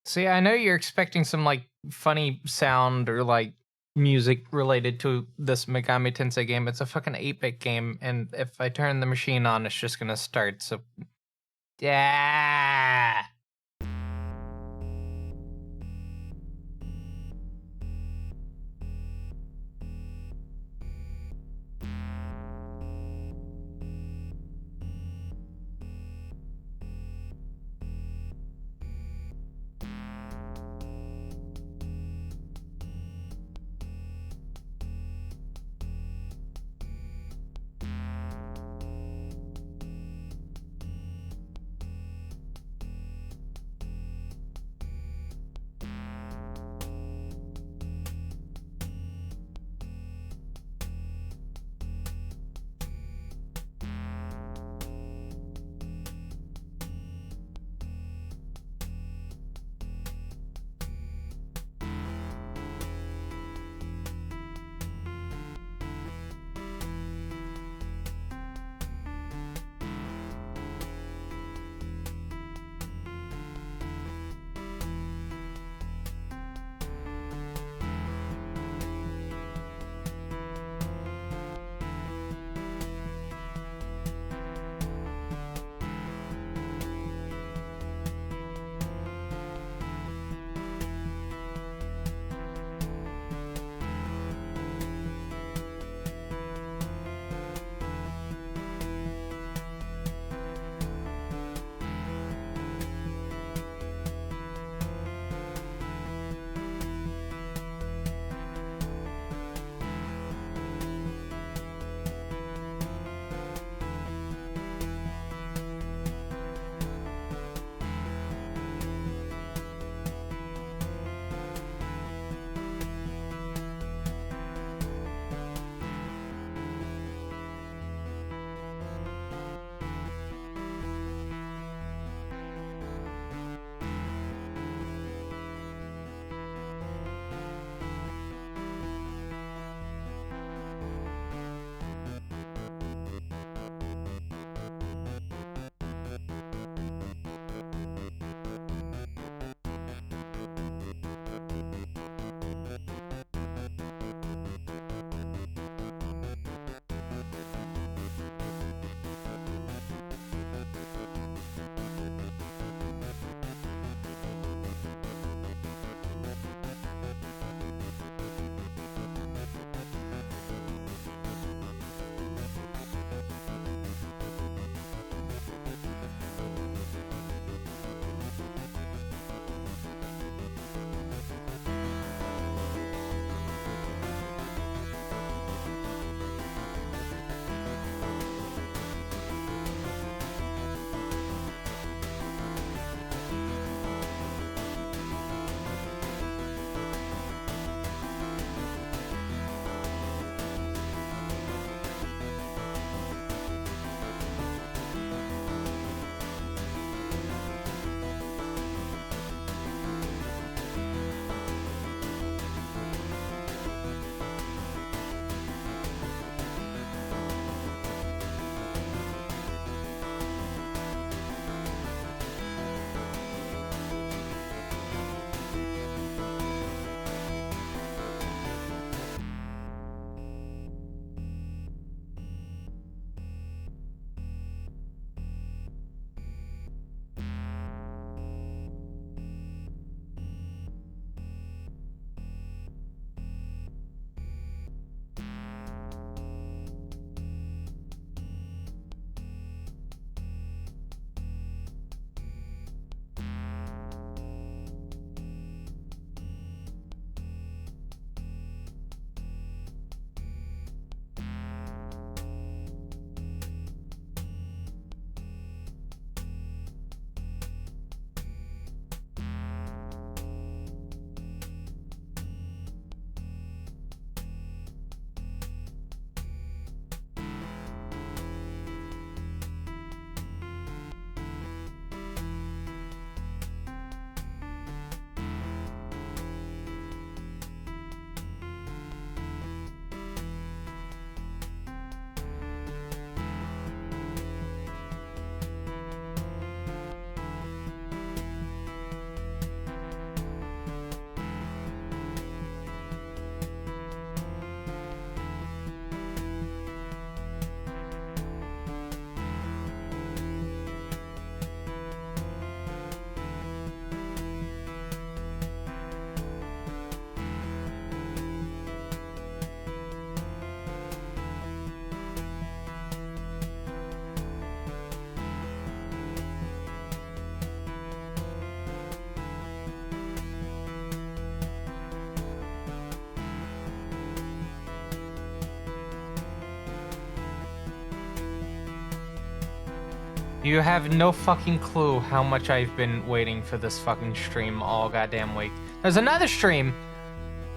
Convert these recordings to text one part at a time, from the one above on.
See, I know you're expecting some like funny sound or like music related to this Megami Tensei game. It's a fucking 8-bit game, and if I turn the machine on, it's just gonna start. So, yeah. You have no fucking clue how much I've been waiting for this fucking stream all goddamn week. There's another stream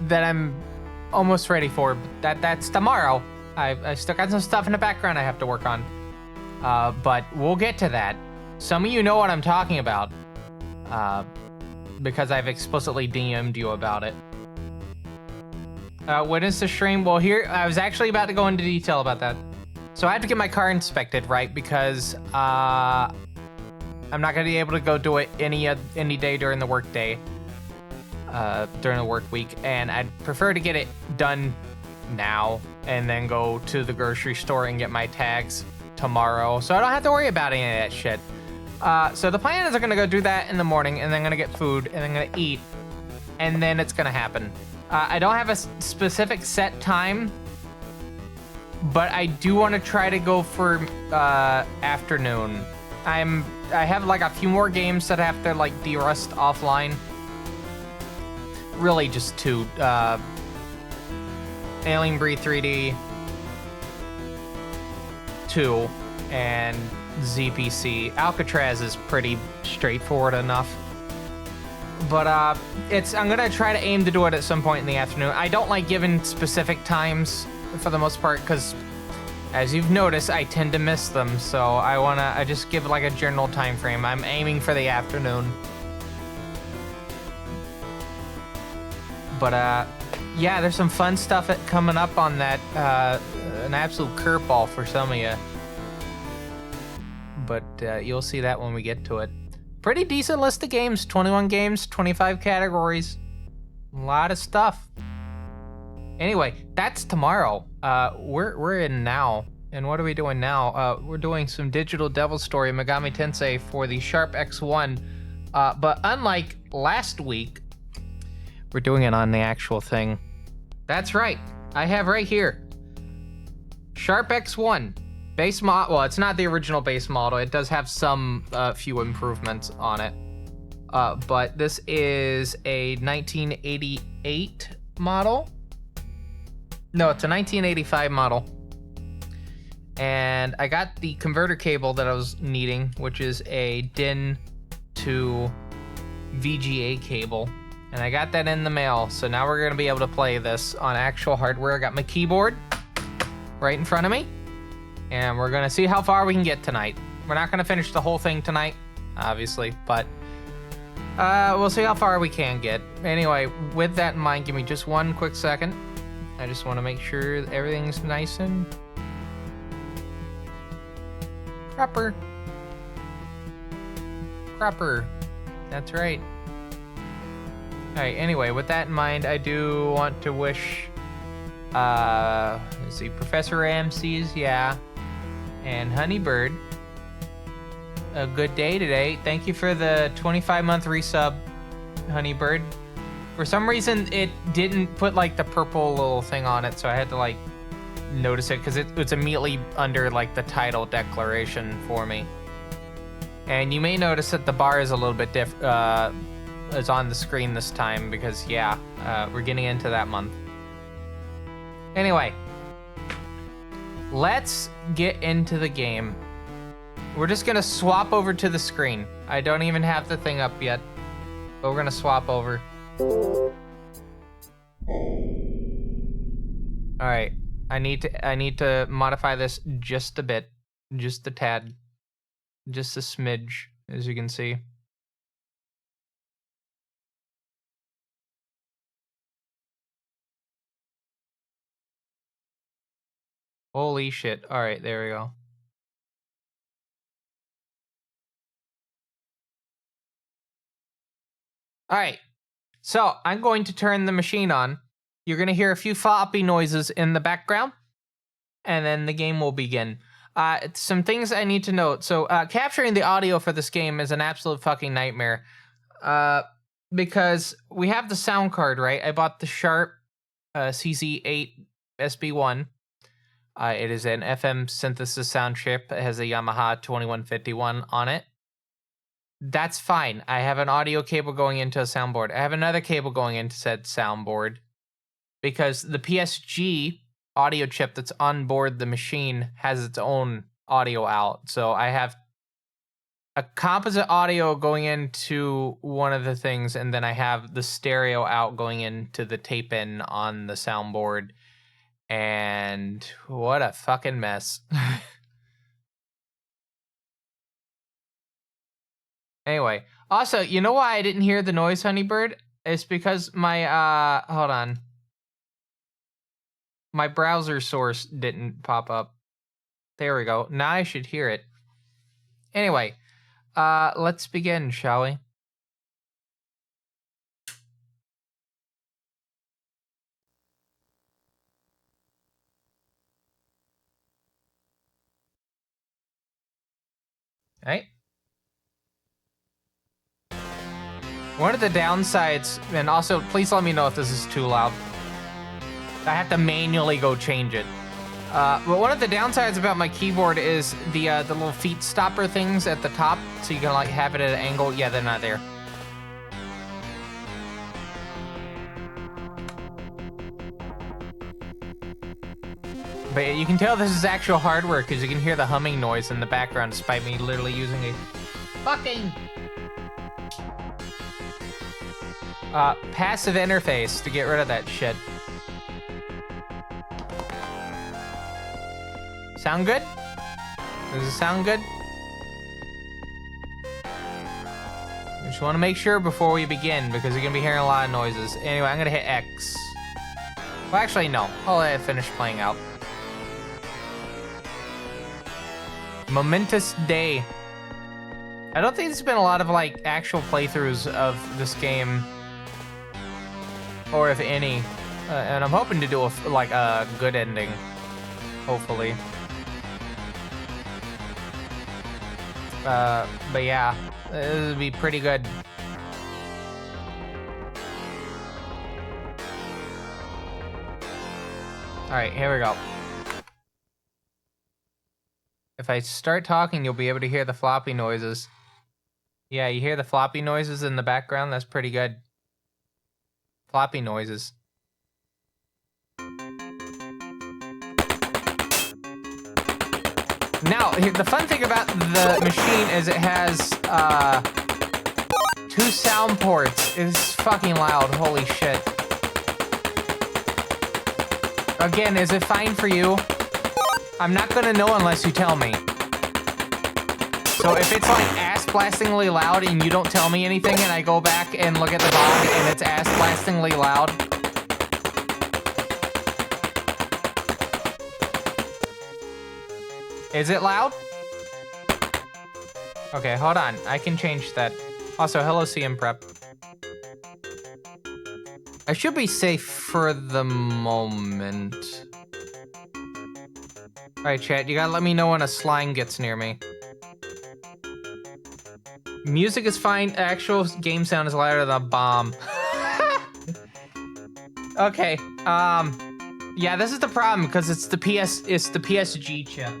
that I'm almost ready for, but that's tomorrow. I still got some stuff in the background I have to work on. But we'll get to that. Some of you know what I'm talking about. Because I've explicitly DM'd you about it. When is the stream? Well, here, I was actually about to go into detail about that. So I have to get my car inspected, right? Because I'm not going to be able to go do it any day during the work day, during the work week, and I'd prefer to get it done now and then go to the grocery store and get my tags tomorrow, so I don't have to worry about any of that shit. So the plan is I'm going to go do that in the morning, and then I'm going to get food, and I'm going to eat, and then it's going to happen. I don't have a specific set time, but I do want to try to go for afternoon. I have like a few more games that I have to like de-rust offline. Really just two. Alien Breed 3D 2 and ZPC. Alcatraz is pretty straightforward enough. But I'm gonna try to aim to do it at some point in the afternoon. I don't like giving specific times for the most part, because as you've noticed, I tend to miss them, so I just give like a general time frame. I'm aiming for the afternoon. But yeah, there's some fun stuff coming up on that, an absolute curveball for some of you. But you'll see that when we get to it. Pretty decent list of games, 21 games, 25 categories, a lot of stuff. Anyway, that's tomorrow. We're in now, and what are we doing now? We're doing some Digital Devil Story Megami Tensei for the Sharp X1, but unlike last week, we're doing it on the actual thing. That's right, I have right here Sharp X1 base model. Well, it's not the original base model. It does have some few improvements on it, but this is a 1988 model. No, it's a 1985 model. And I got the converter cable that I was needing, which is a DIN to VGA cable. And I got that in the mail, so now we're gonna be able to play this on actual hardware. I got my keyboard right in front of me, and we're gonna see how far we can get tonight. We're not gonna finish the whole thing tonight, obviously, but we'll see how far we can get. Anyway, with that in mind, give me just one quick second. I just want to make sure everything's nice and proper. That's right. Alright, anyway, with that in mind, I do want to wish, let's see, Professor Ramses, yeah, and Honeybird a good day today. Thank you for the 25-month resub, Honeybird. For some reason, it didn't put like the purple little thing on it, so I had to like notice it because it's immediately under like the title declaration for me. And you may notice that the bar is a little bit is on the screen this time because yeah, we're getting into that month. Anyway, let's get into the game. We're just gonna swap over to the screen. I don't even have the thing up yet, but we're gonna swap over. All right, I need to modify this just a bit, just a tad, just a smidge, as you can see. Holy shit. All right, there we go. All right, so I'm going to turn the machine on. You're going to hear a few floppy noises in the background, and then the game will begin. Some things I need to note. So capturing the audio for this game is an absolute fucking nightmare, because we have the sound card, right? I bought the Sharp CZ8 SB1. It is an FM synthesis sound chip. It has a Yamaha 2151 on it. That's fine. I have an audio cable going into a soundboard. I have another cable going into said soundboard because the PSG audio chip that's on board the machine has its own audio out. So I have a composite audio going into one of the things, and then I have the stereo out going into the tape in on the soundboard. And what a fucking mess. Anyway, also, you know why I didn't hear the noise, Honeybird? It's because my, hold on. My browser source didn't pop up. There we go. Now I should hear it. Anyway, let's begin, shall we? All right. One of the downsides, and also please let me know if this is too loud. I have to manually go change it. But one of the downsides about my keyboard is the little feet stopper things at the top, so you can like have it at an angle. Yeah, they're not there. But you can tell this is actual hardware because you can hear the humming noise in the background despite me literally using a fucking passive interface to get rid of that shit. Sound good? Does it sound good? I just want to make sure before we begin because you're going to be hearing a lot of noises. Anyway, I'm going to hit X. Well, actually, no. I'll let it finish playing out. Momentous day. I don't think there's been a lot of, like, actual playthroughs of this game. Or if any. And I'm hoping to do a good ending. Hopefully. But yeah, this would be pretty good. Alright, here we go. If I start talking, you'll be able to hear the floppy noises. Yeah, you hear the floppy noises in the background? That's pretty good. Floppy noises. Now, the fun thing about the machine is it has 2 sound ports. It's fucking loud. Holy shit. Again, is it fine for you? I'm not gonna know unless you tell me. So if it's like ass-blastingly loud and you don't tell me anything and I go back and look at the VOD and it's ass-blastingly loud, is it loud? Okay, hold on. I can change that. Also, hello CM Prep. I should be safe for the moment. Alright, chat, you gotta let me know when a slime gets near me. Music is fine. Actual game sound is louder than a bomb. Okay, yeah, this is the problem, because it's the PSG chip.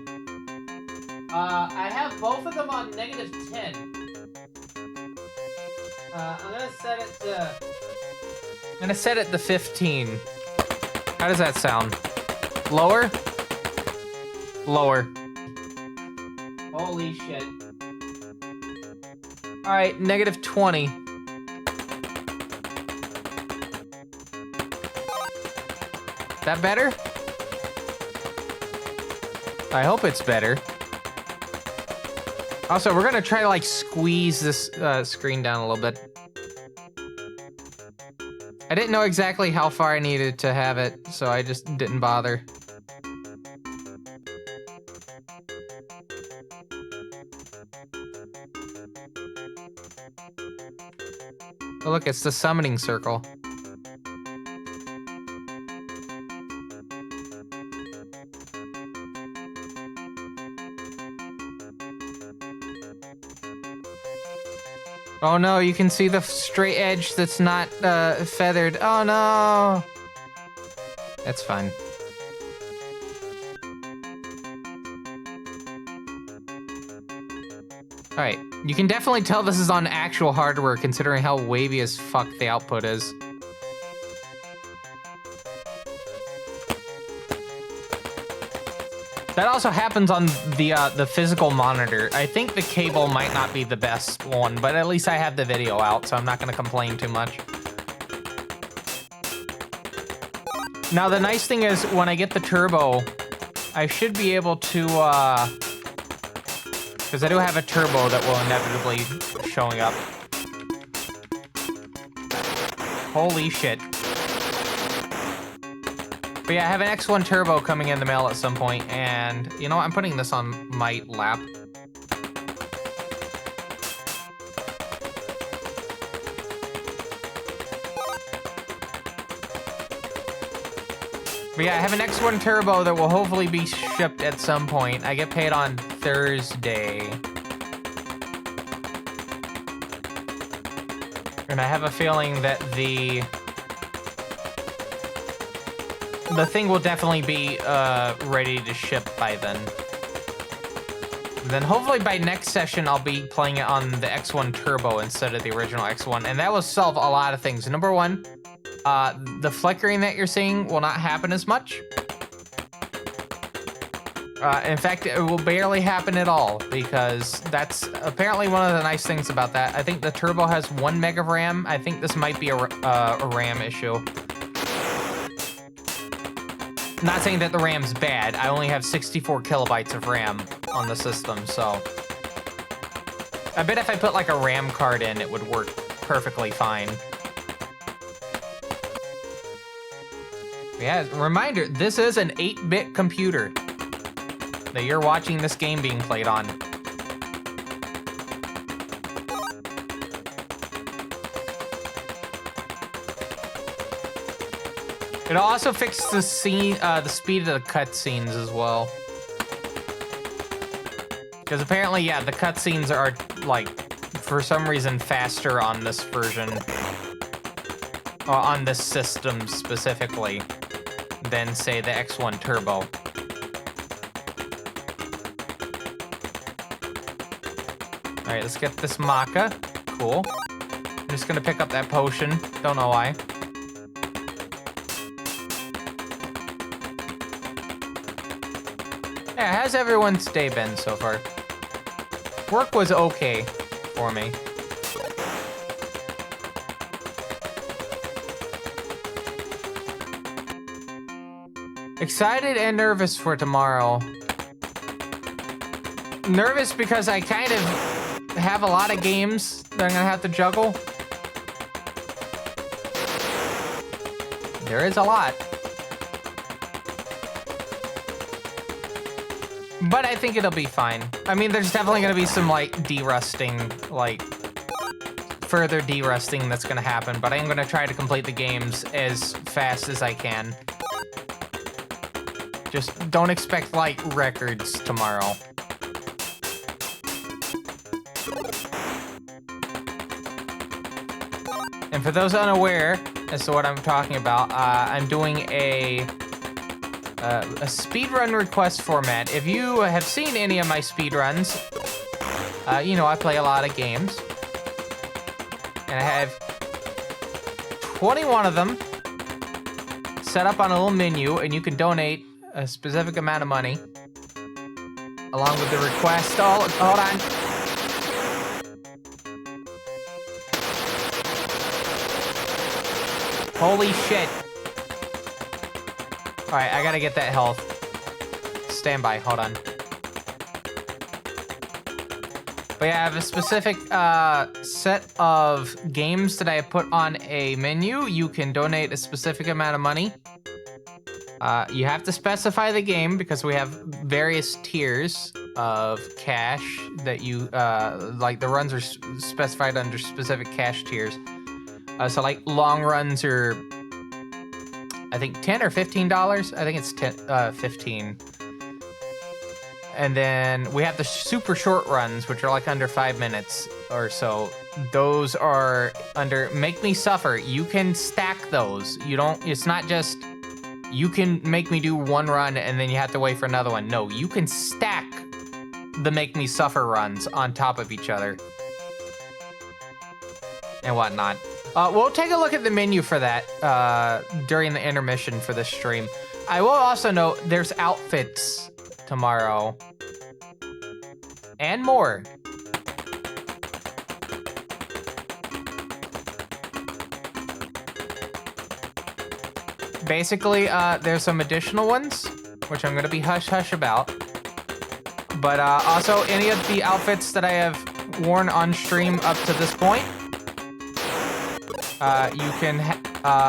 I have both of them on -10. I'm gonna set it to 15. How does that sound? Lower? Lower. Holy shit. Alright, -20. That better? I hope it's better. Also, we're gonna try to like squeeze this screen down a little bit. I didn't know exactly how far I needed to have it, so I just didn't bother. Oh look, it's the summoning circle. Oh no, you can see the straight edge that's not feathered. Oh no! That's fine. Alright, you can definitely tell this is on actual hardware considering how wavy as fuck the output is. That also happens on the physical monitor. I think the cable might not be the best one, but at least I have the video out, so I'm not gonna complain too much. Now, the nice thing is when I get the turbo, I should be able to, because I do have a turbo that will inevitably showing up. Holy shit. But yeah, I have an X1 Turbo coming in the mail at some point, and you know what? I'm putting this on my lap. But yeah, I have an X1 Turbo that will hopefully be shipped at some point. I get paid on Thursday. And I have a feeling that the thing will definitely be ready to ship by then. Then hopefully by next session, I'll be playing it on the X1 Turbo instead of the original X1. And that will solve a lot of things. Number one, the flickering that you're seeing will not happen as much. In fact, it will barely happen at all, because that's apparently one of the nice things about that. I think the Turbo has 1 meg of RAM. I think this might be a RAM issue. Not saying that the RAM's bad. I only have 64 kilobytes of RAM on the system, so I bet if I put like a RAM card in, it would work perfectly fine. Yeah, reminder, this is an 8-bit computer that you're watching this game being played on. It'll also fix the speed of the cutscenes as well. Because apparently, yeah, the cutscenes are, like, for some reason faster on this version. On this system specifically than, say, the X1 Turbo. Alright, let's get this maca. Cool. I'm just gonna pick up that potion. Don't know why. Yeah, how's everyone's day been so far? Work was okay for me. Excited and nervous for tomorrow. Nervous because I kind of have a lot of games that I'm gonna have to juggle. There is a lot. But I think it'll be fine. I mean, there's definitely gonna be some, like, derusting, like, further derusting that's gonna happen, but I'm gonna try to complete the games as fast as I can. Just don't expect, like, records tomorrow. And for those unaware as to what I'm talking about, I'm doing a speedrun request format. If you have seen any of my speedruns, you know I play a lot of games. And I have 21 of them set up on a little menu, and you can donate a specific amount of money along with the request. Oh, hold on. Holy shit. Alright, I gotta get that health. Stand by, hold on. But yeah, I have a specific set of games that I put on a menu. You can donate a specific amount of money. You have to specify the game because we have various tiers of cash that you, like the runs are specified under specific cash tiers. So like long runs are, I think $10 or $15. I think it's 15. And then we have the super short runs, which are like under 5 minutes or so. Those are under Make Me Suffer. You can stack those. You don't, it's not just, you can make me do one run and then you have to wait for another one. No, you can stack the Make Me Suffer runs on top of each other. And whatnot. We'll take a look at the menu for that during the intermission for this stream. I will also note there's outfits tomorrow. And more. Basically, there's some additional ones, which I'm gonna be hush-hush about. But also, any of the outfits that I have worn on stream up to this point, you can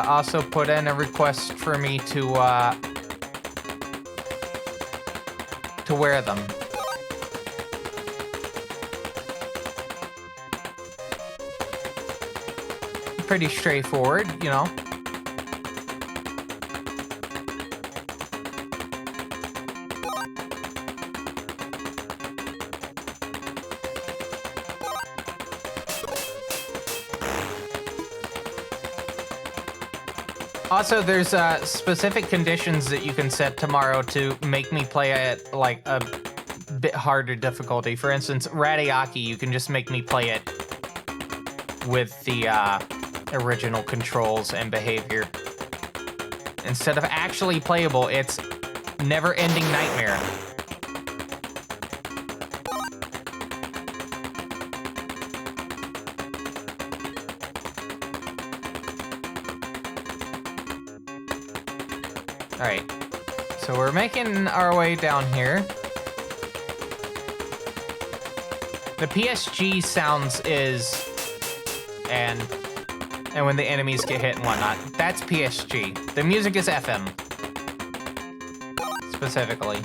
also put in a request for me to wear them. Pretty straightforward, you know. Also, there's specific conditions that you can set tomorrow to make me play it like a bit harder difficulty. For instance, Radiaki, you can just make me play it with the original controls and behavior. Instead of actually playable, it's never-ending nightmare. Alright, so we're making our way down here. The PSG sounds is, and when the enemies get hit and whatnot, that's PSG. The music is FM, specifically.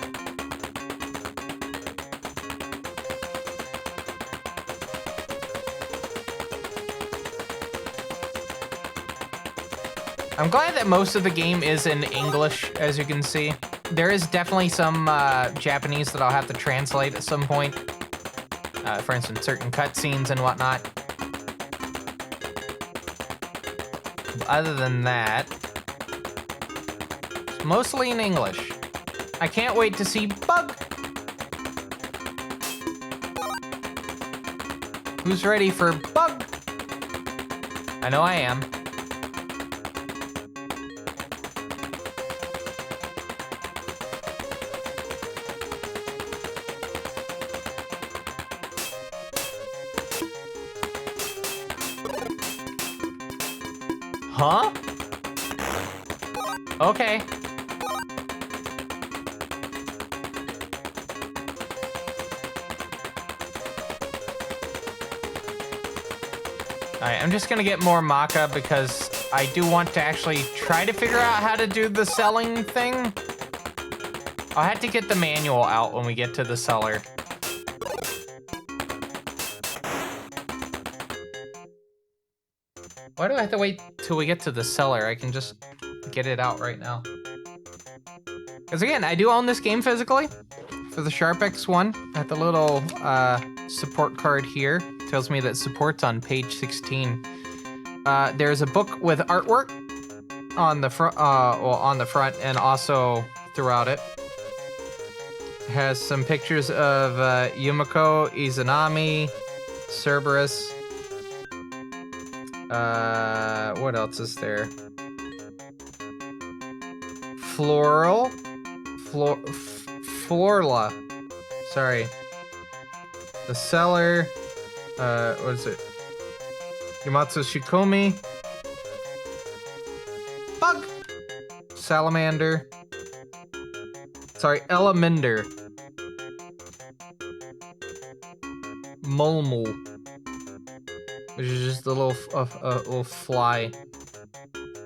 I'm glad that most of the game is in English, as you can see. There is definitely some Japanese that I'll have to translate at some point. For instance, certain cutscenes and whatnot. But other than that, it's mostly in English. I can't wait to see Bug! Who's ready for Bug? I know I am. Huh? Okay. Alright, I'm just gonna get more maca because I do want to actually try to figure out how to do the selling thing. I'll have to get the manual out when we get to the cellar. Why do I have to wait till we get to the cellar? I can just get it out right now. Because again, I do own this game physically for the Sharp X1. I have the little support card here. Tells me that support's on page 16. There's a book with artwork on the front, on the front and also throughout it. It has some pictures of Yumiko, Izanami, Cerberus. What else is there? Florla. Sorry. The Cellar. What is it? Yamatsu Shikomi. Bug! Salamander. Sorry, Elaminder. Mulmul. Which is just a little fly.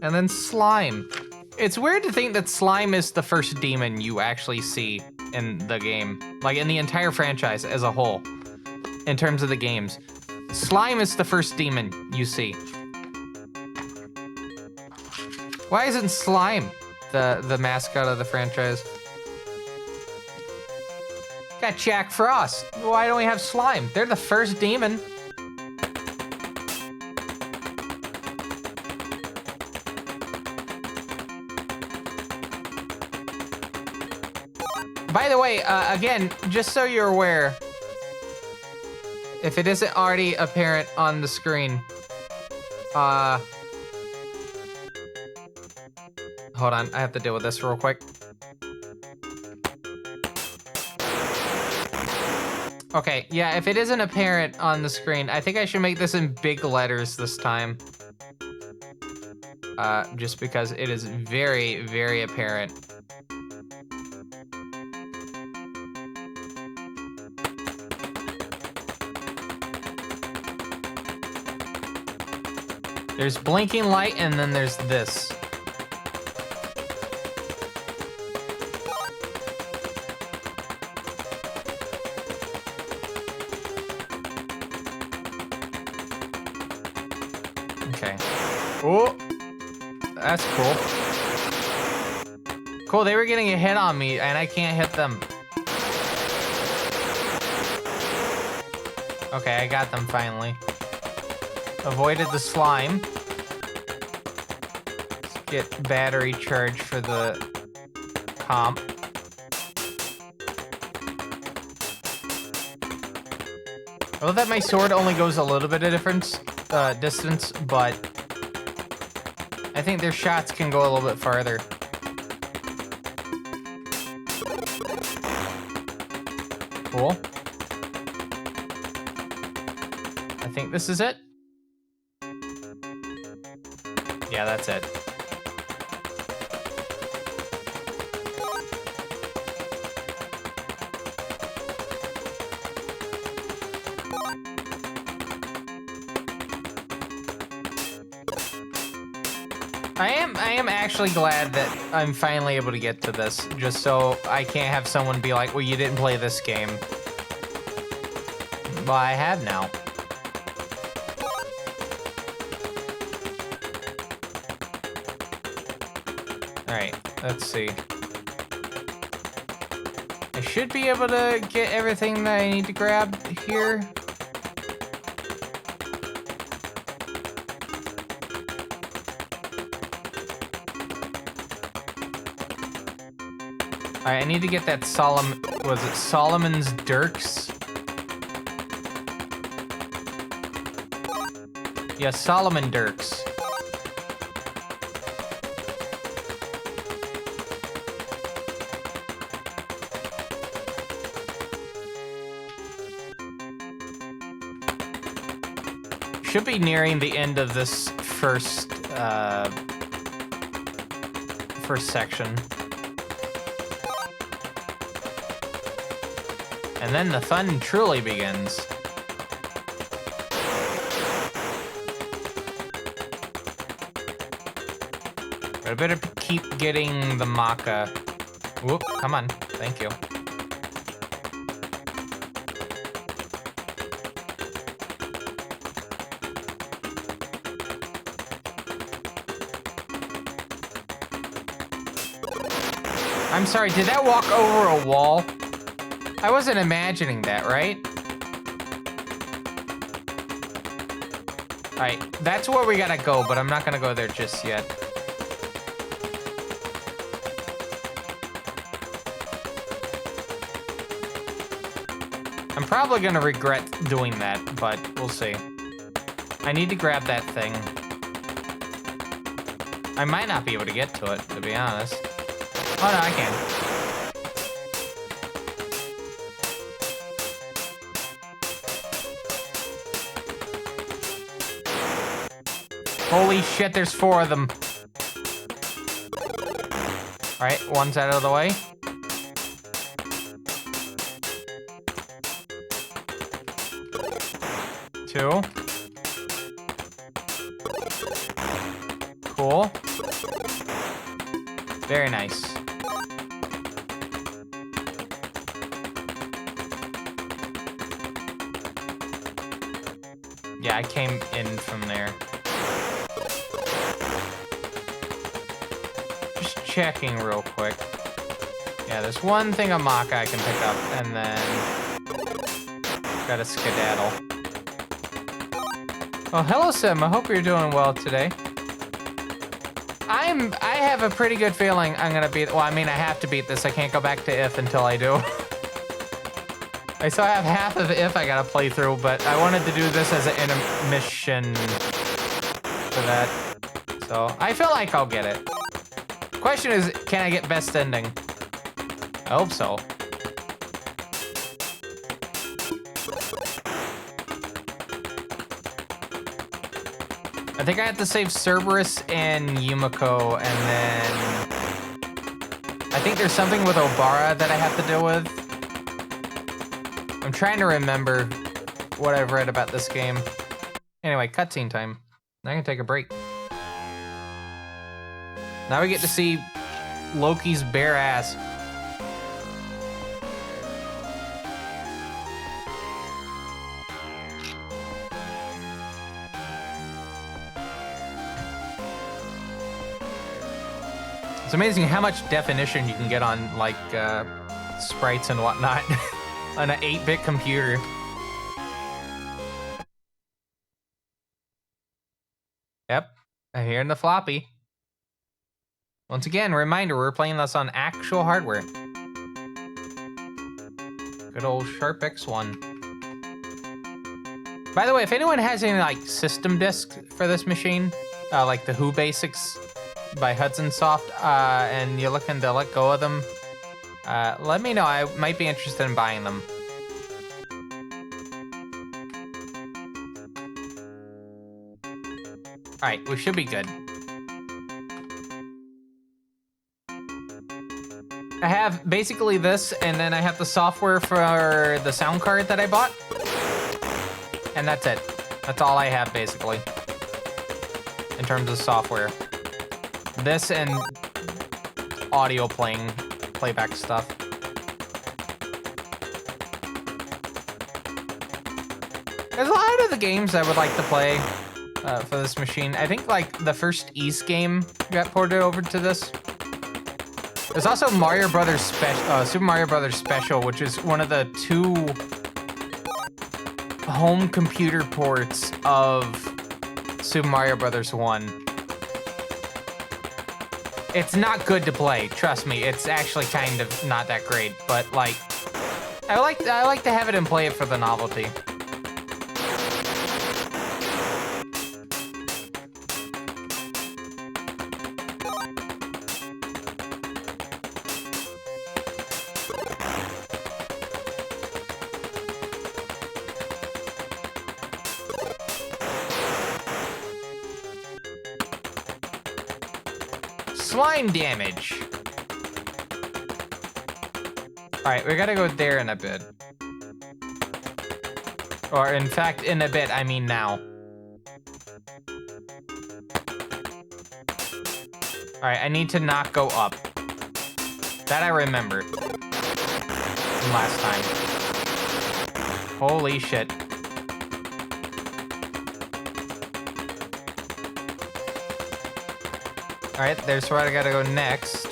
And then Slime. It's weird to think that Slime is the first demon you actually see in the game. Like, in the entire franchise as a whole. In terms of the games. Slime is the first demon you see. Why isn't Slime the mascot of the franchise? Got Jack Frost. Why don't we have Slime? They're the first demon. By the way, again, just so you're aware, if it isn't already apparent on the screen, hold on, I have to deal with this real quick. Okay, yeah, if it isn't apparent on the screen, I think I should make this in big letters this time. Just because it is very, very apparent. There's blinking light, and then there's this. Okay. Oh, that's cool. Cool, they were getting a hit on me, and I can't hit them. Okay, I got them finally. Avoided the slime. Let's get battery charge for the comp. I love that my sword only goes a little bit of distance, but I think their shots can go a little bit farther. Cool. I think this is it. Yeah, that's it. I am actually glad that I'm finally able to get to this, just so I can't have someone be like, well, you didn't play this game. Well, I have now. Alright, let's see. I should be able to get everything that I need to grab here. Alright, I need to get that was it Solomon's Dirks? Yeah, Solomon Dirks. Should be nearing the end of this first section. And then the fun truly begins. I better keep getting the maca. Whoop, come on. Thank you. I'm sorry, did that walk over a wall? I wasn't imagining that, right? Alright, that's where we gotta go, but I'm not gonna go there just yet. I'm probably gonna regret doing that, but we'll see. I need to grab that thing. I might not be able to get to it, to be honest. Oh no, I can. Holy shit, there's 4 of them. Alright, one's out of the way. Two. Cool. Very nice. Yeah, I came in from there. Just checking real quick. Yeah, there's one thing of maca I can pick up, and then gotta skedaddle. Oh, hello, Sim. I hope you're doing well today. I have a pretty good feeling I'm gonna beat. Well, I mean, I have to beat this. I can't go back to if until I do. I still have half of if I gotta play through, but I wanted to do this as an intermission for that. So I feel like I'll get it. Question is, can I get best ending? I hope so. I think I have to save Cerberus and Yumiko, and then I think there's something with Obara that I have to deal with. I'm trying to remember what I've read about this game. Anyway, cutscene time. Now I can take a break. Now we get to see Loki's bare ass. It's amazing how much definition you can get on, like, sprites and whatnot on an 8-bit computer. Yep, here in the floppy. Once again, reminder, we're playing this on actual hardware. Good old Sharp X1. By the way, if anyone has any, like, system discs for this machine, like the Who Basics by Hudson Soft, and you're looking to let go of them, let me know. I might be interested in buying them. All right, we should be good. I have basically this, and then I have the software for the sound card that I bought. And that's it. That's all I have, basically, in terms of software. This and audio playback stuff. There's a lot of the games I would like to play for this machine. I think, like, the first East game got ported over to this. There's also Mario Brothers Super Mario Brothers Special, which is one of the 2 home computer ports of Super Mario Brothers 1. It's not good to play, trust me. It's actually kind of not that great, but, like, I like to have it and play it for the novelty. Slime damage. All right, we gotta go there in a bit. Or in fact, in a bit, I mean now. All right, I need to not go up. That I remember from last time. Holy shit. Alright, there's where I gotta go next.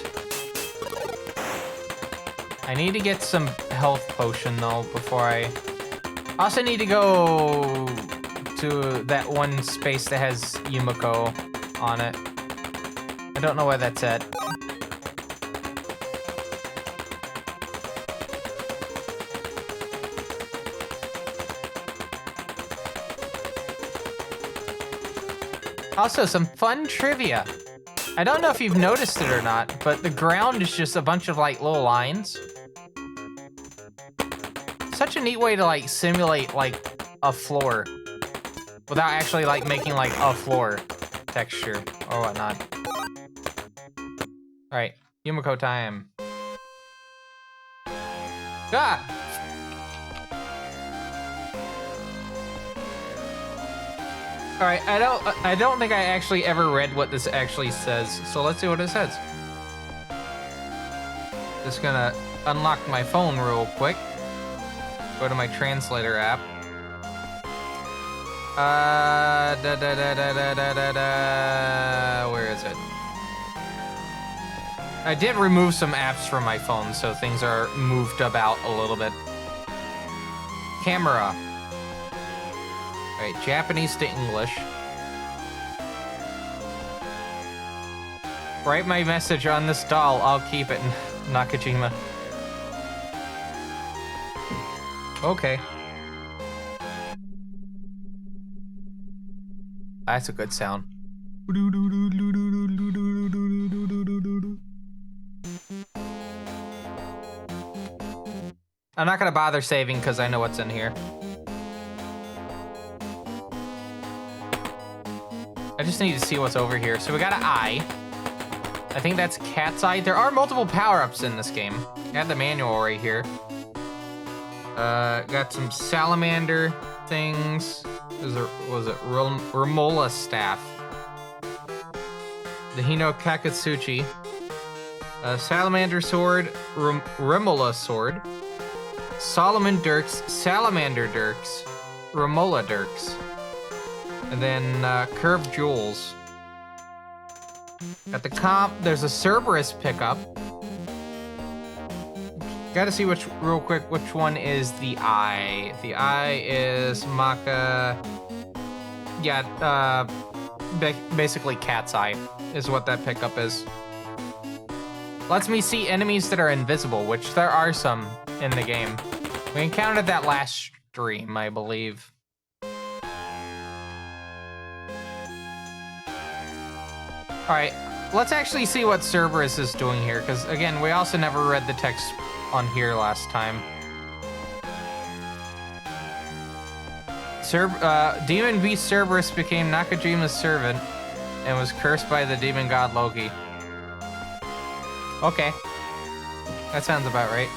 I need to get some health potion, though, before I also need to go to that one space that has Yumiko on it. I don't know where that's at. Also, some fun trivia. I don't know if you've noticed it or not, but the ground is just a bunch of, like, little lines. Such a neat way to, like, simulate, like, a floor without actually, like, making, like, a floor texture or whatnot. All right, Yumiko time. Ah! All right, I don't think I actually ever read what this actually says, so let's see what it says. Just gonna unlock my phone real quick. Go to my translator app. Where is it? I did remove some apps from my phone, so things are moved about a little bit. Camera. All right, Japanese to English. Write my message on this doll. I'll keep it, Nakajima. Okay. That's a good sound. I'm not gonna bother saving because I know what's in here. just need to see what's over here. So we got an eye. I think that's cat's eye. There are multiple power-ups in this game. I got the manual right here. Got some salamander things. Was it Remola staff? The Hino Kakatsuchi. Salamander sword, Remola sword. Solomon Dirks, Salamander Dirks, Remola Dirks. And then curved jewels. At the comp, there's a Cerberus pickup. Gotta see real quick, which one is the eye. The eye is Maka. Yeah, basically cat's eye is what that pickup is. Lets me see enemies that are invisible, which there are some in the game. We encountered that last stream, I believe. Alright, let's actually see what Cerberus is doing here, because again, we also never read the text on here last time. Demon beast Cerberus became Nakajima's servant and was cursed by the demon god Loki. Okay. That sounds about right.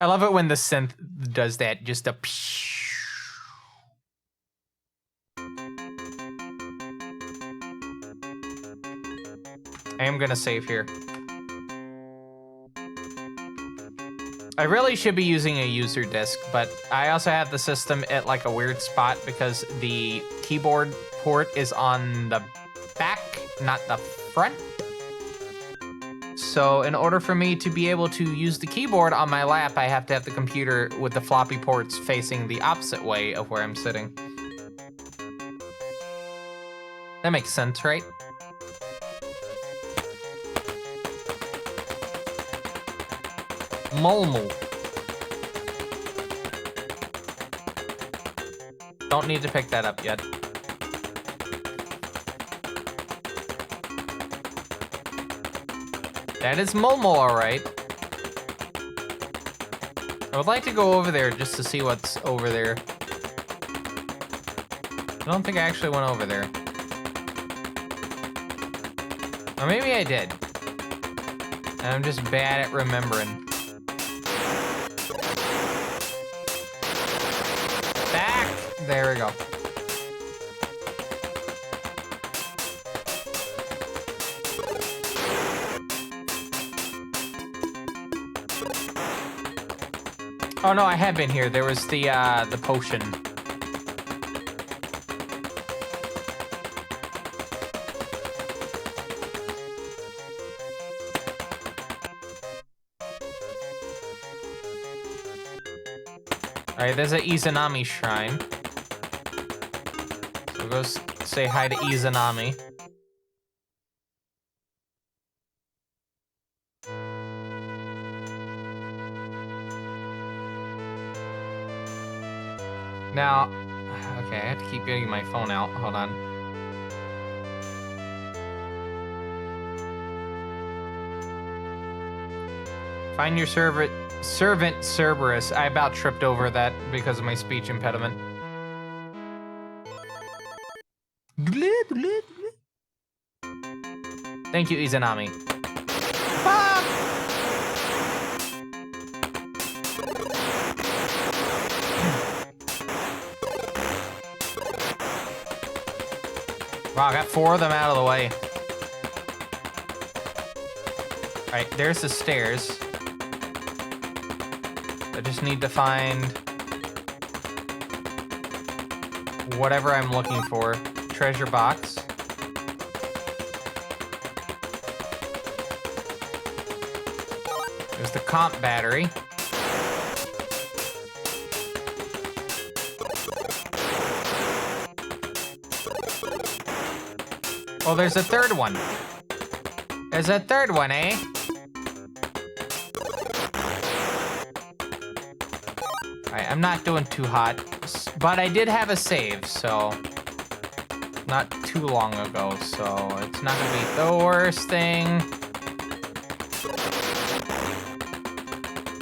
I love it when the synth does that, just a I am gonna save here. I really should be using a user disc, but I also have the system at like a weird spot because the keyboard port is on the back, not the front. So in order for me to be able to use the keyboard on my lap, I have to have the computer with the floppy ports facing the opposite way of where I'm sitting. That makes sense, right? Molmo. Don't need to pick that up yet. That is Molmo, alright. I would like to go over there just to see what's over there. I don't think I actually went over there. Or maybe I did. And I'm just bad at remembering. Back! There we go. Oh no, I have been here. There was the potion. Alright, there's an Izanami shrine. So go say hi to Izanami. Now, okay, I have to keep getting my phone out. Hold on. Find your servant Cerberus. I about tripped over that because of my speech impediment. Thank you, Izanami. Ah! Wow, I got 4 of them out of the way. Alright, there's the stairs. I just need to find whatever I'm looking for. Treasure box. There's the comp battery. Oh, there's a third one. There's a third one, eh? Alright, I'm not doing too hot, but I did have a save, so not too long ago, so it's not gonna be the worst thing.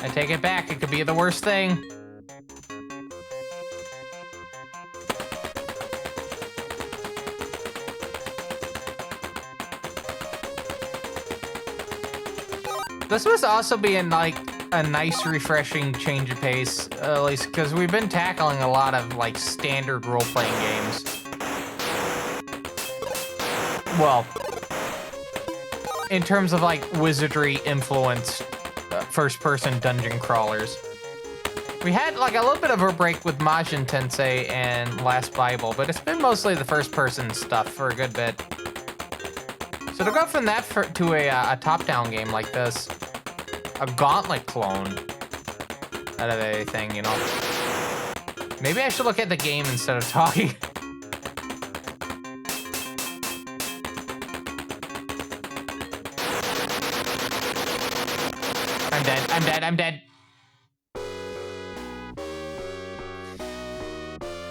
I take it back, it could be the worst thing. This must also be in like a nice, refreshing change of pace, at least because we've been tackling a lot of like standard role-playing games. Well, in terms of like wizardry influenced first-person dungeon crawlers. We had like a little bit of a break with Megami Tensei and Last Bible, but it's been mostly the first-person stuff for a good bit. So to go from that to a top-down game like this, a Gauntlet clone out of anything, you know. Maybe I should look at the game instead of talking. I'm dead, I'm dead, I'm dead.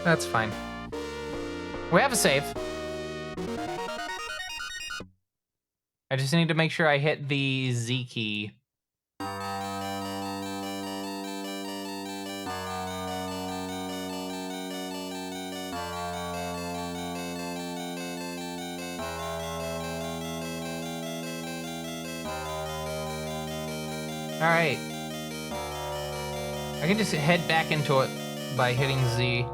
That's fine. We have a save. I just need to make sure I hit the Z key. All right. I can just head back into it by hitting Z.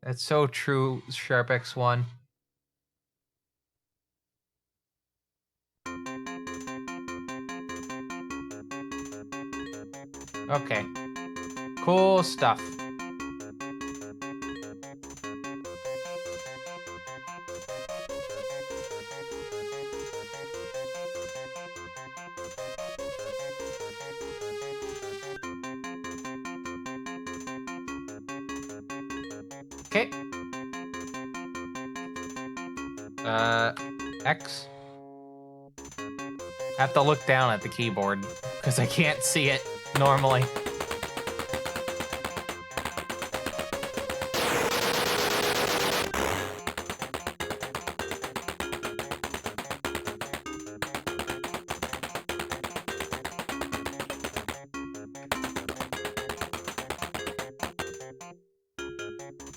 That's so true, Sharp X1. Okay. Cool stuff. Okay. X. I have to look down at the keyboard because I can't see it normally.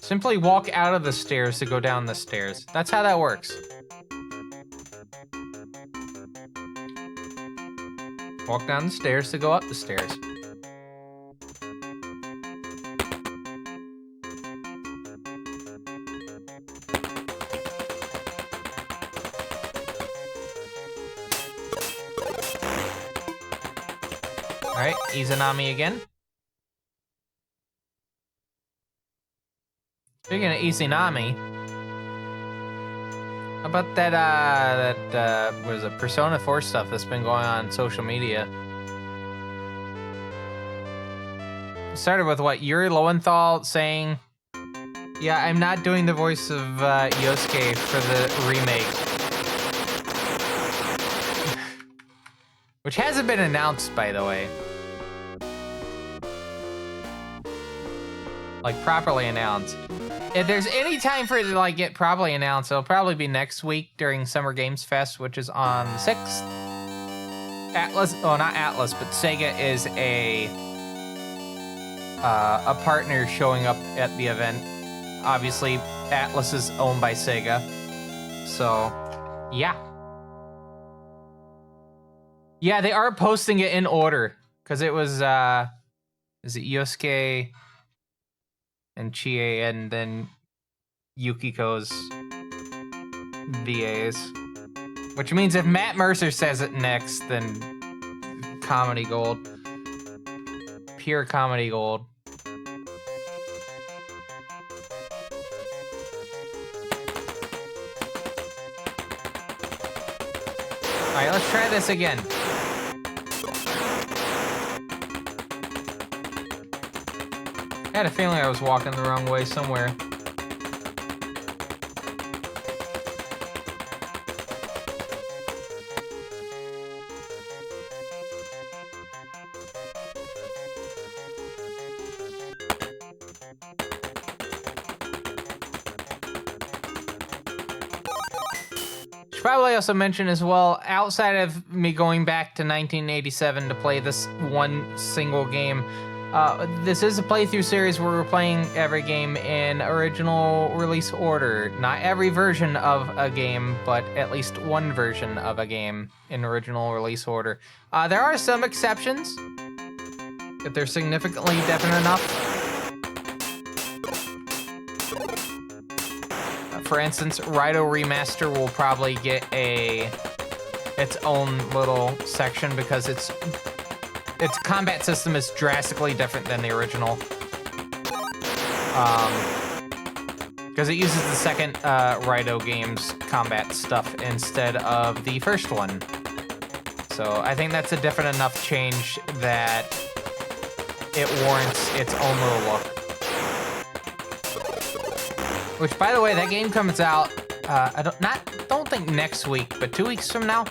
Simply walk out of the stairs to go down the stairs. That's how that works. Walk down the stairs to go up the stairs. All right, Izanami again. Speaking of Izanami, how about that, what is it, Persona 4 stuff that's been going on social media? It started with what, Yuri Lowenthal saying, yeah, I'm not doing the voice of Yosuke for the remake. Which hasn't been announced, by the way. Like, properly announced. If there's any time for it to like get properly announced, it'll probably be next week during Summer Games Fest, which is on the 6th. Atlas, oh not Atlas, but Sega is a partner showing up at the event. Obviously, Atlas is owned by Sega, so yeah. Yeah, they are posting it in order because it was is it Yosuke and Chie, and then Yukiko's VAs. Which means if Matt Mercer says it next, then comedy gold. Pure comedy gold. Alright, let's try this again. I had a feeling I was walking the wrong way somewhere. Should probably also mention as well, outside of me going back to 1987 to play this one single game, This is a playthrough series where we're playing every game in original release order. Not every version of a game, but at least one version of a game in original release order. There are some exceptions, if they're significantly definite enough. For instance, Raito Remaster will probably get its own little section because its combat system is drastically different than the original. Because it uses the second Raito game's combat stuff instead of the first one. So I think that's a different enough change that it warrants its own little look. Which, by the way, that game comes out, I don't think next week, but 2 weeks from now.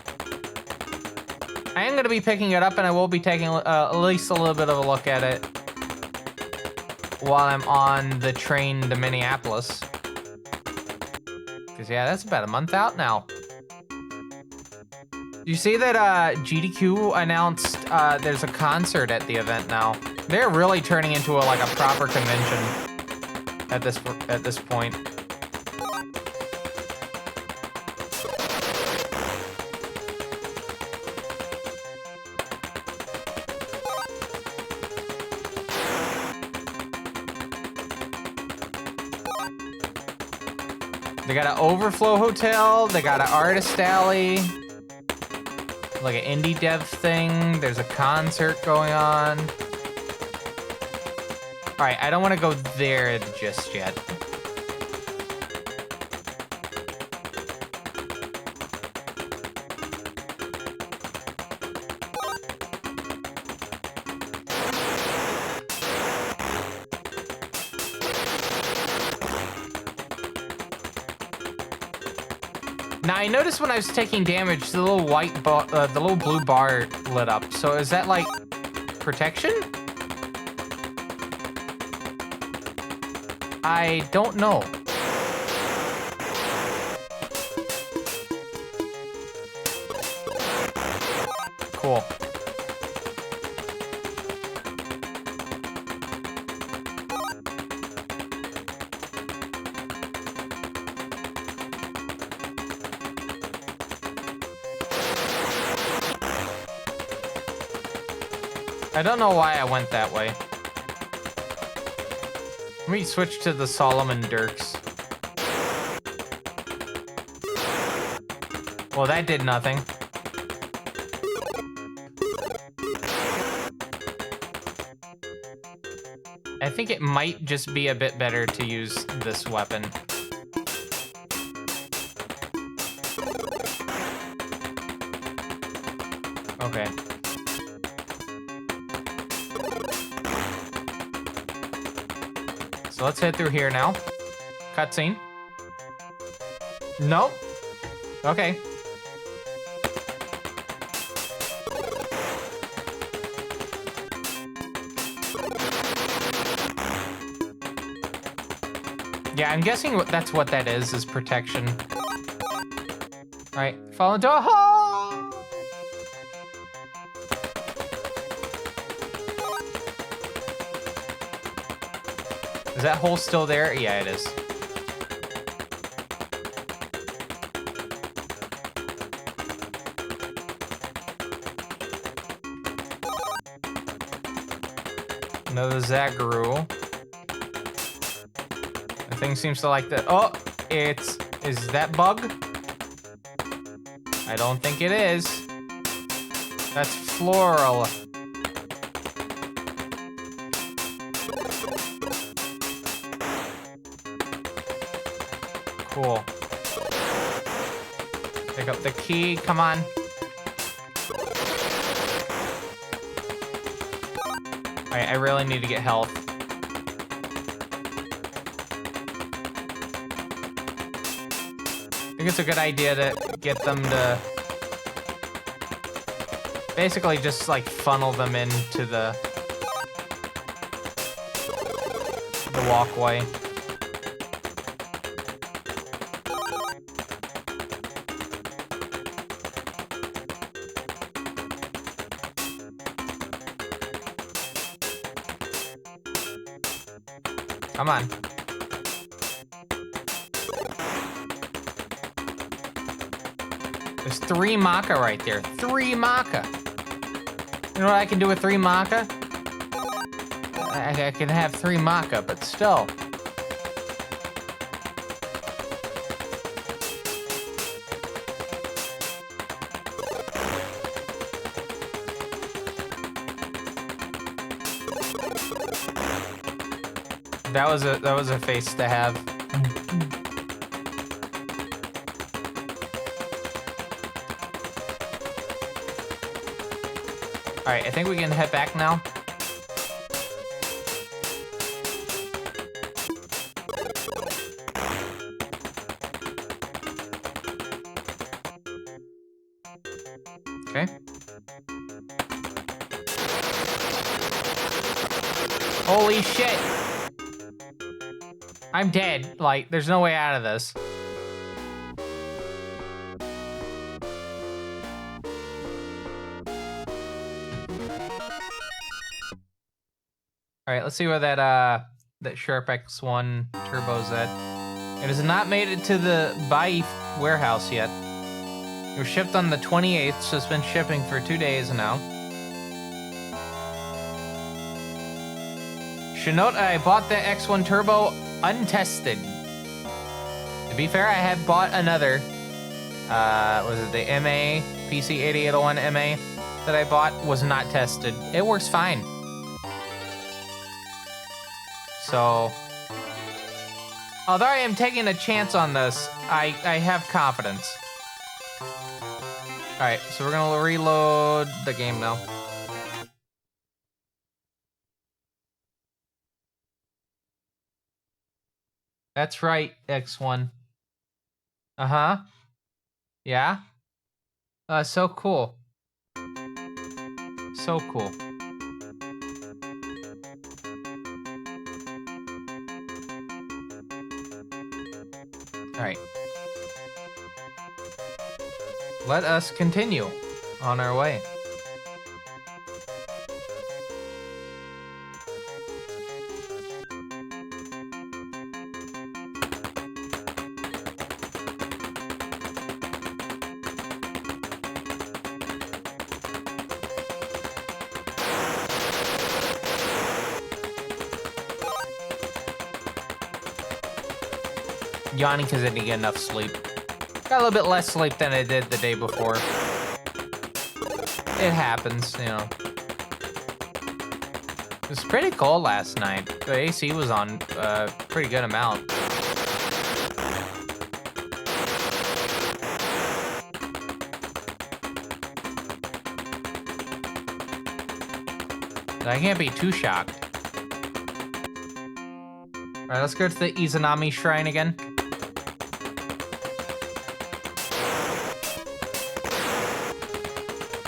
I am going to be picking it up, and I will be taking at least a little bit of a look at it while I'm on the train to Minneapolis. Because, yeah, that's about a month out now. You see that GDQ announced there's a concert at the event now? They're really turning into a proper convention at this point. They got an overflow hotel, they got an artist alley, like an indie dev thing, there's a concert going on. Alright, I don't want to go there just yet. Now I noticed when I was taking damage, the little the little blue bar lit up. So is that like protection? I don't know. Cool. I don't know why I went that way. Let me switch to the Solomon Dirks. Well, that did nothing. I think it might just be a bit better to use this weapon. Okay. So let's head through here now. Cutscene. Nope. Okay. Yeah, I'm guessing that's what that is protection. Alright, fall into a hole! Is that hole still there? Yeah, it is. Another Zaguru. The thing seems to like that. Oh, is that bug? I don't think it is. That's floral. Cool. Pick up the key, come on. Alright, I really need to get health. I think it's a good idea to get them to basically just like funnel them into the walkway. Come on. There's 3 Maka right there. 3 Maka. You know what I can do with 3 Maka? I can have 3 Maka, but still. That was a face to have. All right, I think we can head back now. Okay. Holy shit! I'm dead. Like, there's no way out of this. All right, let's see where that Sharp X1 turbo's at. It has not made it to the Bai warehouse yet. It was shipped on the 28th, so it's been shipping for 2 days now. Should note I bought the X1 Turbo untested. To be fair, I had bought another. Was it the MA, PC8801 MA that I bought was not tested. It works fine. So, although I am taking a chance on this, I have confidence. All right, so we're gonna reload the game now. That's right, X1. Uh-huh. Yeah? So cool. So cool. All right. Let us continue on our way. Yawning because I didn't get enough sleep. Got a little bit less sleep than I did the day before. It happens, you know. It was pretty cold last night. The AC was on a pretty good amount. I can't be too shocked. Alright, let's go to the Izanami Shrine again.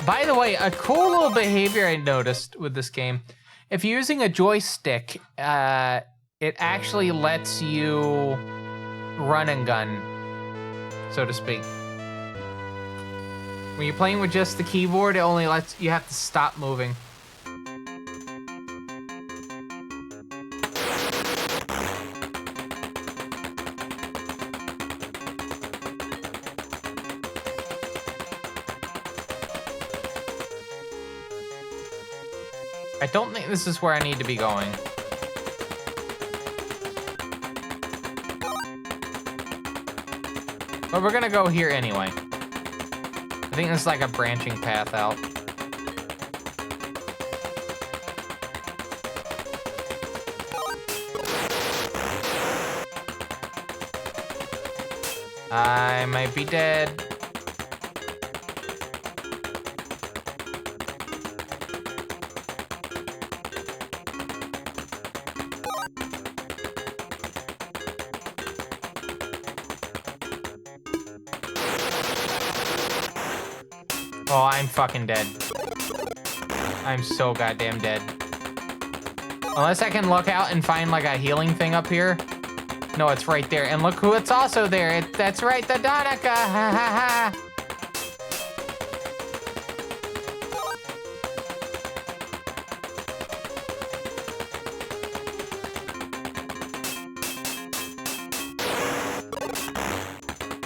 By the way, a cool little behavior I noticed with this game. If you're using a joystick, it actually lets you run and gun, so to speak. When you're playing with just the keyboard, it only lets you have to stop moving. I don't think this is where I need to be going. But we're gonna go here anyway. I think this is like a branching path out. I might be dead. Oh, I'm fucking dead. I'm so goddamn dead. Unless I can look out and find like a healing thing up here. No, it's right there. And look who it's also there. That's right, the Donica. Ha ha ha.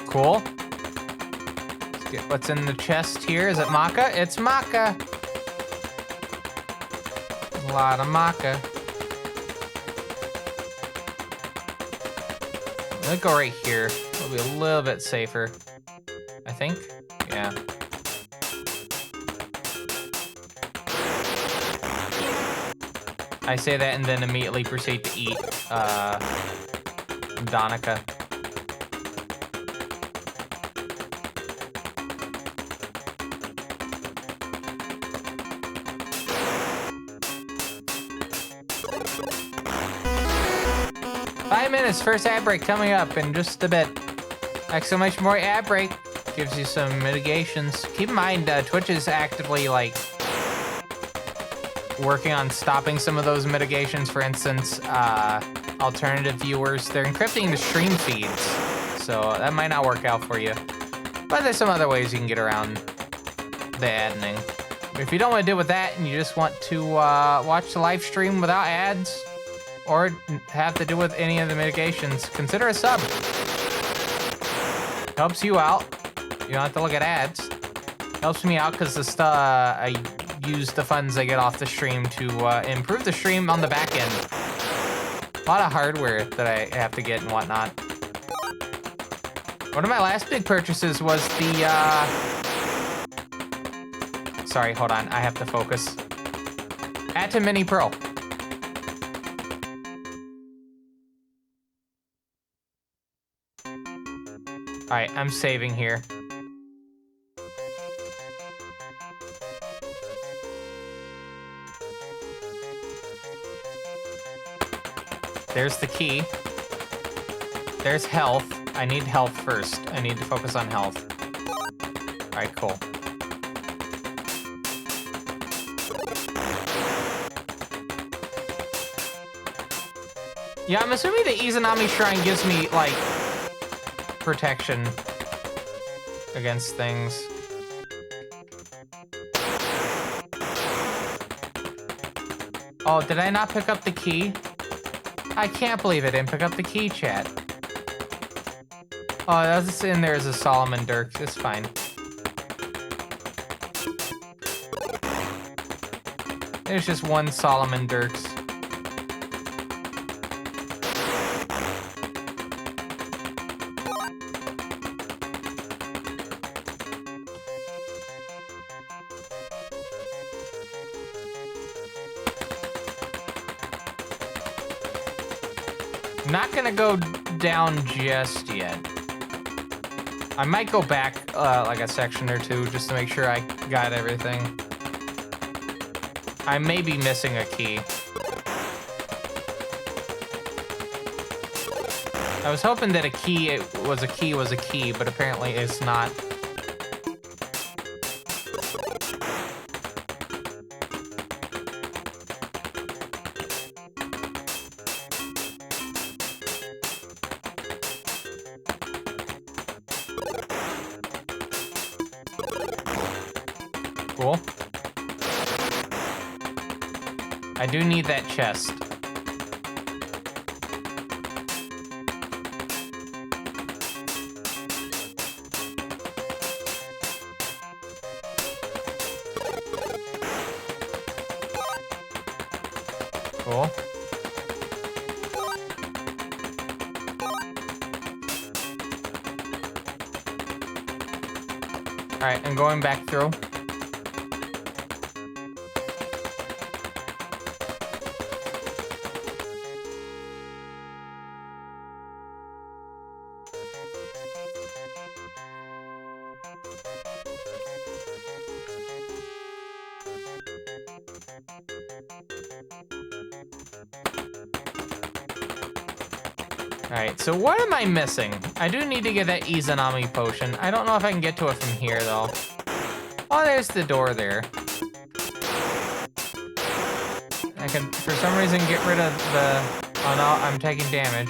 Cool. Let's get what's in the chest here. Is it maca? It's maca. A lot of maca. I'm gonna go right here. It'll be a little bit safer, I think. Yeah. I say that and then immediately proceed to eat Donica. Five minutes, first ad break coming up in just a bit. Exclamation point ad break gives you some mitigations. Keep in mind, Twitch is actively like working on stopping some of those mitigations. For instance, alternative viewers, they're encrypting the stream feeds, so that might not work out for you. But there's some other ways you can get around the adding. If you don't want to deal with that and you just want to watch the live stream without ads, or have to deal with any of the mitigations, consider a sub. Helps you out. You don't have to look at ads. Helps me out because I use the funds I get off the stream to improve the stream on the back end. A lot of hardware that I have to get and whatnot. One of my last big purchases was the, sorry, hold on, I have to focus. Atom Mini Pro. Alright, I'm saving here. There's the key. There's health. I need health first. I need to focus on health. Alright, cool. Yeah, I'm assuming the Izanami Shrine gives me, like, protection against things. Oh, did I not pick up the key? I can't believe I didn't pick up the key, chat. Oh, that's in there as a Solomon Dirk. It's fine. There's just one Solomon Dirks. Not gonna go down just yet. I might go back like a section or two just to make sure I got everything. I may be missing a key. I was hoping that a key was a key, but apparently it's not. Cool. I do need that chest. Cool. Alright, I'm going back through. Alright, so what am I missing? I do need to get that Izanami potion. I don't know if I can get to it from here, though. Oh, there's the door there. I can, for some reason, get rid of the... Oh, no, I'm taking damage.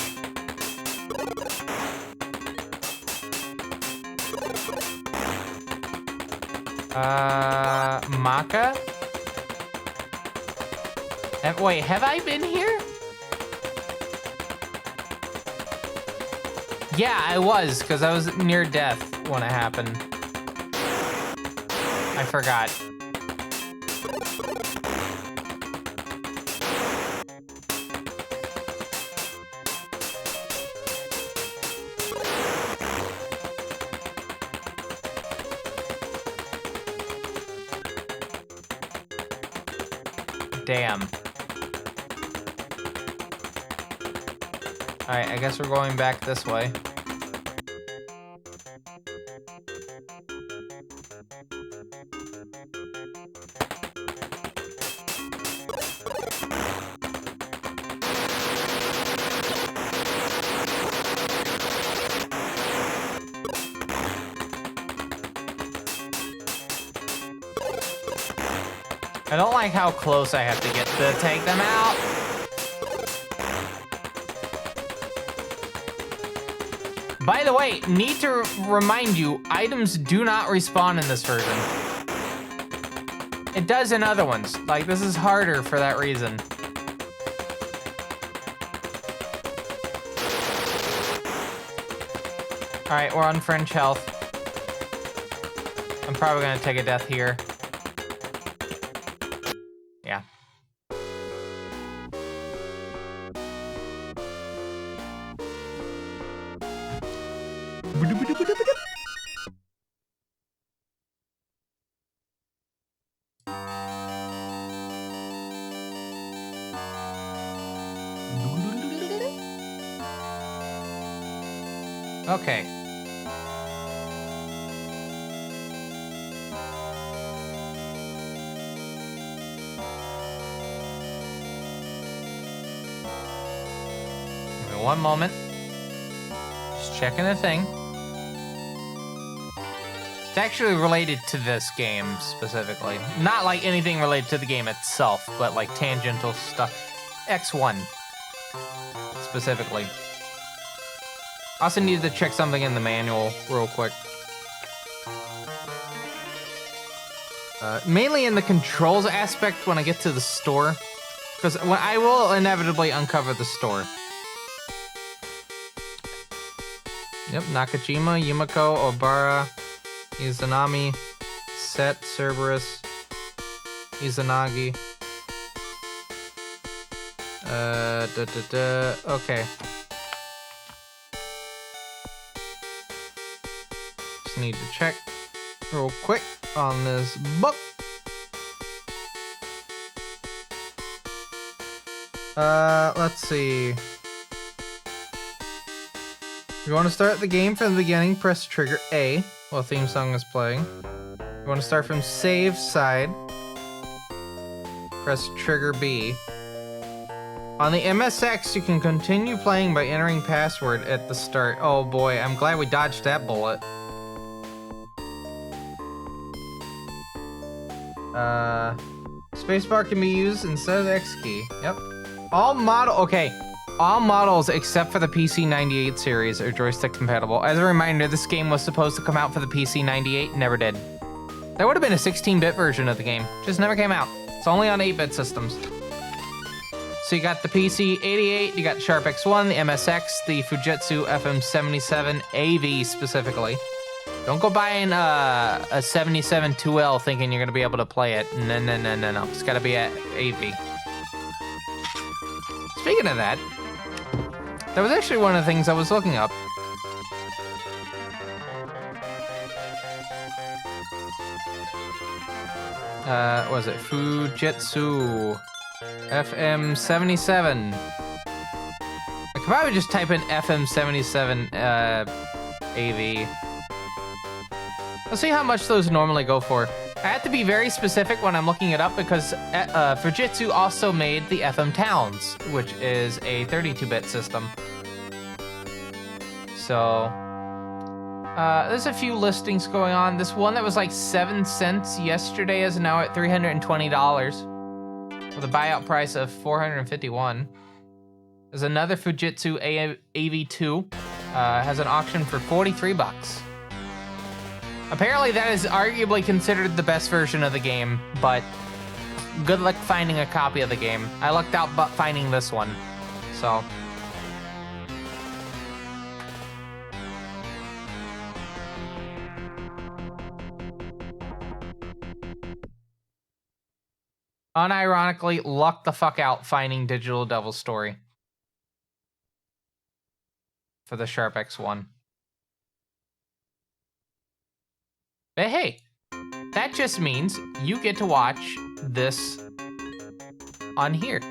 Maka? Wait, have I been here? Yeah, I was, because I was near death when it happened. I forgot. Damn. Alright, I guess we're going back this way. I don't like how close I have to get to take them out. By the way, need to remind you, items do not respawn in this version. It does in other ones. Like, this is harder for that reason. All right, we're on French health. I'm probably gonna take a death here. Yeah. Okay. Give me one moment. Just checking the thing. It's actually related to this game specifically. Not like anything related to the game itself, but like tangential stuff. X1 specifically. Also needed to check something in the manual real quick. Mainly in the controls aspect when I get to the store. Because I will inevitably uncover the store. Yep, Nakajima, Yumiko, Obara, Izanami, Set, Cerberus, Izanagi. Okay. Just need to check real quick on this book. Let's see. You want to start the game from the beginning, press trigger A while theme song is playing. You want to start from save side, press trigger B. On the MSX, you can continue playing by entering password at the start. Oh boy, I'm glad we dodged that bullet. Spacebar can be used instead of the X key. Yep. All models except for the PC98 series are joystick compatible. As a reminder, this game was supposed to come out for the PC98, never did. There would have been a 16-bit version of the game, just never came out. It's only on 8-bit systems. So you got the PC88, you got Sharp X1, the MSX, the Fujitsu FM77 AV specifically. Don't go buying a 77 2L thinking you're gonna be able to play it. No. It's gotta be at AV. Speaking of that was actually one of the things I was looking up. What was it? Fujitsu FM77. I could probably just type in FM77 AV. Let's see how much those normally go for. I have to be very specific when I'm looking it up because Fujitsu also made the FM Towns, which is a 32-bit system. So, there's a few listings going on. This one that was like 7 cents yesterday is now at $320 with a buyout price of $451. There's another Fujitsu AV2, has an auction for 43 bucks. Apparently that is arguably considered the best version of the game, but good luck finding a copy of the game. I lucked out but finding this one, so. unironically lucked the fuck out finding Digital Devil Story for the Sharp X1. But hey, that just means you get to watch this on here.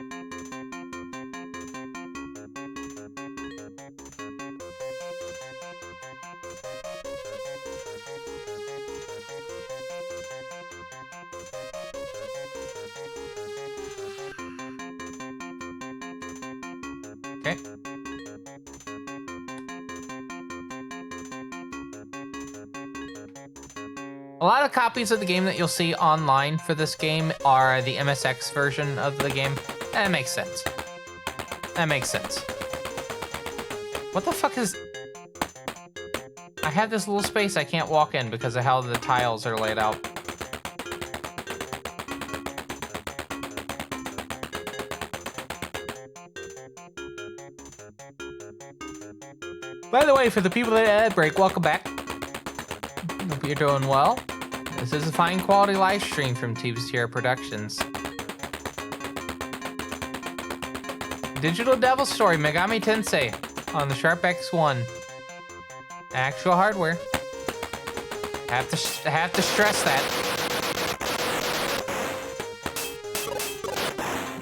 Okay. A lot of copies of the game that you'll see online for this game are the MSX version of the game. That makes sense. That makes sense. What the fuck is... I have this little space I can't walk in because of how the tiles are laid out. By the way, for the people that had a break, welcome back. Hope you're doing well. This is a fine quality live stream from Tubes Tier Productions. Digital Devil Story, Megami Tensei on the Sharp X1. Actual hardware. Have to stress that.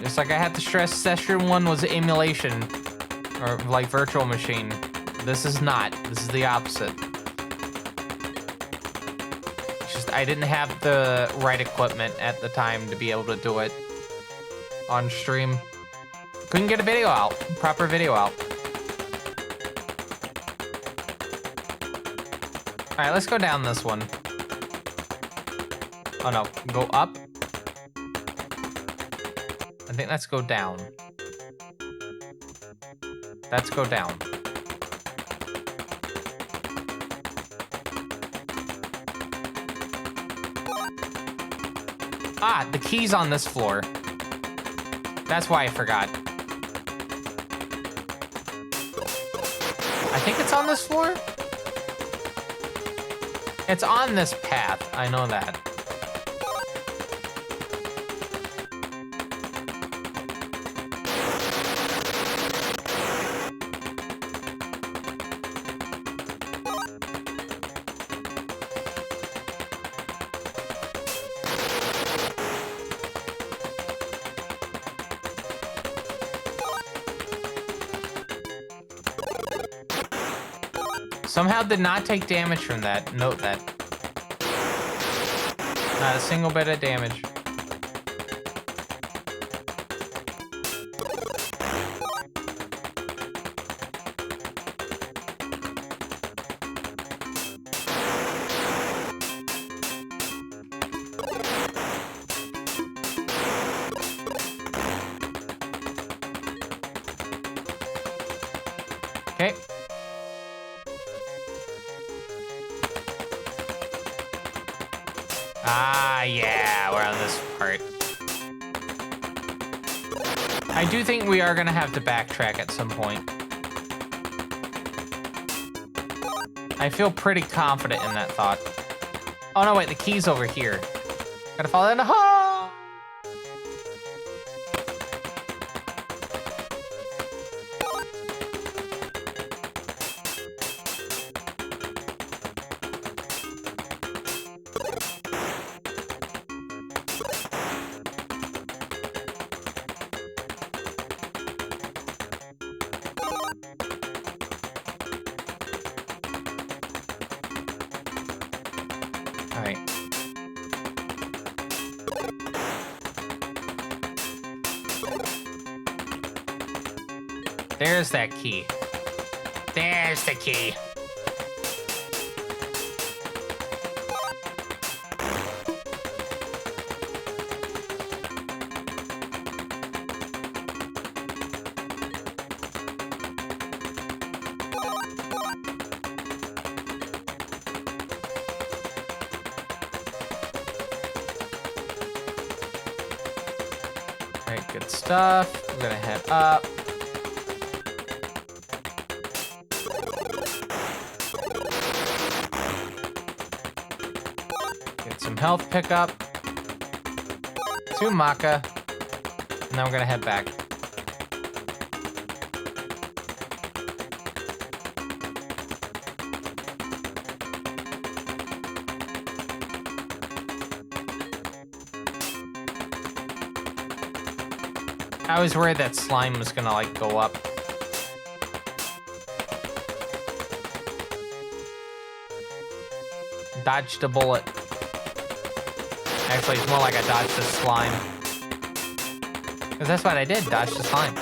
Just like I had to stress Session 1 was emulation. Or like virtual machine. This is not. This is the opposite. It's just I didn't have the right equipment at the time to be able to do it on stream. Couldn't get a video out. Proper video out. Alright, let's go down this one. Oh no, go up. I think let's go down. Let's go down. Ah, the key's on this floor. That's why I forgot. I think it's on this floor? It's on this path, I know that. Somehow did not take damage from that. Note that. Not a single bit of damage. Okay. Ah, yeah, we're on this part. I do think we are gonna have to backtrack at some point. I feel pretty confident in that thought. Oh no, wait, the key's over here. Gotta follow in the hole! Alright. There's that key. There's the key. Alright, good stuff. We're gonna head up. Get some health pickup. To Maka. Now we're gonna head back. I was worried that slime was gonna, like, go up. Dodged a bullet. Actually, it's more like I dodged the slime. Because that's what I did, dodged the slime.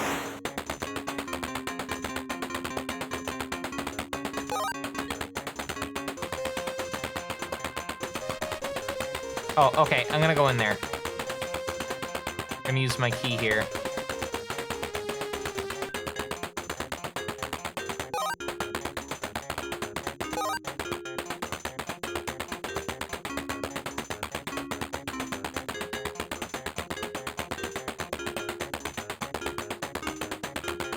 Oh, okay, I'm gonna go in there. I'm gonna use my key here.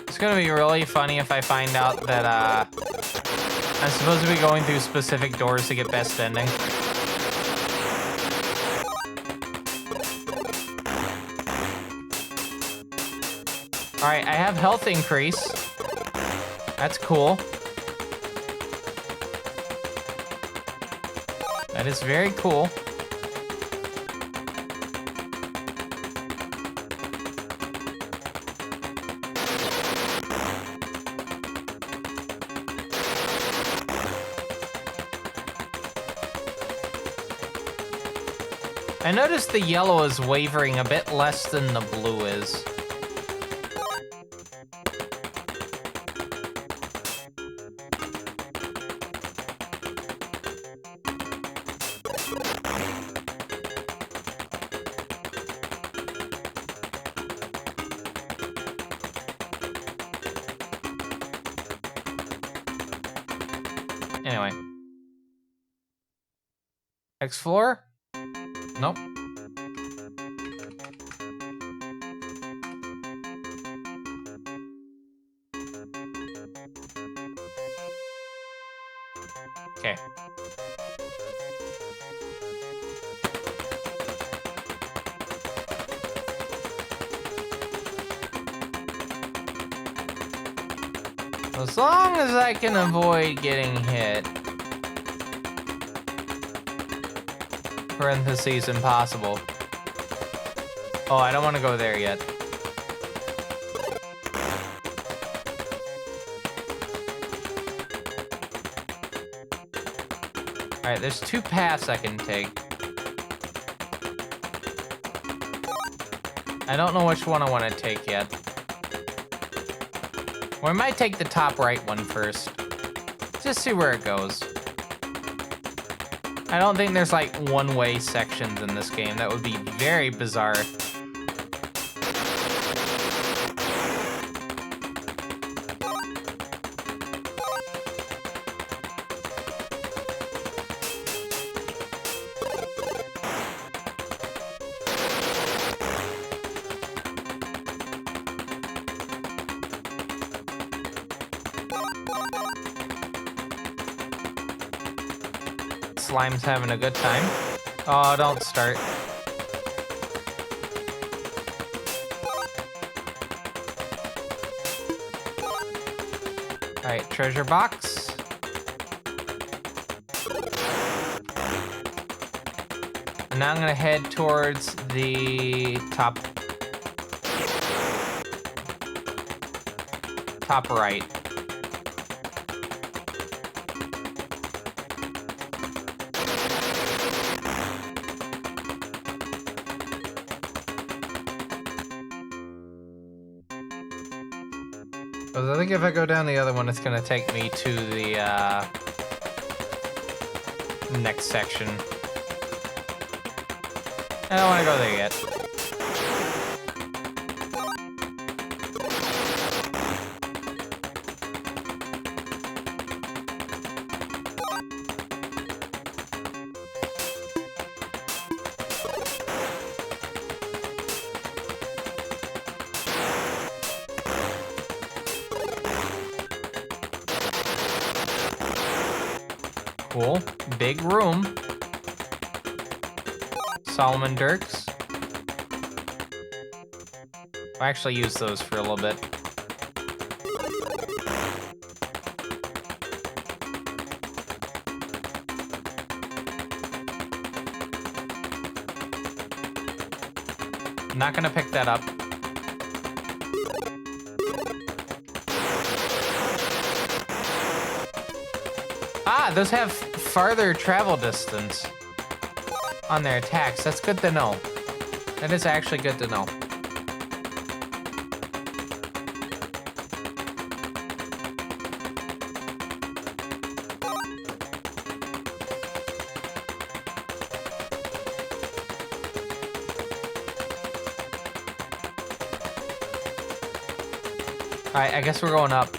It's gonna be really funny if I find out that, I'm supposed to be going through specific doors to get best ending. Alright, I have health increase. That's cool. That is very cool. I noticed the yellow is wavering a bit less than the blue is. Anyway. Explore? Nope. Okay. As long as I can avoid getting hit. Parentheses impossible. Oh, I don't want to go there yet. Alright, there's two paths I can take. I don't know which one I want to take yet. Or I might take the top right one first. Just see where it goes. I don't think there's like one-way sections in this game. That would be very bizarre. Slime's having a good time. Oh, don't start. Alright, treasure box. And now I'm gonna head towards the top right. Because I think if I go down the other one, it's going to take me to the next section. I don't want to go there yet. Cool. Big room. Solomon Dirks. I'll actually use those for a little bit. Not gonna pick that up. Ah, those have farther travel distance on their attacks. That's good to know. That is actually good to know. All right, I guess we're going up.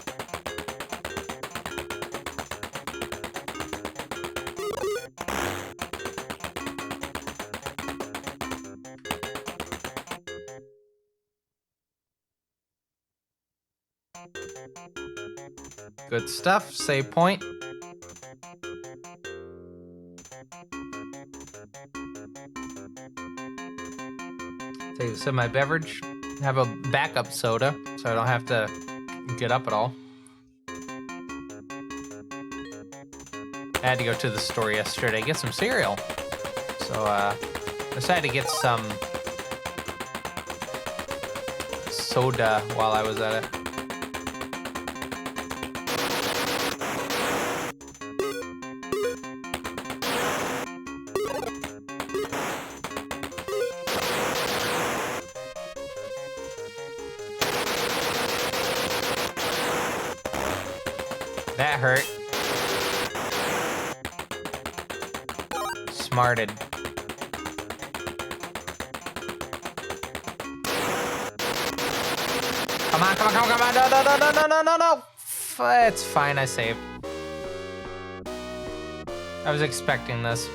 Good stuff. Save point. Take some of my beverage. Have a backup soda, so I don't have to get up at all. I had to go to the store yesterday, get some cereal. So, decided to get some soda while I was at it. That hurt. Smarted. Come on, come on, come on, come on. No, no, no, no, no, no, no, no. It's fine, I saved. I was expecting this.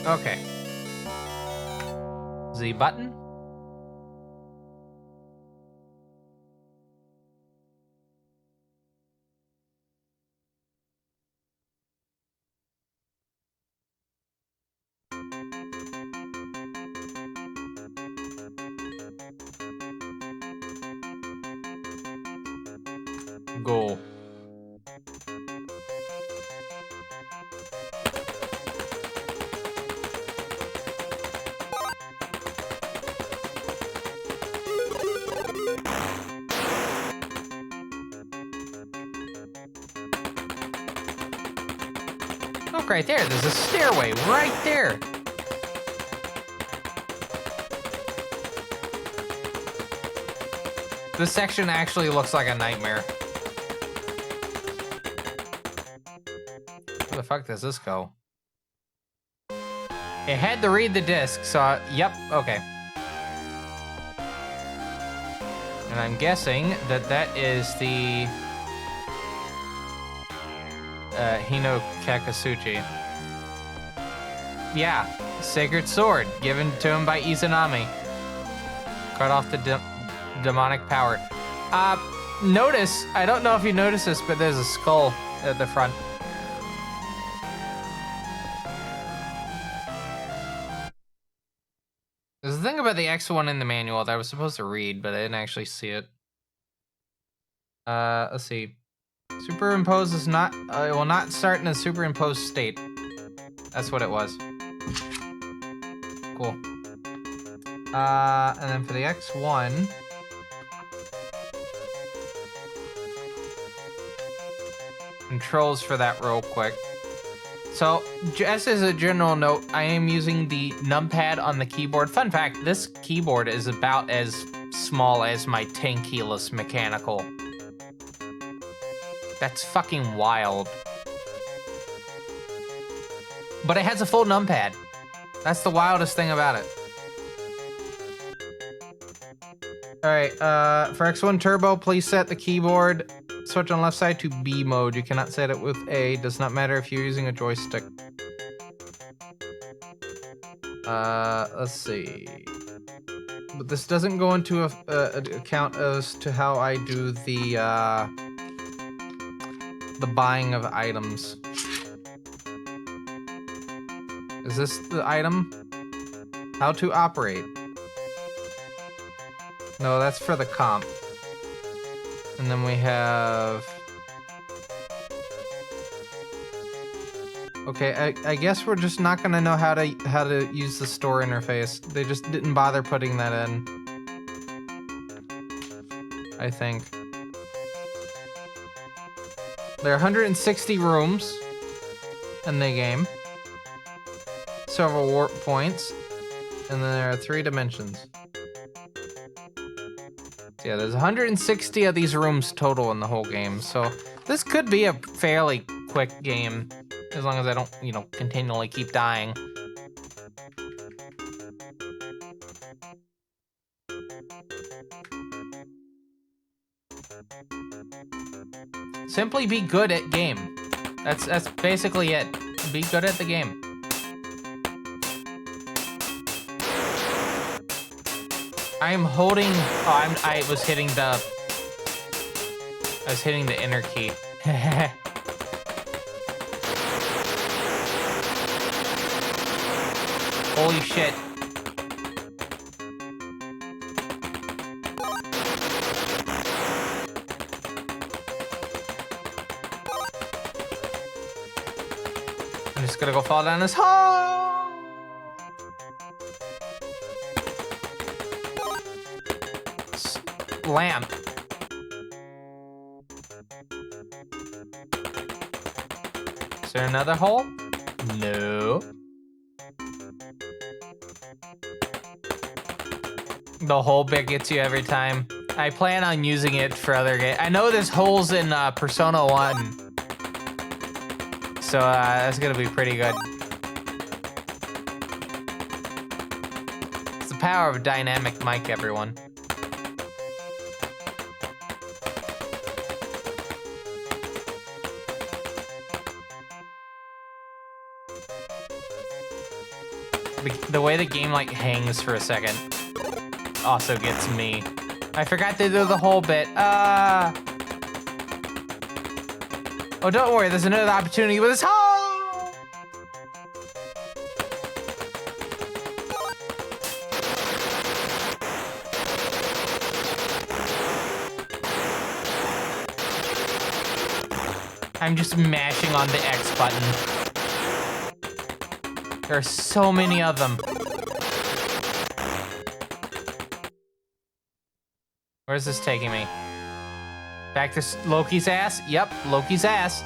Okay. Z button. Go. Look right there, there's a stairway right there. This section actually looks like a nightmare. Where the fuck does this go? It had to read the disc, so yep, okay. And I'm guessing that that is the Hino Kakasuchi. Yeah, sacred sword given to him by Izanami. Cut off the demonic power. Notice, I don't know if you noticed this, but there's a skull at the front. There's a thing about the X1 in the manual that I was supposed to read, but I didn't actually see it. Let's see. Superimpose is not, it will not start in a superimposed state. That's what it was. Cool. And then for the X1. Controls for that real quick. So, just as a general note, I am using the numpad on the keyboard. Fun fact, this keyboard is about as small as my tankeyless mechanical. That's fucking wild. But it has a full numpad. That's the wildest thing about it. All right, for X1 Turbo, please set the keyboard switch on left side to B mode. You cannot set it with A. Does not matter if you're using a joystick. Let's see. But this doesn't go into account as to how I do the buying of items. Is this the item? How to operate? No, that's for the comp. And then we have... Okay, I guess we're just not gonna know how to use the store interface. They just didn't bother putting that in. I think. There are 160 rooms in the game. Several warp points. And then there are 3 dimensions. So yeah, there's 160 of these rooms total in the whole game. So this could be a fairly quick game. As long as I don't, you know, continually keep dying. Simply be good at game. That's basically it. Be good at the game. I'm holding. Oh, I was hitting the inner key. Holy shit. I'm just gonna go fall down this hole. Lamp. Is there another hole? No. The hole bit gets you every time. I plan on using it for other games. I know there's holes in Persona 1. So that's gonna be pretty good. It's the power of a dynamic mic, everyone. The way the game like hangs for a second also gets me. I forgot to do the whole bit. Oh, don't worry, there's another opportunity with this hole! I'm just mashing on the X button. There are so many of them. Where's this taking me? Back to Loki's ass? Yep, Loki's ass.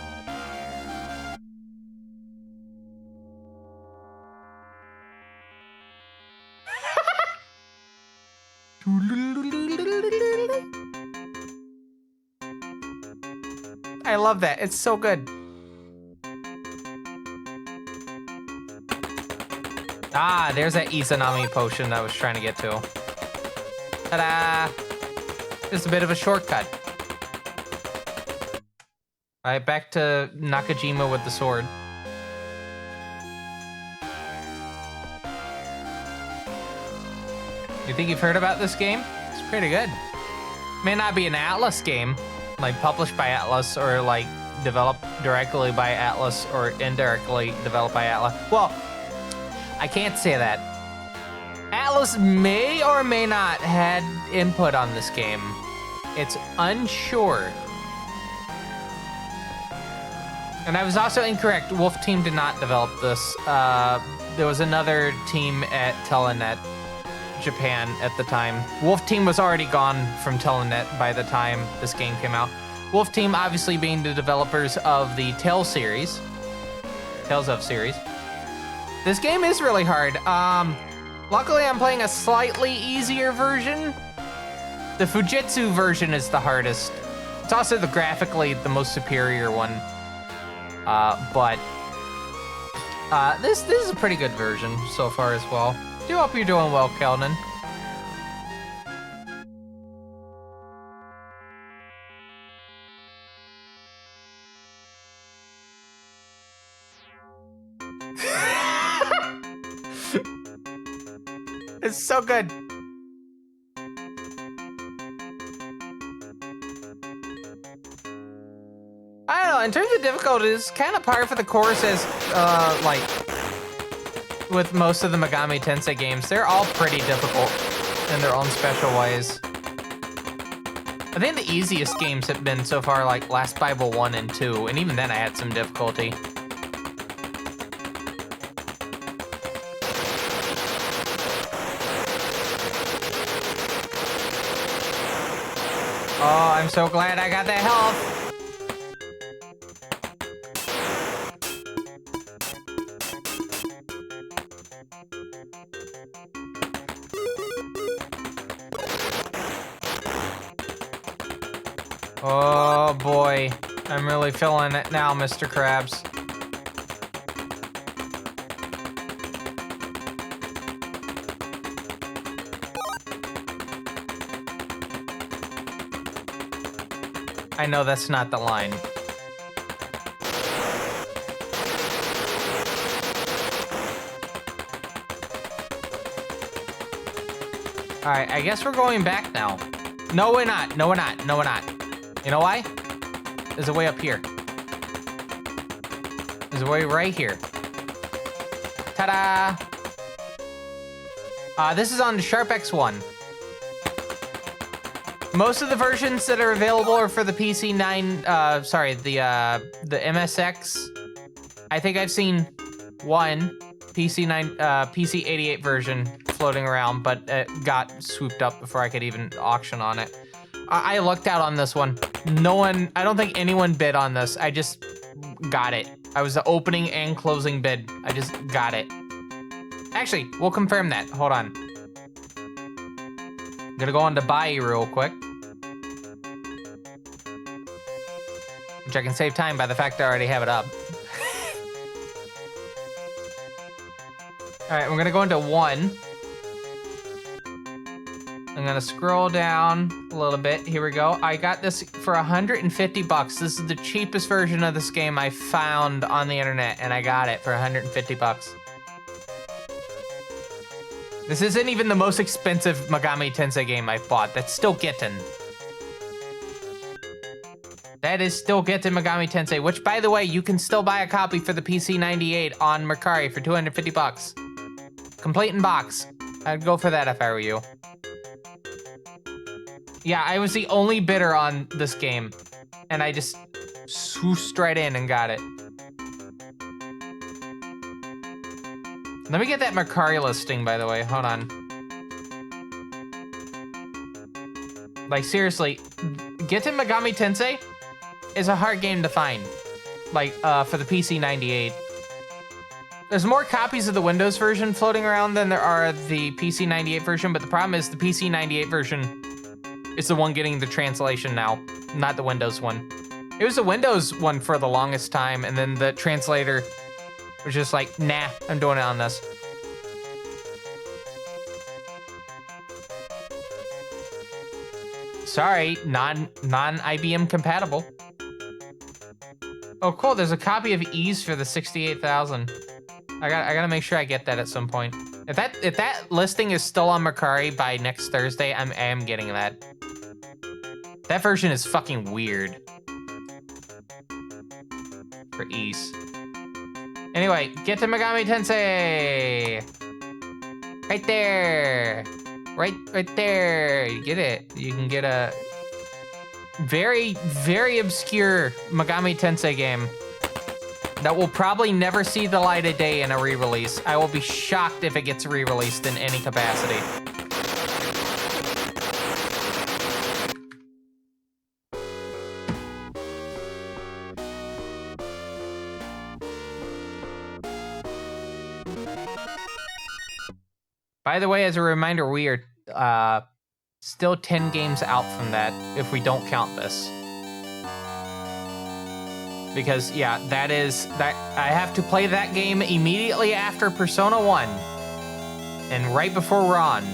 I love that. It's so good. Ah, there's that Izanami potion I was trying to get to. Ta-da! Just a bit of a shortcut. All right, back to Nakajima with the sword. You think you've heard about this game? It's pretty good. May not be an Atlas game, like published by Atlas or like developed directly by Atlas or indirectly developed by Atlas. Well, I can't say that. Atlas may or may not had input on this game. It's unsure. And I was also incorrect. Wolf Team did not develop this. There was another team at TELENET Japan at the time. Wolf Team was already gone from TELENET by the time this game came out. Wolf Team obviously being the developers of the Tales of series. This game is really hard. Luckily I'm playing a slightly easier version. The Fujitsu version is the hardest. It's also graphically the most superior one. But this is a pretty good version so far as well. Do hope you're doing well, Kelnan. It's so good. I don't know, in terms of difficulty, it's kind of par for the course as, like, with most of the Megami Tensei games. They're all pretty difficult in their own special ways. I think the easiest games have been so far, like, Last Bible 1 and 2, and even then I had some difficulty. Oh, I'm so glad I got that health. Oh boy, I'm really feeling it now, Mr. Krabs. I know that's not the line. All right, I guess we're going back now. No, we're not. No, we're not. No, we're not. You know why? There's a way up here. There's a way right here. Ta-da! This is on the Sharp X1. Most of the versions that are available are for the PC9, the MSX. I think I've seen one PC88 version floating around, but it got swooped up before I could even auction on it. I lucked out on this one. I don't think anyone bid on this. I just got it. I was the opening and closing bid. I just got it. Actually, we'll confirm that. Hold on. I'm gonna go on to buy real quick. Which I can save time by the fact that I already have it up. All right, we're gonna go into 1. I'm gonna scroll down a little bit. Here we go. I got this for 150 bucks. This is the cheapest version of this game I found on the internet, and I got it for 150 bucks. This isn't even the most expensive Megami Tensei game I've bought. That's still getting. That is still getting Megami Tensei, which, by the way, you can still buy a copy for the PC98 on Mercari for 250 bucks. Complete in box. I'd go for that if I were you. Yeah, I was the only bidder on this game, and I just swooshed right in and got it. Let me get that Mercari listing, by the way. Hold on. Like, seriously, getting Megami Tensei is a hard game to find. Like, for the PC98. There's more copies of the Windows version floating around than there are the PC98 version, but the problem is the PC98 version is the one getting the translation now, not the Windows one. It was the Windows one for the longest time, and then the translator was just like, nah, I'm doing it on this. Sorry, non-IBM compatible. Oh, cool, there's a copy of Ease for the 68,000. I gotta make sure I get that at some point. If that listing is still on Mercari by next Thursday, I am getting that. That version is fucking weird. For Ease. Anyway, get to Megami Tensei! Right there! Right there! You get it. You can get a very, very obscure Megami Tensei game that will probably never see the light of day in a re-release. I will be shocked if it gets re-released in any capacity. By the way, as a reminder, we are still 10 games out from that if we don't count this. Because, yeah, that I have to play that game immediately after Persona 1. And right before Ron.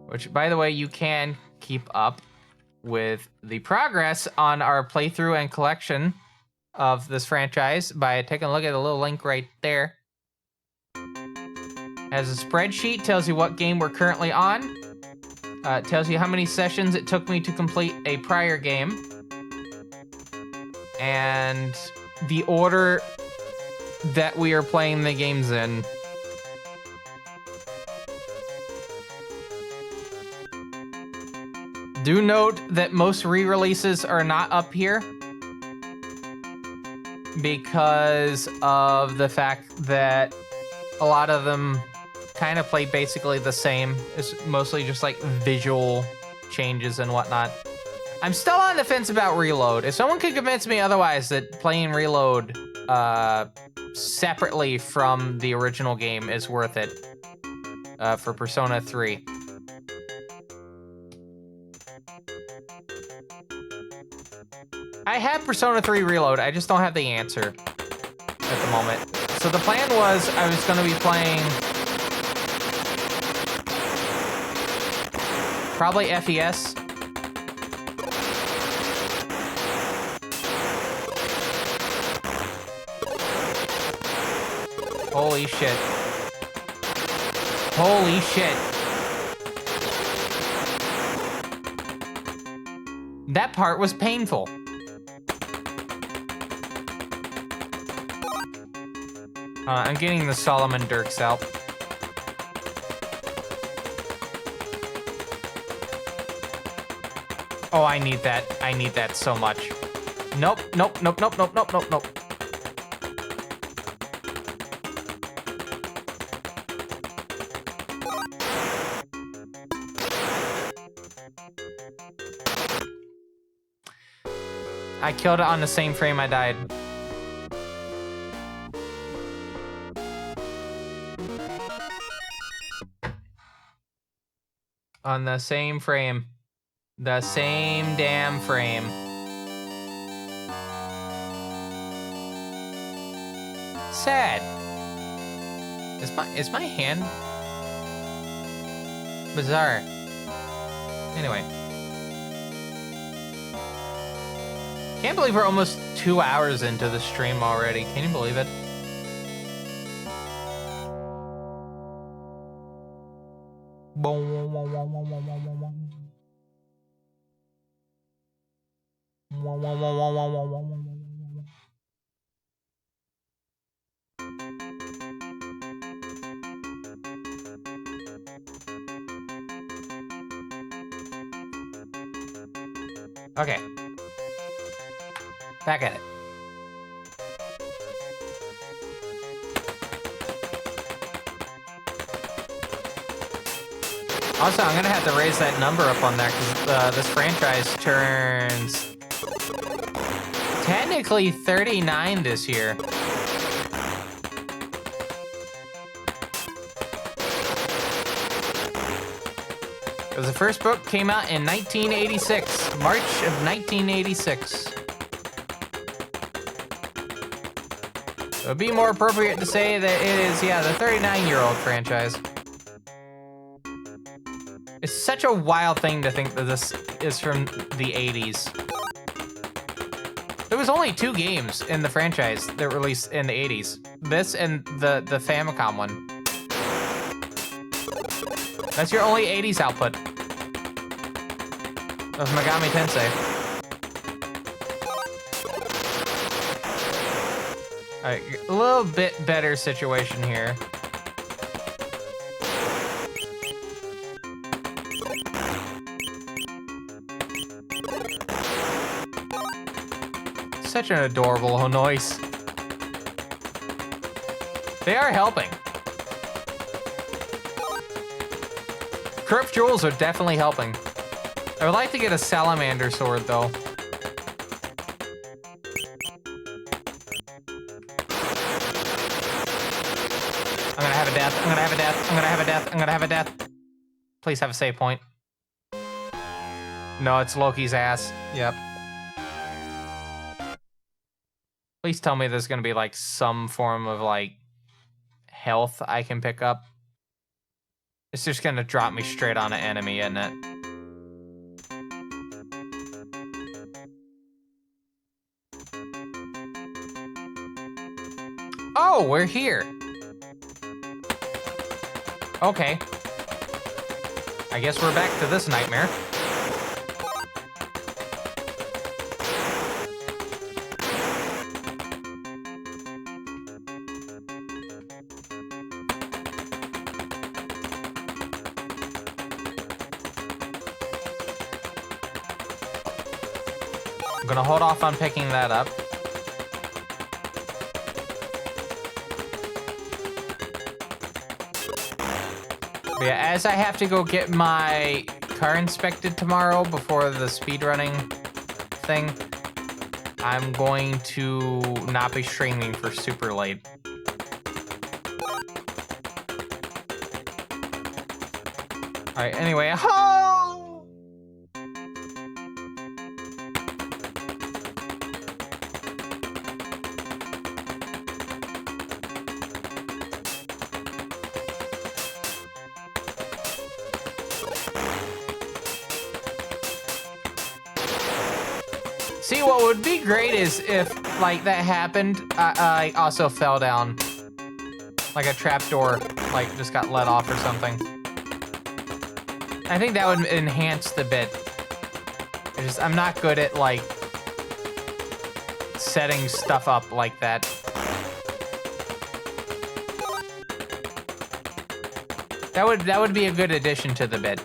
Which, by the way, you can keep up with the progress on our playthrough and collection of this franchise by taking a look at the little link right there. Has a spreadsheet, tells you what game we're currently on. Tells you how many sessions it took me to complete a prior game. And the order that we are playing the games in. Do note that most re-releases are not up here because of the fact that a lot of them kind of play basically the same. It's mostly just like visual changes and whatnot. I'm still on the fence about Reload. If someone could convince me otherwise that playing Reload separately from the original game is worth it for Persona 3. I have Persona 3 Reload, I just don't have the answer at the moment. So the plan was I was gonna be playing probably FES. Holy shit. Holy shit. That part was painful. I'm getting the Solomon Dirks out. Oh, I need that. I need that so much. Nope, nope, nope, nope, nope, nope, nope, nope. I killed it on the same frame I died. On the same frame. The same damn frame. Sad. Is my hand bizarre? Anyway. Can't believe we're almost 2 hours into the stream already. Can you believe it? Okay. Back at it. Also, I'm gonna have to raise that number up on there because this franchise turns technically 39 this year. Because the first book came out in 1986, March of 1986. It would be more appropriate to say that it is, yeah, the 39-year-old franchise. It's such a wild thing to think that this is from the 80s. There was only 2 games in the franchise that released in the 80s. This and the Famicom one. That's your only 80s output of Megami Tensei. Alright, a little bit better situation here. Such an adorable noise. They are helping. Corrupt Jewels are definitely helping. I would like to get a Salamander sword, though. I'm gonna have a death. I'm gonna have a death. I'm gonna have a death. I'm gonna have a death. Please have a save point. No, it's Loki's ass. Yep. Please tell me there's gonna be like some form of like health I can pick up. It's just gonna drop me straight on an enemy, isn't it? Oh, we're here. Okay. I guess we're back to this nightmare. I'm gonna hold off on picking that up. But yeah, as I have to go get my car inspected tomorrow before the speedrunning thing, I'm going to not be streaming for super late. Alright, anyway, oh! See, what would be great is if, like, that happened, I also fell down. Like a trapdoor, like, just got let off or something. I think that would enhance the bit. I'm not good at, like, setting stuff up like that. That would be a good addition to the bit.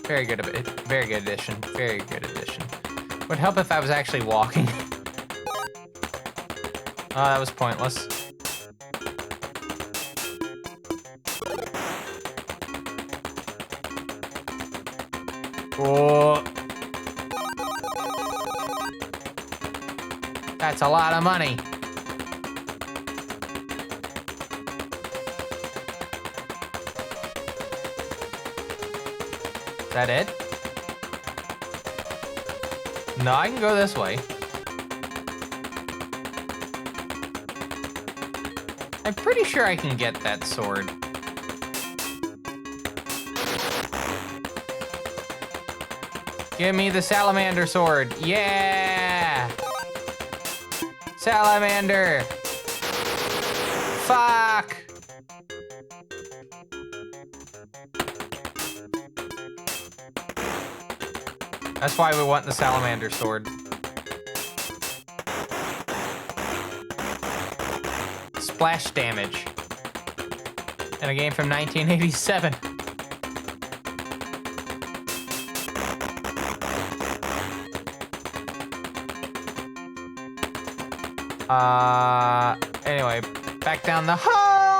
Very good addition. Very good addition. Would help if I was actually walking. Oh, that was pointless. Oh. That's a lot of money. Is that it? No, I can go this way. I'm pretty sure I can get that sword. Give me the salamander sword. Yeah! Salamander! Fuck! That's why we want the salamander sword. Splash damage. In a game from 1987. Anyway, back down the hole!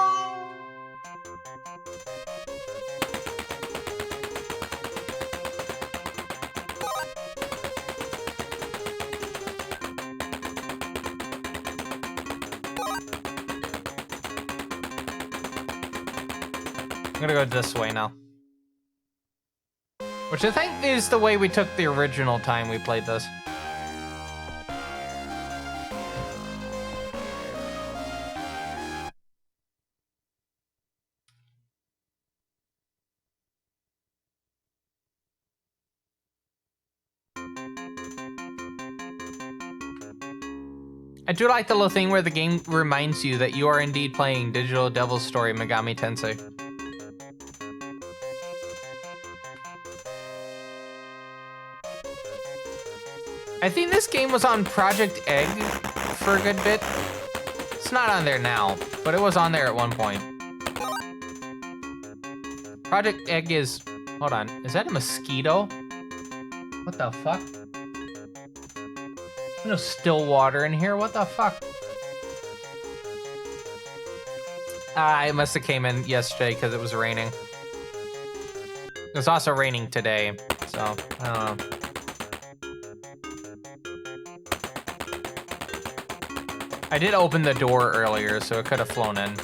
I'm gonna go this way now. Which I think is the way we took the original time we played this. I do like the little thing where the game reminds you that you are indeed playing Digital Devil's Story Megami Tensei. I think this game was on Project Egg for a good bit. It's not on there now, but it was on there at one point. Project Egg is... Hold on, is that a mosquito? What the fuck? There's no still water in here, what the fuck? It must have came in yesterday because it was raining. It was also raining today, so, I don't know. I did open the door earlier, so it could have flown in.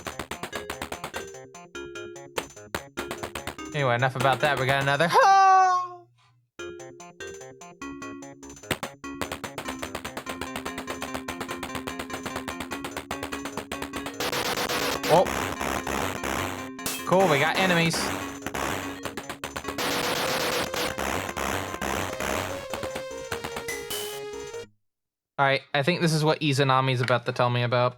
Anyway, enough about that. We got another... Oh! Oh. Cool, we got enemies. Alright, I think this is what Izanami's about to tell me about.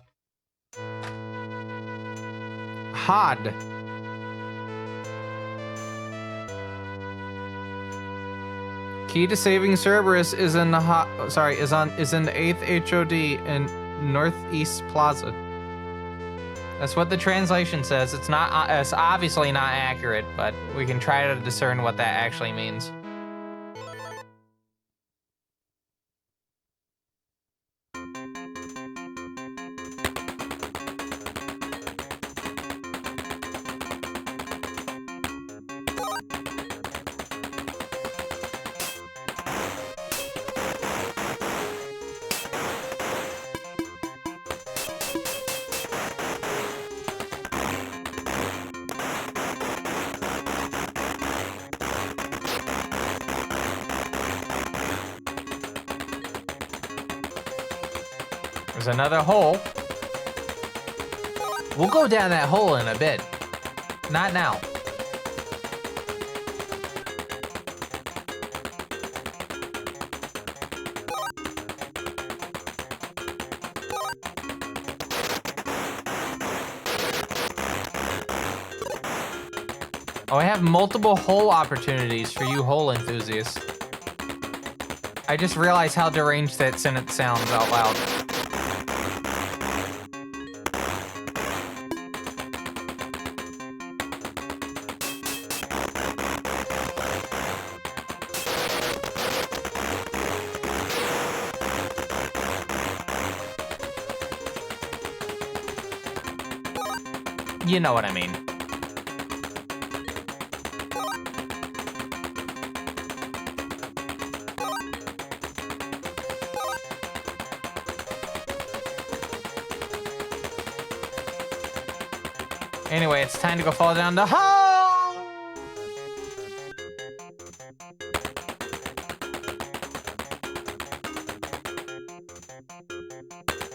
Hod. Key to saving Cerberus is in the is in the 8th HOD in Northeast Plaza. That's what the translation says. It's not. It's obviously not accurate, but we can try to discern what that actually means. There's another hole. We'll go down that hole in a bit. Not now. Oh, I have multiple hole opportunities for you hole enthusiasts. I just realized how deranged that sentence sounds out loud. You know what I mean. Anyway, it's time to go fall down the hole!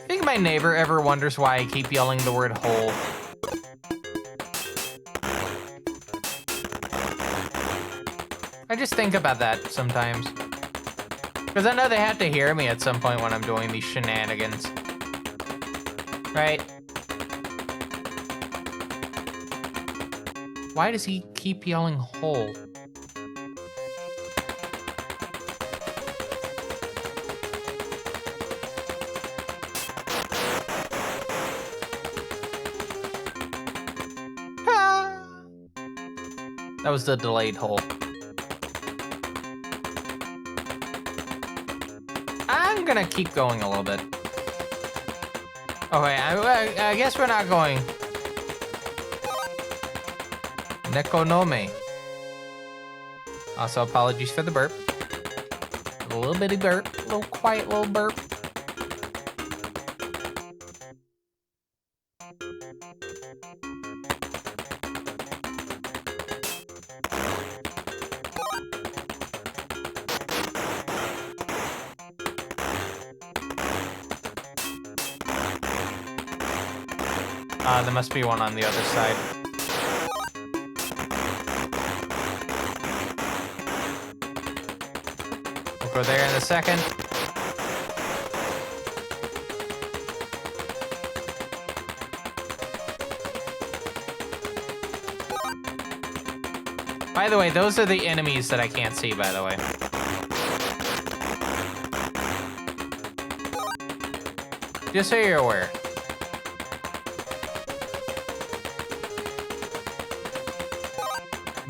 Think my neighbor ever wonders why I keep yelling the word hole. I just think about that sometimes. Because I know they have to hear me at some point when I'm doing these shenanigans. Right? Why does he keep yelling hole? Ah! That was the delayed hole. I'm gonna keep going a little bit. Okay, I guess we're not going. Nekonome. Also, apologies for the burp. A little bitty burp. A little quiet little burp. There must be one on the other side. We'll go there in a second. By the way, those are the enemies that I can't see, by the way. Just so you're aware.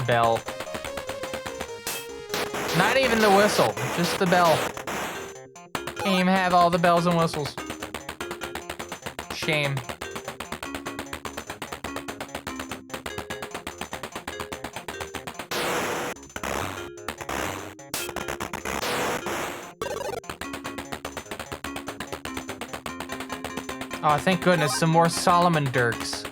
Bell. Not even the whistle, just the bell. Can't even have all the bells and whistles. Shame. Oh, thank goodness, some more Solomon Dirks.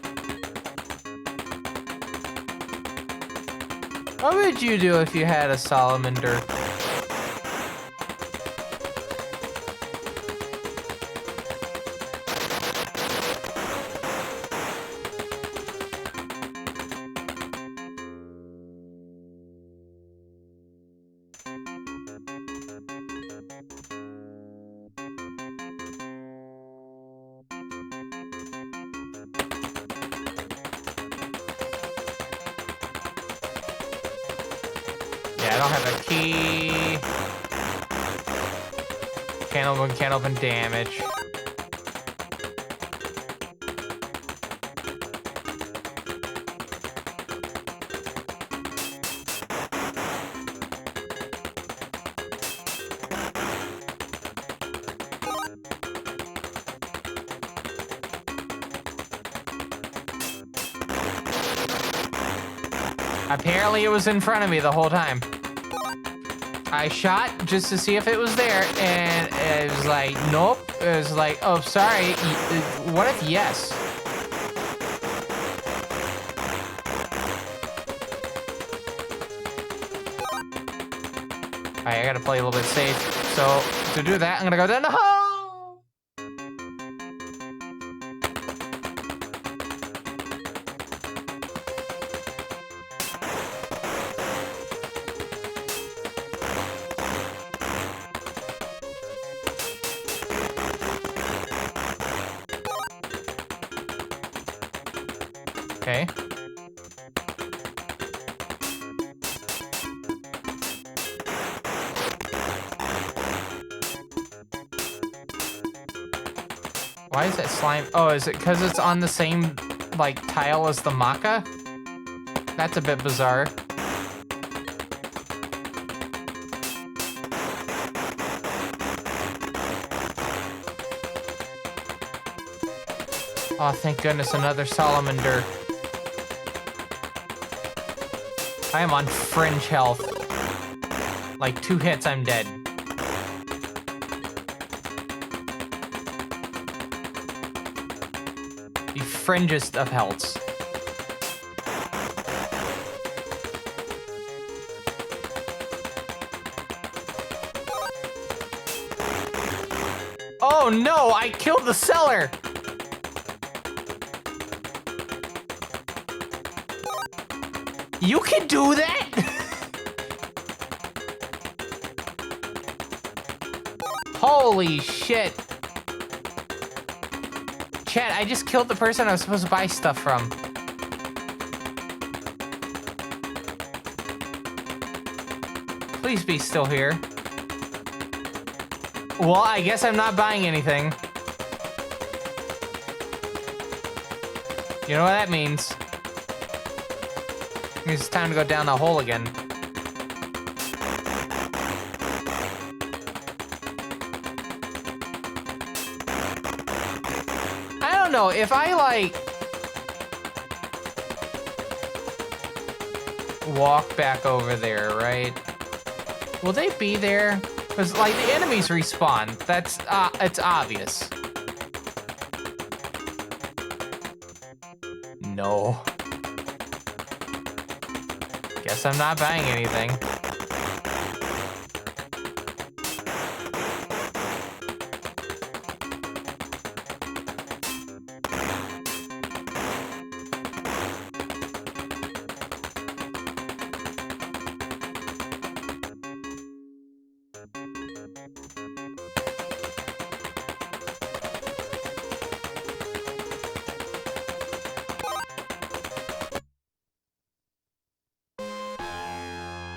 What would you do if you had a Solomon Dirk? I don't have a key. Can't open damage. Apparently it was in front of me the whole time. I shot just to see if it was there, and it was like, nope. It was like, oh, sorry. What if yes? All right, I gotta play a little bit safe. So to do that, I'm gonna go down the hole. Okay. Why is that slime? Oh, is it because it's on the same, like, tile as the maca? That's a bit bizarre. Oh, thank goodness, another salamander. I am on fringe health. Like 2 hits, I'm dead. The fringest of healths. Oh no, I killed the seller! You can do that? Holy shit. Chat, I just killed the person I was supposed to buy stuff from. Please be still here. Well, I guess I'm not buying anything. You know what that means? It means it's time to go down the hole again. I don't know, if I, like, walk back over there, right? Will they be there? Because, like, the enemies respawn. That's, it's obvious. No. Guess I'm not buying anything.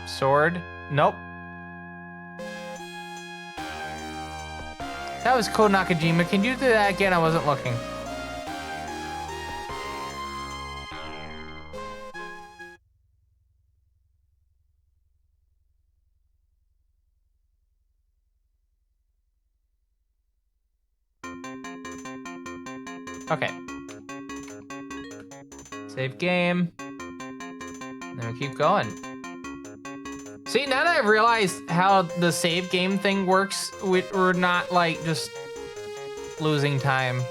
Sword? Nope. That was cool, Nakajima. Can you do that again? I wasn't looking. Okay. Save game. Then we keep going. See, now that I've realized how the save game thing works, we're not, like, just losing time.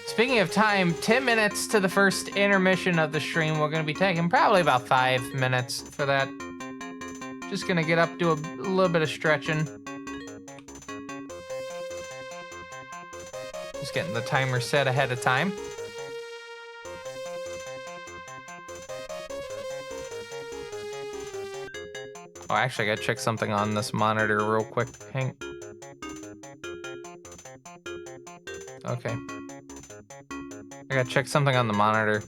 Speaking of time, 10 minutes to the first intermission of the stream. We're going to be taking probably about 5 minutes for that. Just going to get up, do a little bit of stretching. Just getting the timer set ahead of time. Oh, actually, I gotta check something on this monitor real quick. Hang. Okay. I gotta check something on the monitor.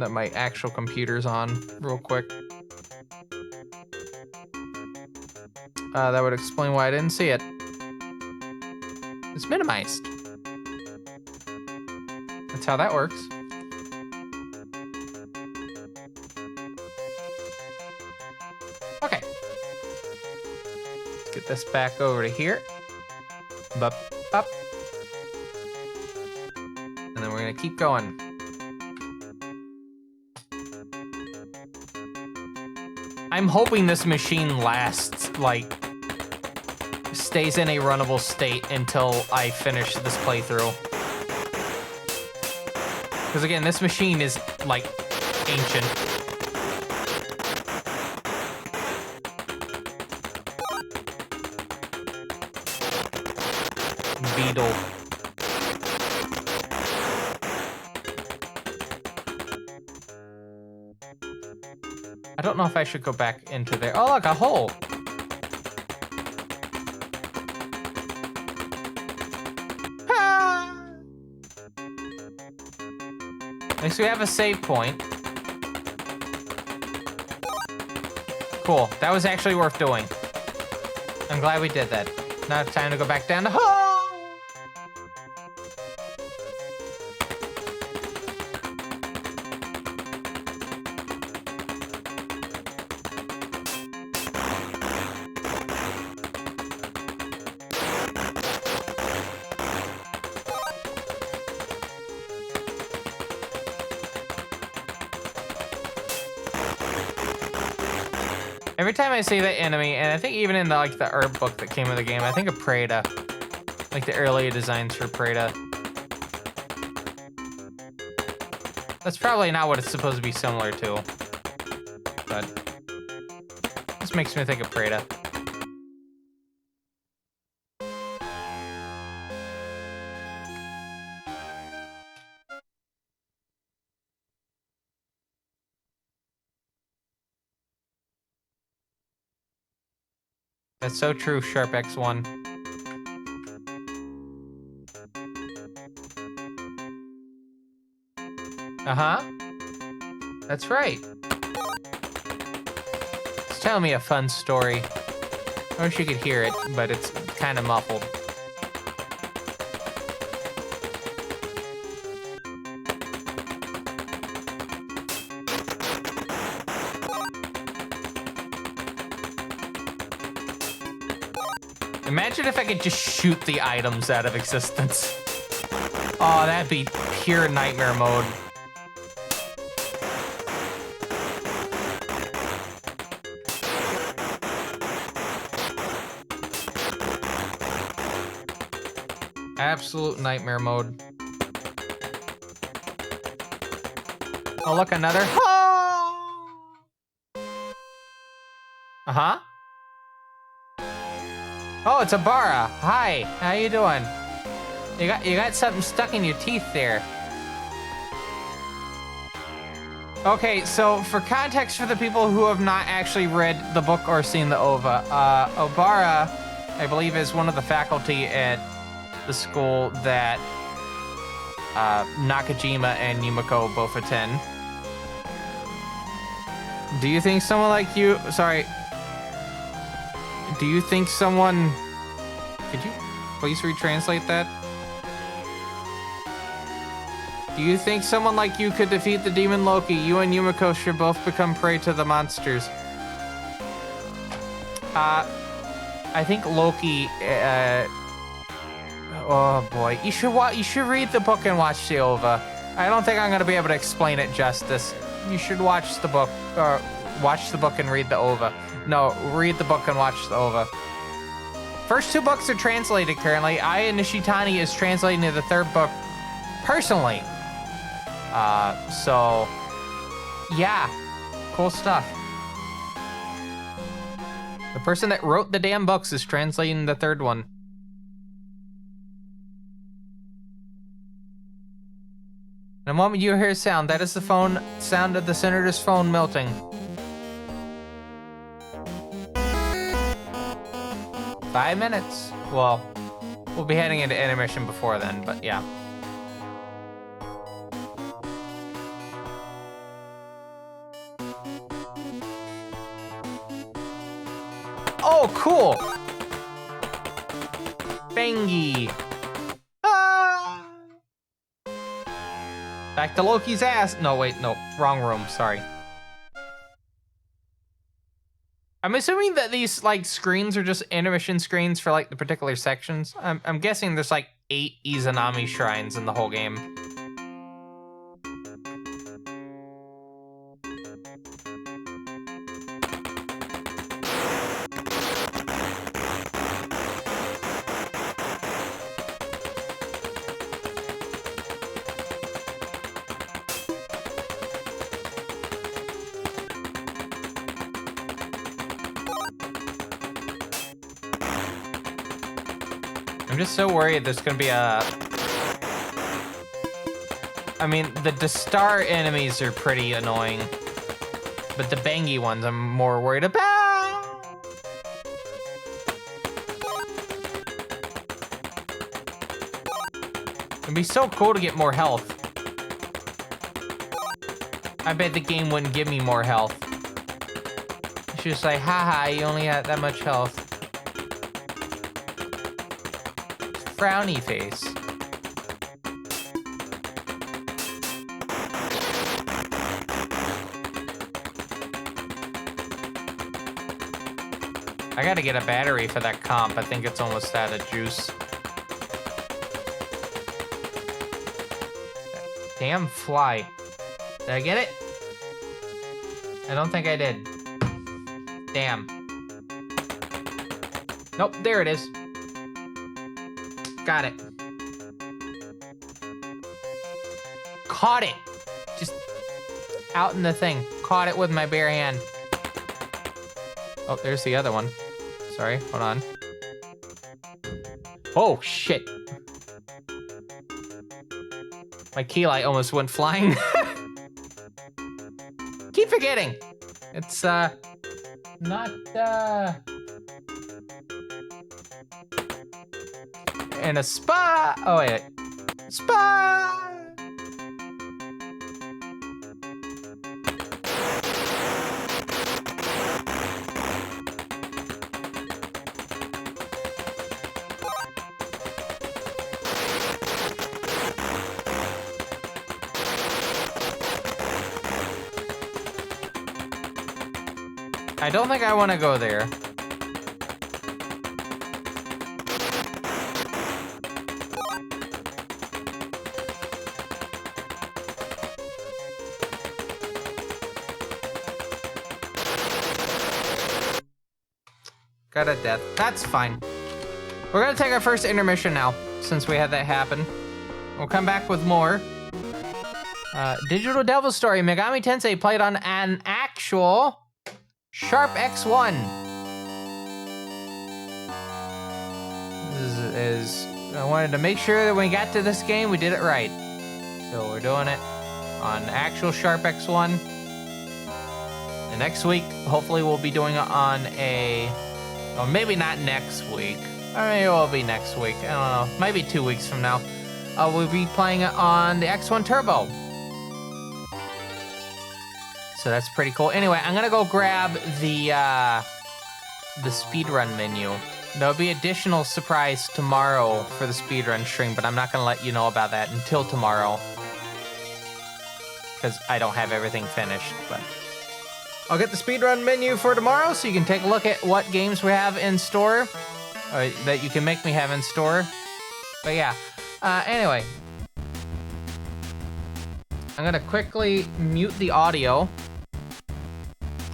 that my actual computer's on real quick. That would explain why I didn't see it. It's minimized. That's how that works. Okay. Let's get this back over to here. Bup, up. And then we're gonna keep going. I'm hoping this machine lasts, like, stays in a runnable state until I finish this playthrough. Because again, this machine is, like, ancient. Beetle. I don't know if I should go back into there. Oh, look, a hole. Ah! At least we have a save point. Cool. That was actually worth doing. I'm glad we did that. Now it's time to go back down the hole. Every time I see that enemy, and I think even in the, like, the herb book that came with the game, I think of Preda. Like the earlier designs for Preda. That's probably not what it's supposed to be similar to. But this makes me think of Preda. That's so true, Sharp X1. Uh-huh. That's right. It's telling me a fun story. I wish you could hear it, but it's kind of muffled. Imagine if I could just shoot the items out of existence. Oh, that'd be pure nightmare mode. Absolute nightmare mode. Oh, look, another. Uh-huh. Oh, it's Abara. Hi, how you doing? You got something stuck in your teeth there. Okay, so for context for the people who have not actually read the book or seen the OVA, Obara, I believe, is one of the faculty at the school that Nakajima and Yumiko both attend. Do you think someone like you... Sorry. Do you think someone... Could you please retranslate that? Do you think someone like you could defeat the demon Loki? You and Yumiko should both become prey to the monsters. I think Loki... oh boy, you should read the book and watch the OVA. I don't think I'm gonna be able to explain it justice. You should watch the book, or watch the book and read the OVA. No, read the book and watch the OVA. First two books are translated currently. Aya Nishitani is translating to the third book personally. So yeah, cool stuff. The person that wrote the damn books is translating the third one. In a moment you hear a sound. That is the sound of the senator's phone melting. Five minutes. Well, we'll be heading into intermission before then, but yeah. Oh, cool. Bangy. Ah. Back to Loki's ass. No, wait, no. Wrong room, sorry. I'm assuming that these, like, screens are just intermission screens for, like, the particular sections. I'm guessing there's, like, 8 Izanami shrines in the whole game. I'm just so worried there's gonna be a... I mean, the star enemies are pretty annoying, but the bangy ones I'm more worried about. It'd be so cool to get more health. I bet the game wouldn't give me more health. It's just like, haha, you only had that much health. Frowny face. I gotta get a battery for that comp. I think it's almost out of juice. Damn fly. Did I get it? I don't think I did. Damn. Nope, there it is. Got it. Caught it. Just out in the thing. Caught it with my bare hand. Oh, there's the other one. Sorry, hold on. Oh, shit. My key light almost went flying. Keep forgetting. It's, not, in a spa. Oh, wait. Spa. I don't think I want to go there. Got a death. That's fine. We're gonna take our first intermission now, since we had that happen. We'll come back with more. Digital Devil Story, Megami Tensei played on an actual Sharp X1. I wanted to make sure that when we got to this game, we did it right. So we're doing it on actual Sharp X1. And next week, hopefully we'll be doing it on a, or maybe not next week. Or maybe it will be next week. I don't know. Maybe 2 weeks from now. We'll be playing it on the X1 Turbo. So that's pretty cool. Anyway, I'm gonna go grab the speedrun menu. There'll be additional surprise tomorrow for the speedrun stream, but I'm not gonna let you know about that until tomorrow. Because I don't have everything finished, but I'll get the speedrun menu for tomorrow so you can take a look at what games we have in store, that you can make me have in store. But yeah, anyway. I'm gonna quickly mute the audio.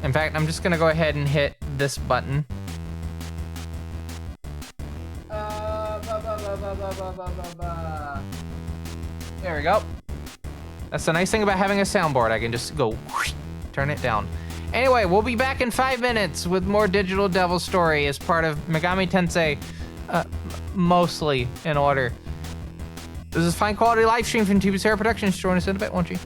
In fact, I'm just gonna go ahead and hit this button. There we go. That's the nice thing about having a soundboard. I can just go whoosh, turn it down. Anyway, we'll be back in 5 minutes with more Digital Devil Story as part of Megami Tensei, mostly in order. This is fine quality live stream from TV Sarah Productions. Join us in a bit, won't you?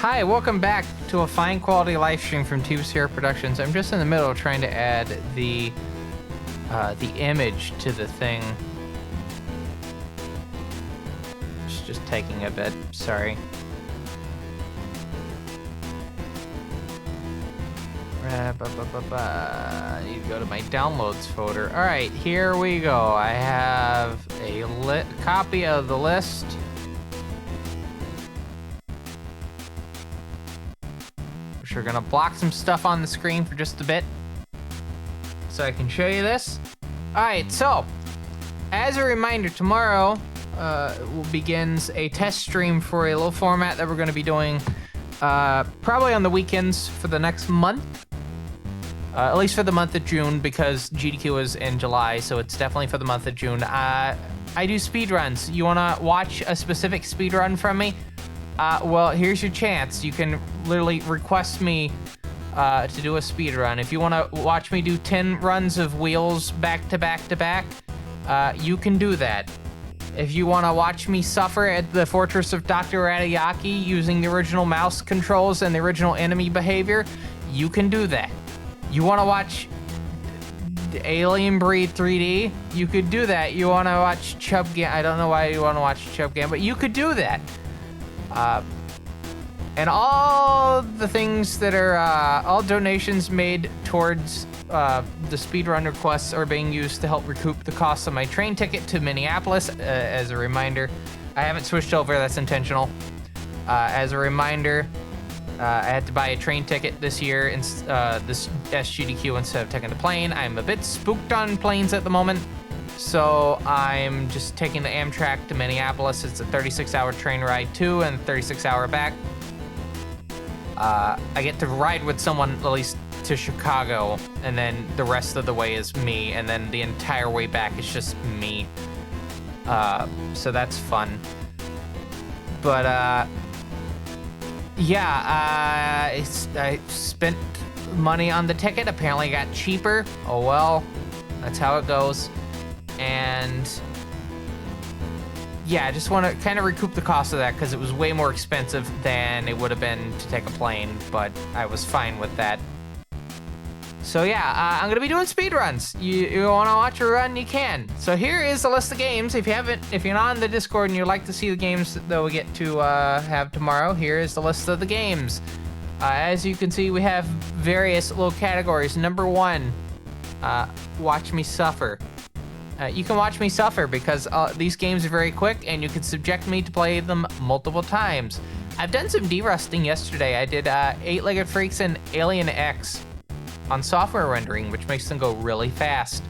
Hi, welcome back to a fine quality live stream from Tube Sierra Productions. I'm just in the middle trying to add the image to the thing. It's just taking a bit, sorry. I need to go to my downloads folder. All right, here we go. I have a copy of the list. We're gonna block some stuff on the screen for just a bit so I can show you this. All right, so as a reminder, tomorrow begins a test stream for a little format that we're gonna be doing probably on the weekends for the next month, at least for the month of June, because GDQ is in July, so it's definitely for the month of June. I do speedruns. You wanna watch a specific speedrun from me? Well, here's your chance. You can literally request me to do a speed run. If you want to watch me do 10 runs of wheels back to back to back, you can do that. If you want to watch me suffer at the Fortress of Dr. Radayaki using the original mouse controls and the original enemy behavior, you can do that. You want to watch Alien Breed 3D, you could do that. You want to watch Chub Gam, I don't know why you want to watch Chub Gam, but you could do that. And all the things that are, all donations made towards the speedrun requests are being used to help recoup the cost of my train ticket to Minneapolis. As a reminder, I haven't switched over, that's intentional. As a reminder, I had to buy a train ticket this year, this SGDQ, instead of taking the plane. I'm a bit spooked on planes at the moment. So I'm just taking the Amtrak to Minneapolis. It's a 36-hour train ride to and a 36-hour back. I get to ride with someone at least to Chicago, and then the rest of the way is me, and then the entire way back is just me. So that's fun. But yeah, I spent money on the ticket. Apparently it got cheaper. Oh well, that's how it goes. And yeah, I just want to kind of recoup the cost of that because it was way more expensive than it would have been to take a plane, but I was fine with that. So yeah, I'm gonna be doing speed runs. You want to watch a run, you can. So here is the list of games. If you're not on the Discord and you'd like to see the games that we get to have tomorrow, here is the list of the games. As you can see, we have various little categories. Number 1, watch me suffer. You can watch me suffer because these games are very quick and you can subject me to play them multiple times. I've done some derusting yesterday. I did 8-Legged Freaks and Alien X on software rendering, which makes them go really fast.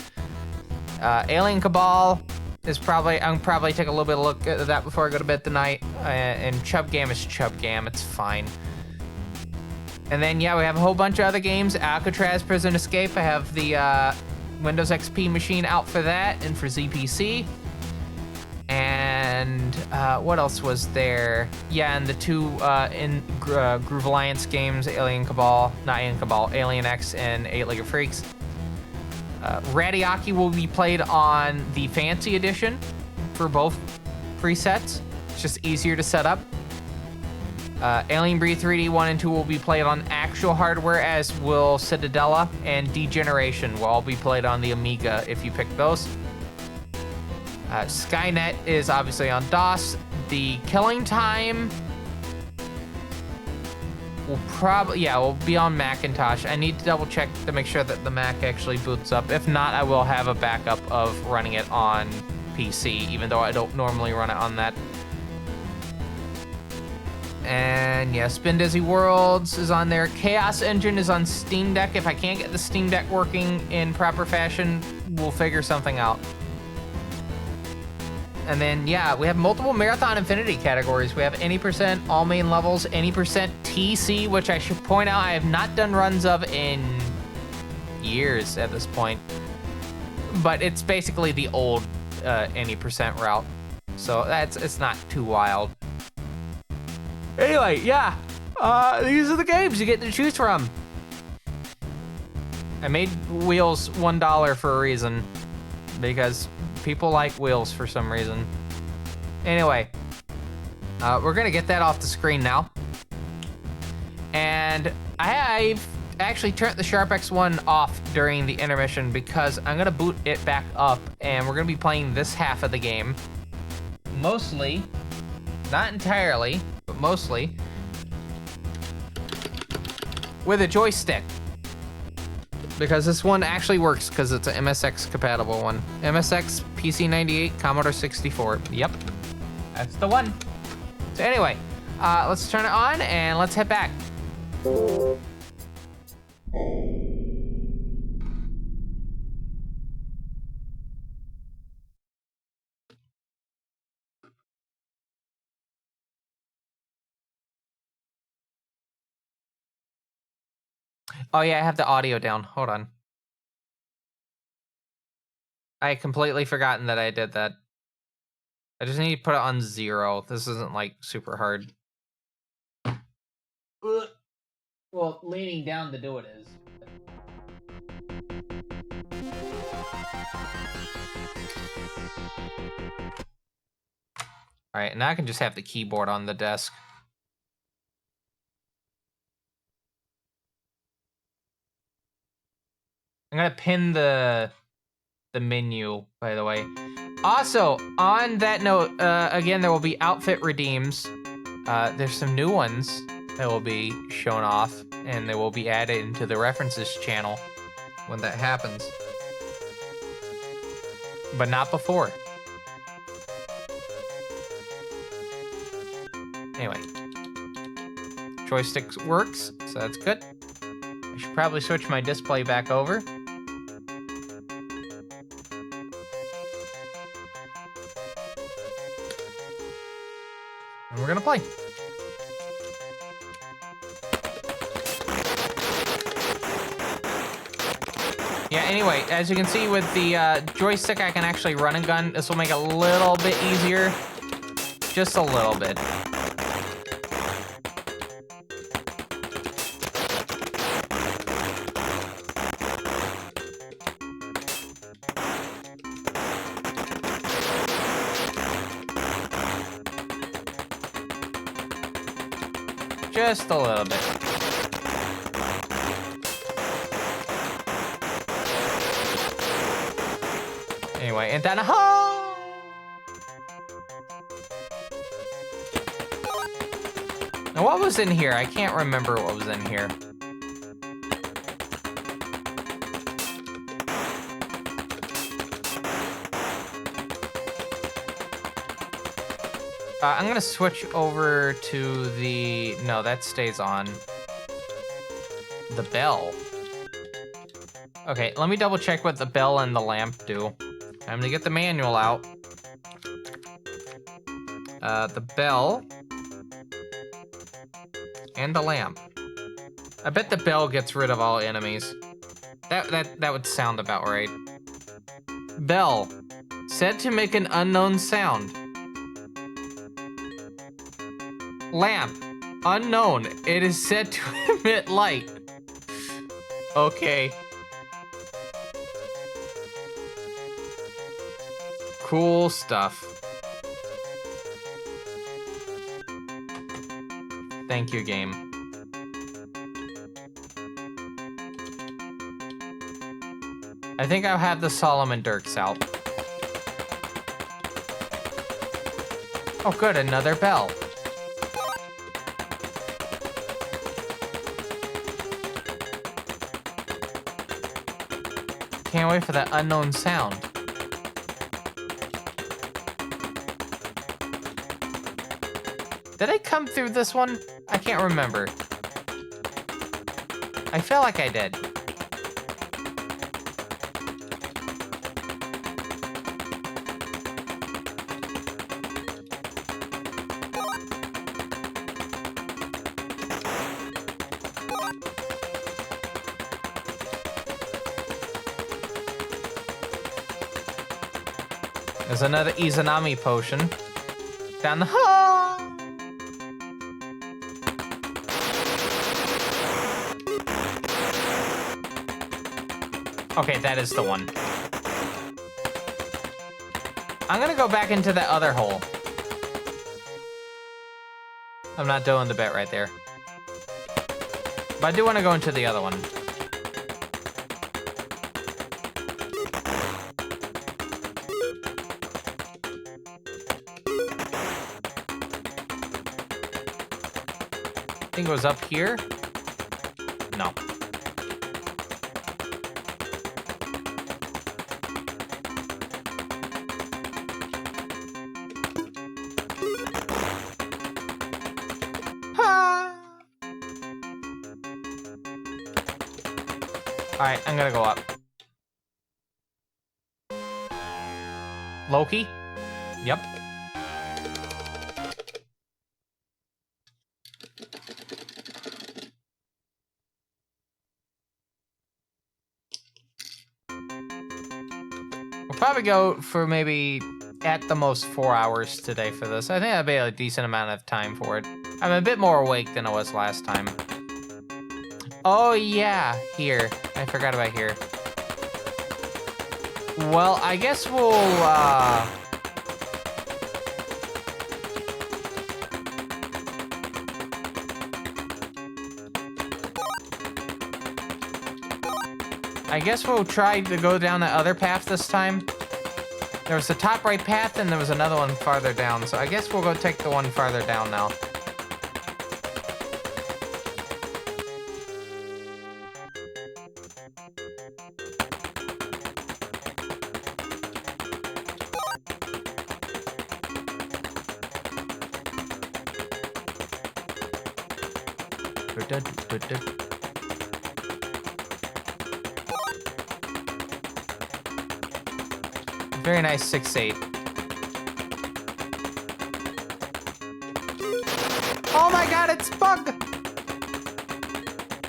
Alien Cabal is I'll probably take a little bit of look at that before I go to bed tonight. And Chub Gam is Chub Gam, it's fine. And then yeah, we have a whole bunch of other games. Alcatraz Prison Escape, I have the Windows XP machine out for that and for ZPC. And what else was there? Yeah, and the 2 in Groove Alliance games, Alien X and 8-Legged Freaks. Radayaki will be played on the Fancy Edition for both presets. It's just easier to set up. Alien Breed 3D 1 and 2 will be played on actual hardware, as will Citadella, and Degeneration will all be played on the Amiga if you pick those. Skynet is obviously on DOS. The Killing Time will be on Macintosh. I need to double check to make sure that the Mac actually boots up. If not, I will have a backup of running it on PC, even though I don't normally run it on that. And yeah, Spin Dizzy Worlds is on there. Chaos Engine is on Steam Deck. If I can't get the Steam Deck working in proper fashion, we'll figure something out. And then yeah, we have multiple Marathon Infinity categories. We have any percent, all main levels, any percent TC, which I should point out I have not done runs of in years at this point. But it's basically the old any percent route. So it's not too wild. Anyway, yeah, these are the games you get to choose from. I made wheels $1 for a reason, because people like wheels for some reason. Anyway, we're gonna get that off the screen now. And I've actually turned the Sharp X1 off during the intermission because I'm gonna boot it back up and we're gonna be playing this half of the game. Mostly, not entirely, but mostly, with a joystick. Because this one actually works because it's an MSX compatible one. MSX, PC98, Commodore 64. Yep, that's the one. So anyway, let's turn it on and let's head back. Oh yeah, I have the audio down. Hold on. I had completely forgotten that I did that. I just need to put it on 0. This isn't like super hard. Well, leaning down to do it is. All right, now I can just have the keyboard on the desk. I'm gonna pin the menu, by the way. Also, on that note, again, there will be outfit redeems. There's some new ones that will be shown off, and they will be added into the references channel when that happens. But not before. Anyway. Joystick works, so that's good. I should probably switch my display back over. And we're gonna play. Yeah, anyway, as you can see with the joystick, I can actually run and gun. This will make it a little bit easier. Just a little bit. Just a little bit. Anyway, and then now what was in here? I can't remember what was in here. I'm gonna switch over to the... No, that stays on. The bell. Okay, let me double check what the bell and the lamp do. I'm gonna get the manual out. The bell. And the lamp. I bet the bell gets rid of all enemies. That would sound about right. Bell. Said to make an unknown sound. Lamp. Unknown. It is said to emit light. Okay. Cool stuff. Thank you, game. I think I'll have the Solomon Dirks out. Oh good, another bell. Can't wait for that unknown sound. Did I come through this one? I can't remember. I feel like I did. There's another Izanami potion. Down the hall! Okay, that is the one. I'm gonna go back into that other hole. I'm not doing the bet right there. But I do want to go into the other one. I think it was up here. No. Alright, I'm gonna go up. Loki? Yep. We'll probably go for maybe at the most 4 hours today for this. I think that'd be a decent amount of time for it. I'm a bit more awake than I was last time. Oh yeah, here. I forgot about here. Well, I guess we'll, I guess we'll try to go down that other path this time. There was the top right path and there was another one farther down, so I guess we'll go take the one farther down now. Very nice 6-8. Oh my god, it's Bug!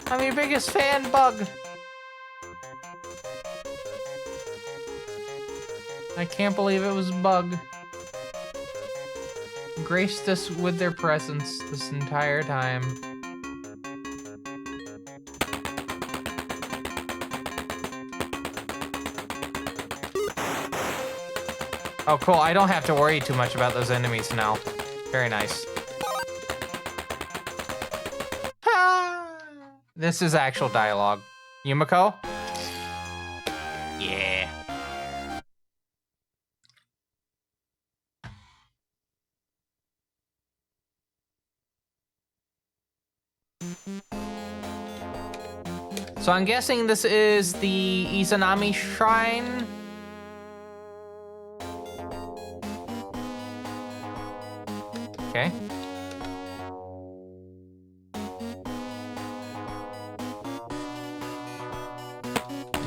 I'm your biggest fan, Bug. I can't believe it was Bug. Graced us with their presence this entire time. Oh, cool. I don't have to worry too much about those enemies now. Very nice. This is actual dialogue. Yumiko? Yeah. So I'm guessing this is the Izanami Shrine? Okay.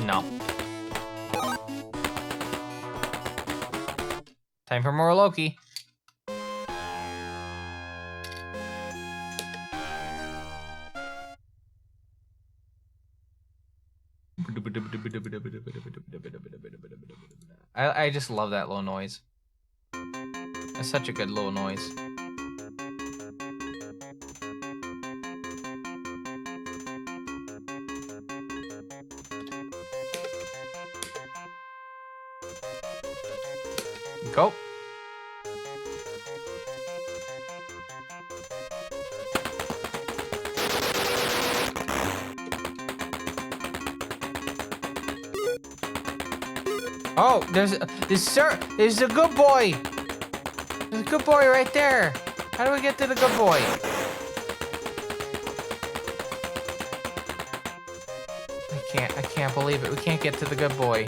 No. Time for more Loki. I just love that low noise. It's such a good low noise. Go. Oh, there's a good boy. There's a good boy right there. How do we get to the good boy? I can't believe it. We can't get to the good boy.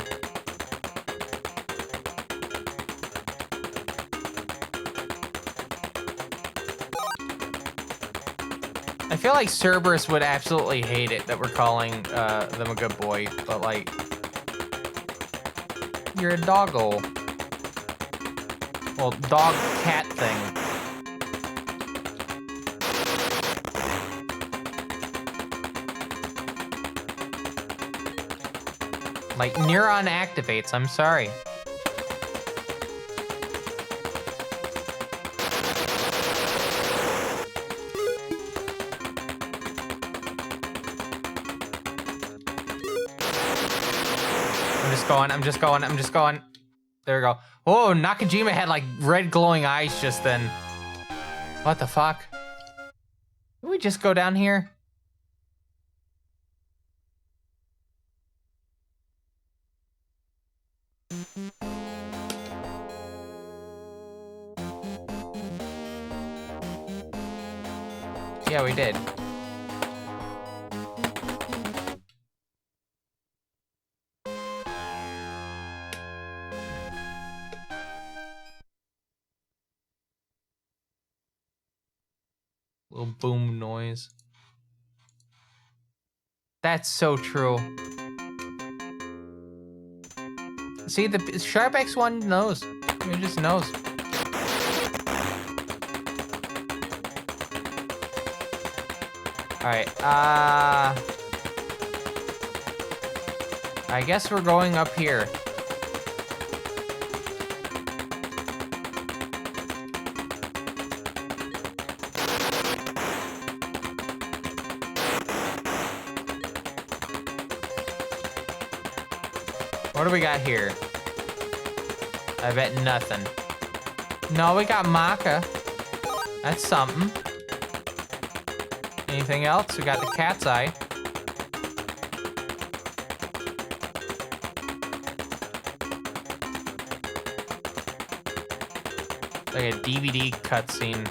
I feel like Cerberus would absolutely hate it that we're calling them a good boy, but like, you're a doggo. Well, dog cat thing. Like, neuron activates, I'm sorry. I'm just going. There we go. Oh, Nakajima had like red glowing eyes just then. What the fuck? Can we just go down here? Yeah, we did. Little boom noise. That's so true. See, the Sharp X1 knows. It just knows. Alright, I guess we're going up here. What do we got here? I bet nothing. No, we got Maca. That's something. Anything else? We got the cat's eye. Like a DVD cutscene.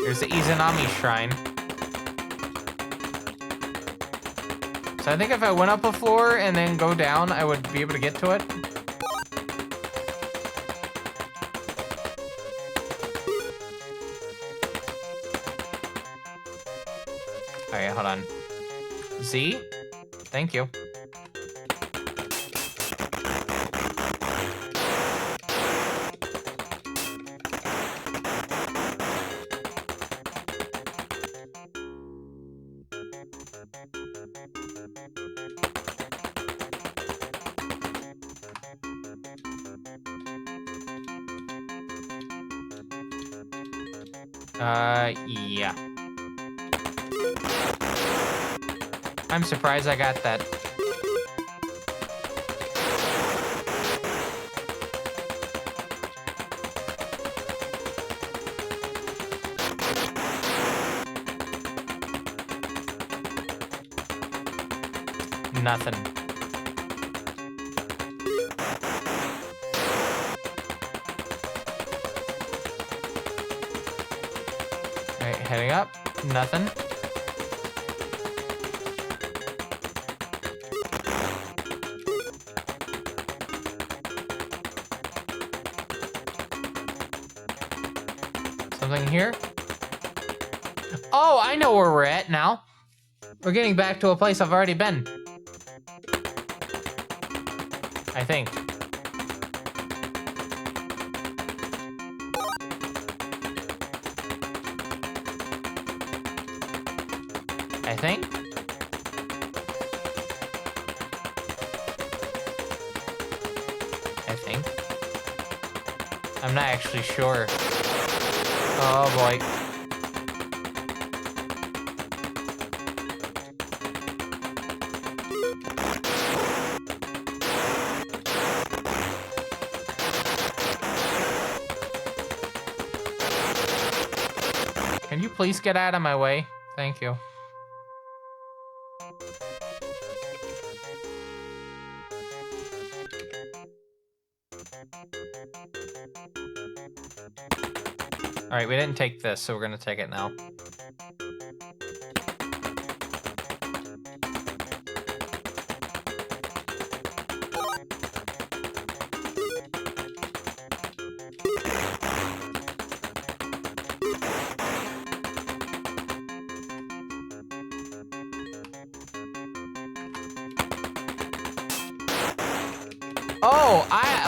There's the Izanami Shrine. So I think if I went up a floor and then go down, I would be able to get to it. Alright, hold on. Z? Thank you. Yeah. I'm surprised I got that. Nothing. Alright, heading up. Nothing. Something here? Oh, I know where we're at now. We're getting back to a place I've already been. I think. I think. I'm not actually sure. Oh boy. Can you please get out of my way? Thank you. All right, we didn't take this, so we're gonna take it now.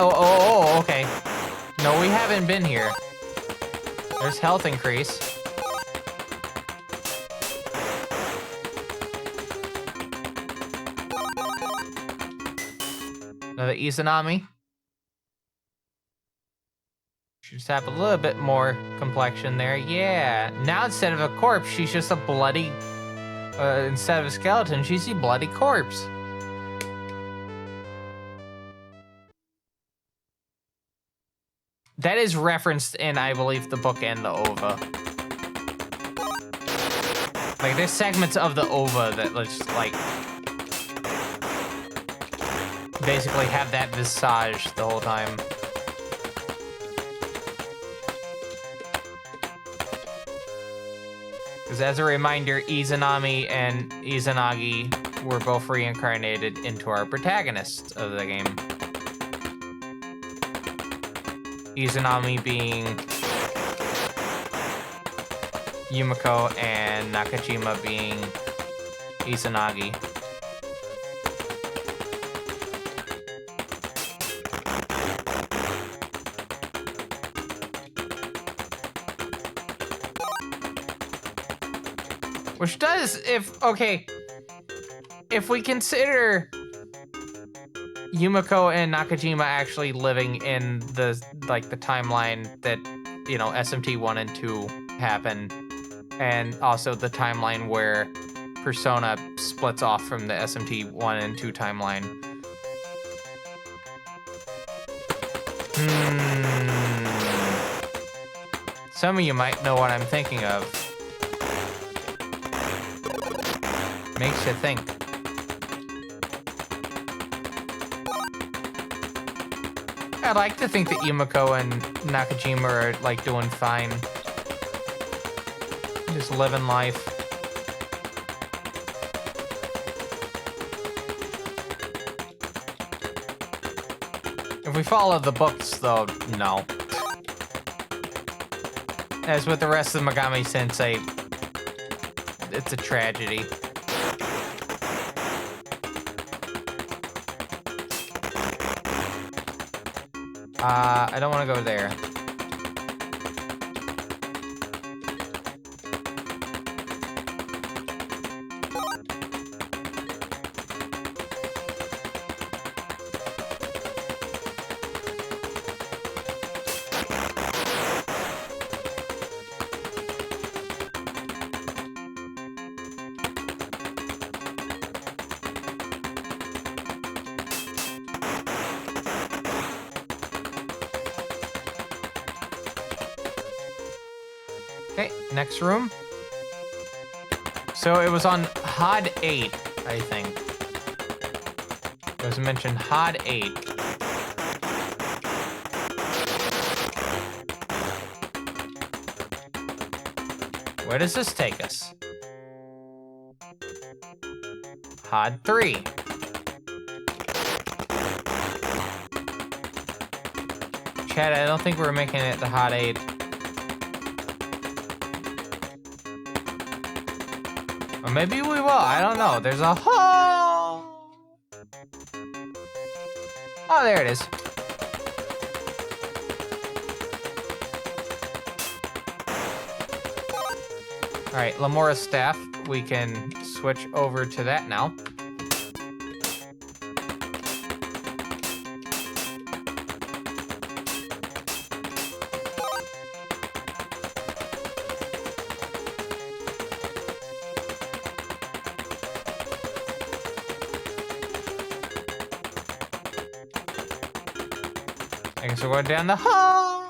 Oh, okay. No, we haven't been here. There's health increase. Another Izanami. She just have a little bit more complexion there. Yeah. Now instead of a corpse, she's just a bloody... instead of a skeleton, she's a bloody corpse. That is referenced in, I believe, the book and the OVA. Like, there's segments of the OVA that just, like, basically have that visage the whole time. Because as a reminder, Izanami and Izanagi were both reincarnated into our protagonists of the game. Izanami being Yumiko and Nakajima being Izanagi. Which does, if we consider Yumiko and Nakajima actually living in the timeline that, you know, SMT 1 and 2 happened, and also the timeline where Persona splits off from the SMT 1 and 2 timeline. Some of you might know what I'm thinking of. Makes you think. I'd like to think that Yumiko and Nakajima are, like, doing fine. Just living life. If we follow the books, though, no. As with the rest of Megami Tensei, it's a tragedy. I don't want to go there. Okay, next room. So it was on HOD 8, I think. It was mentioned HOD 8. Where does this take us? HOD 3. Chad, I don't think we're making it to HOD 8. Or maybe we will, I don't know. There's a hole! Oh, there it is. Alright, Lamora's staff. We can switch over to that now. I guess we're going down the hall.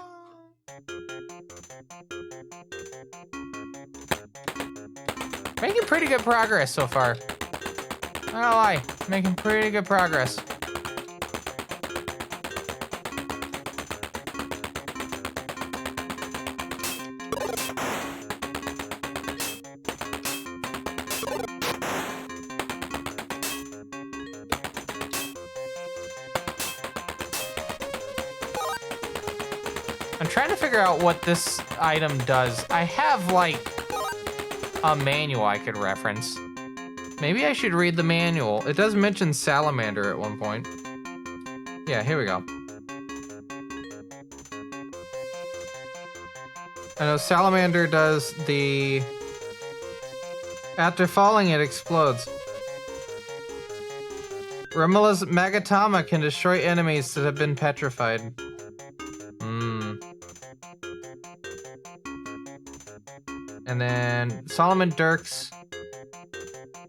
Making pretty good progress so far. Not gonna lie, making pretty good progress. I'm trying to figure out what this item does. I have, like, a manual I could reference. Maybe I should read the manual. It does mention Salamander at one point. Yeah, here we go. I know Salamander does the... After falling, it explodes. Rimula's Magatama can destroy enemies that have been petrified. And then Solomon Dirks.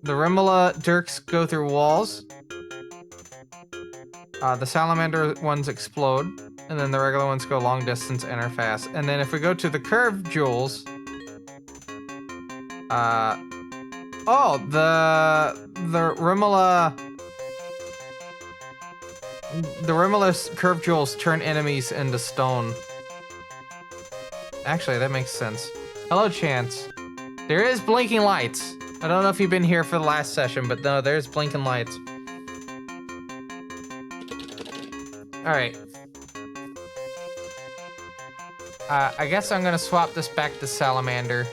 The Rimula Dirks go through walls. The Salamander ones explode. And then the regular ones go long distance and are fast. And then if we go to the curved jewels, the Rimula curved jewels turn enemies into stone. Actually, that makes sense. Hello, Chance. There is blinking lights. I don't know if you've been here for the last session, but no, there's blinking lights. All right. I guess I'm gonna swap this back to Salamander.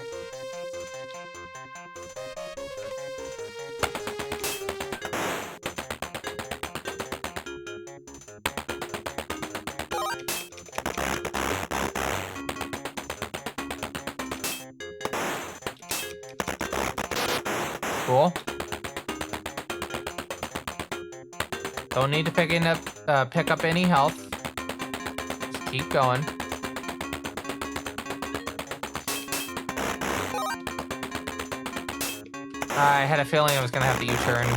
Cool. Don't need to pick up any health. Just keep going. I had a feeling I was gonna have to U-turn.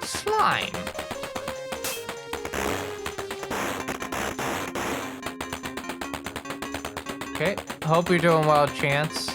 Slime. Okay, hope you're doing well, Chance.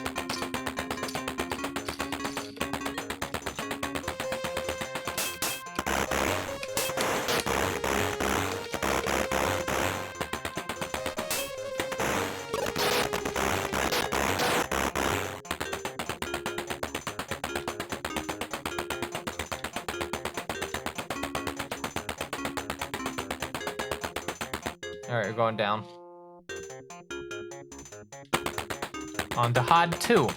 All right, we're going down. On to HOD 2.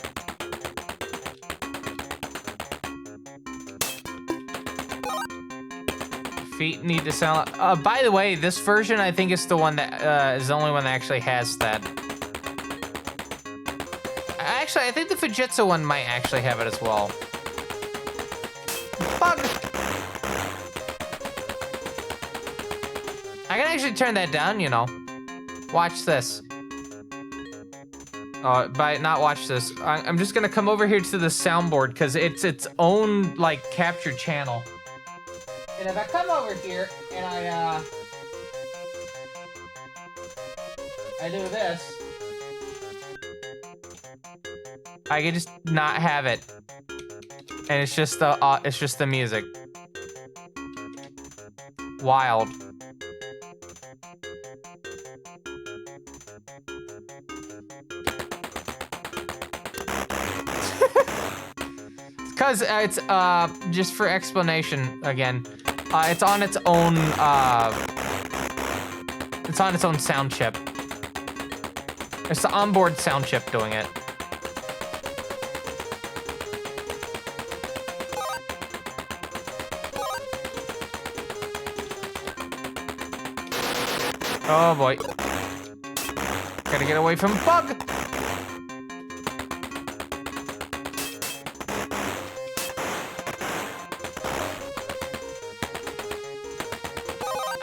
Feet need to sound. By the way, this version I think is the one that is the only one that actually has that. Actually, I think the Fujitsu one might actually have it as well. Bug. I can actually turn that down, you know. Watch this. Not watch this. I'm just gonna come over here to the soundboard because it's its own like captured channel. And if I come over here and I do this, I can just not have it, and it's just the music. Wild. Because it's just for explanation again, it's on its own sound chip. It's the onboard sound chip doing it. Oh boy. Gotta get away from bug.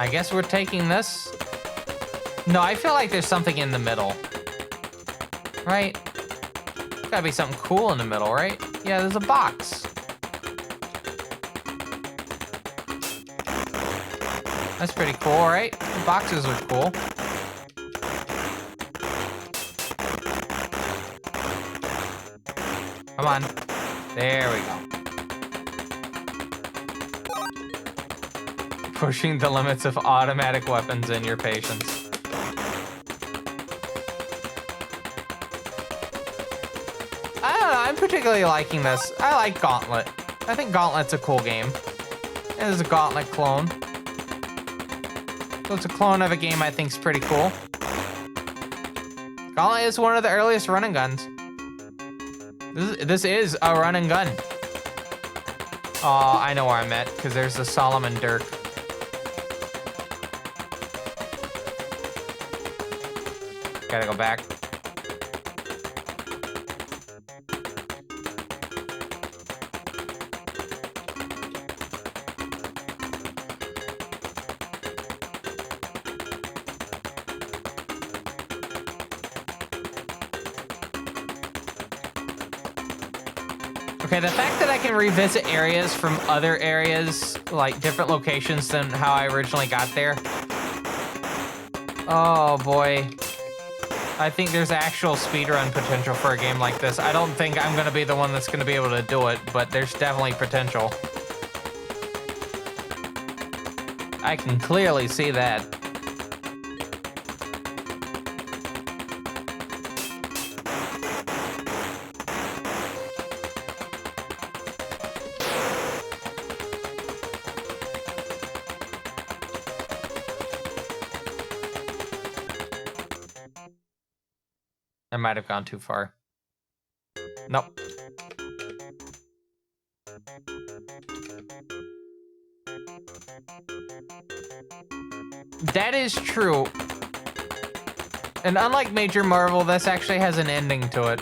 I guess we're taking this. No, I feel like there's something in the middle. Right? Gotta be something cool in the middle, right? Yeah, there's a box. That's pretty cool, right? The boxes are cool. Come on. There we go. Pushing the limits of automatic weapons and your patience. I don't know, I'm particularly liking this. I like Gauntlet. I think Gauntlet's a cool game. It is a Gauntlet clone. So it's a clone of a game I think is pretty cool. Gauntlet is one of the earliest run and guns. This is a run and gun. Oh, I know where I'm at, because there's the Solomon Dirk. Gotta go back. Okay, the fact that I can revisit areas from other areas, like different locations than how I originally got there. Oh boy. I think there's actual speedrun potential for a game like this. I don't think I'm gonna be the one that's gonna be able to do it, but there's definitely potential. I can clearly see that. I might have gone too far. Nope. That is true. And unlike Major Marvel, this actually has an ending to it.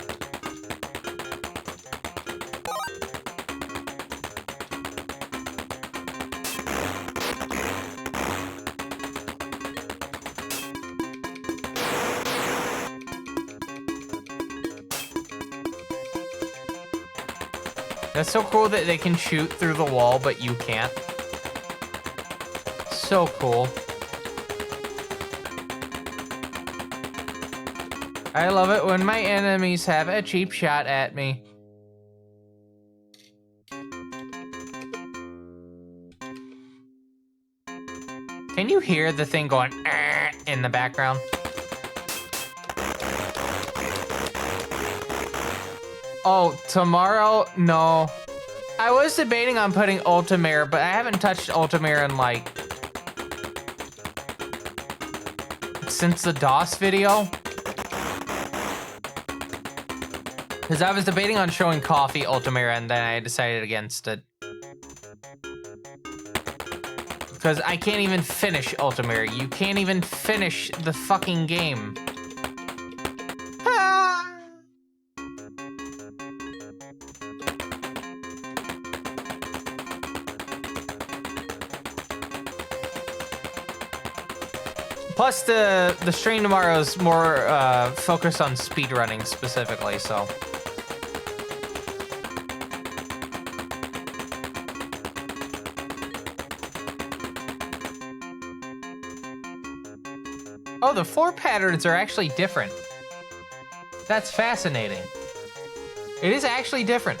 That's so cool that they can shoot through the wall, but you can't. So cool. I love it when my enemies have a cheap shot at me. Can you hear the thing going in the background? Oh, tomorrow? No. I was debating on putting Ultimare, but I haven't touched Ultimare in like... since the DOS video. Because I was debating on showing Coffee Ultimare and then I decided against it. Because I can't even finish Ultimare. You can't even finish the fucking game. Plus, the stream tomorrow is more focused on speedrunning specifically, so. Oh, the floor patterns are actually different. That's fascinating. It is actually different.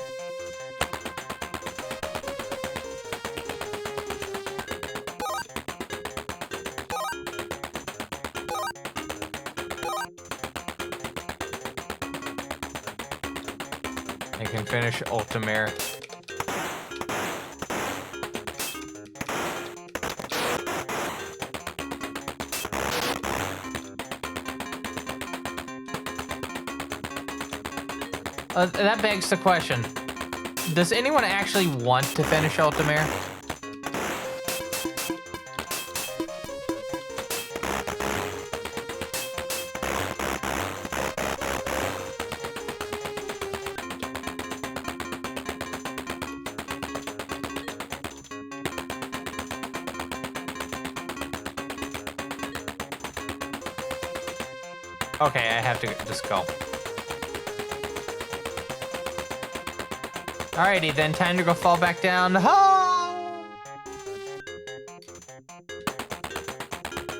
I can finish Ultimare. That begs the question. Does anyone actually want to finish Ultimare? Okay, I have to just go. Alrighty then, time to go fall back down. Oh!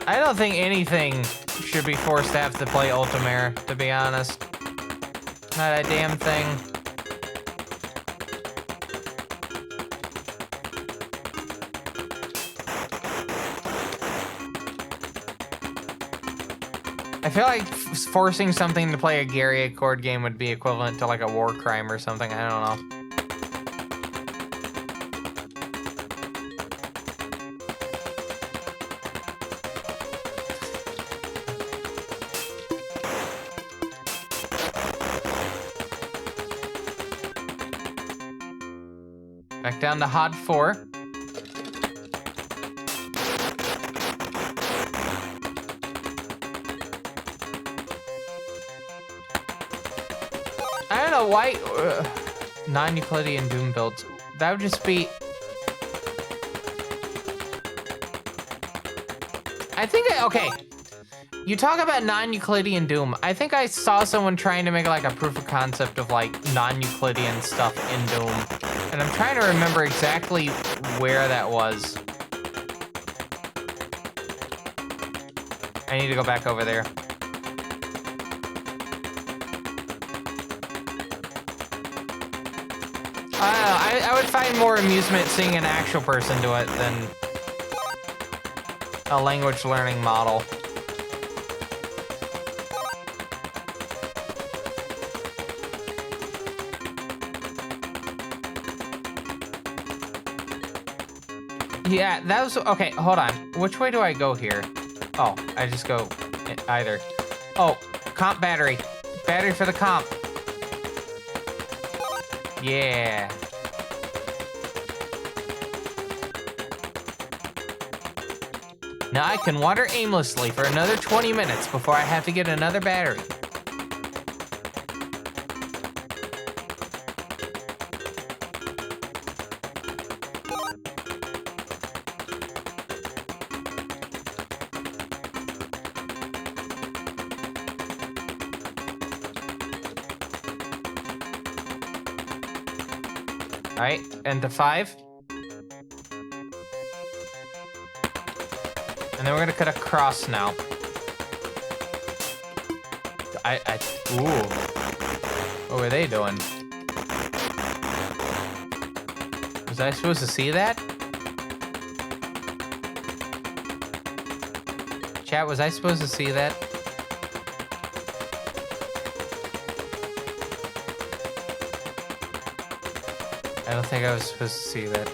I don't think anything should be forced to have to play Ultimare, to be honest. Not a damn thing. I feel like forcing something to play a Gary Accord game would be equivalent to like a war crime or something. I don't know. Back down to HOD 4. I don't know why non-Euclidean Doom builds. That would just be. I think okay. You talk about non-Euclidean Doom. I think I saw someone trying to make like a proof of concept of like non-Euclidean stuff in Doom. And I'm trying to remember exactly where that was. I need to go back over there. I don't know, I would find more amusement seeing an actual person do it than a language learning model. Yeah, that was, okay, hold on. Which way do I go here? Oh, I just go either. Oh, comp battery. Battery for the comp. Yeah. Now I can wander aimlessly for another 20 minutes before I have to get another battery. All right, and to 5. And then we're gonna cut across now. Ooh. What were they doing? Was I supposed to see that? Chat, was I supposed to see that? I don't think I was supposed to see that.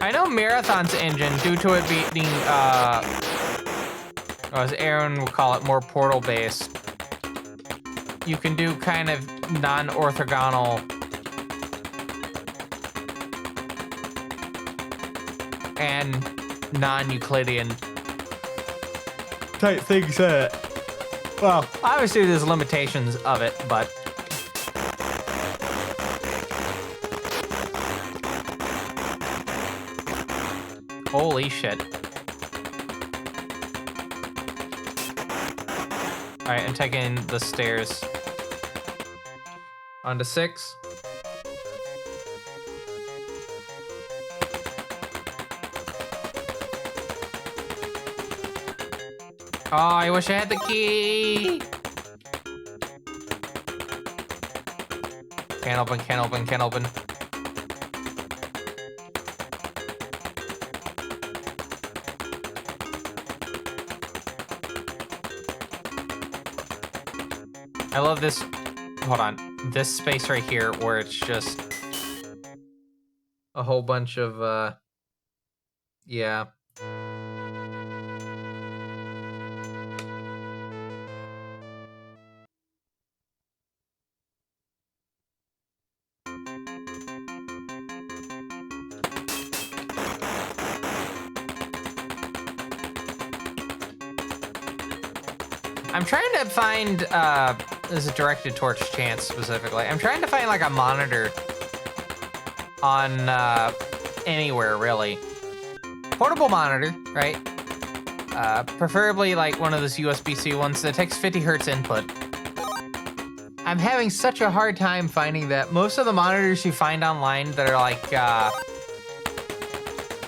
I know Marathon's engine, due to it being, as Aaron would call it, more portal-based, you can do kind of non-orthogonal and non-Euclidean type things that, well, obviously there's limitations of it, but holy shit. All right, I'm taking the stairs. On to 6. Oh, I wish I had the key. Can't open, can't open, can't open. I love this, hold on, this space right here where it's just a whole bunch of, yeah. I'm trying to find, this is directed towards Chance specifically. I'm trying to find like a monitor on anywhere really. Portable monitor, right? Preferably like one of those USB-C ones that takes 50 hertz input. I'm having such a hard time finding that. Most of the monitors you find online that are like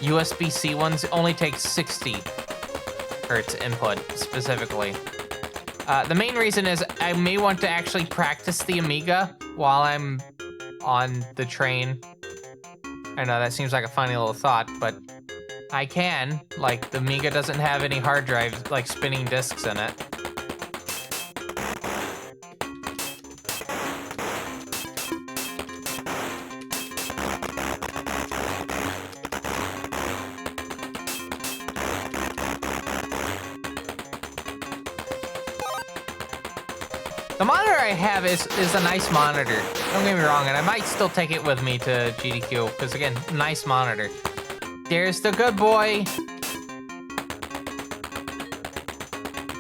USB-C ones only take 60 hertz input specifically. The main reason is I may want to actually practice the Amiga while I'm on the train. I know that seems like a funny little thought, but I can. Like, the Amiga doesn't have any hard drives, like, spinning disks in it. The monitor I have is a nice monitor. Don't get me wrong, and I might still take it with me to GDQ, because again, nice monitor. There's the good boy.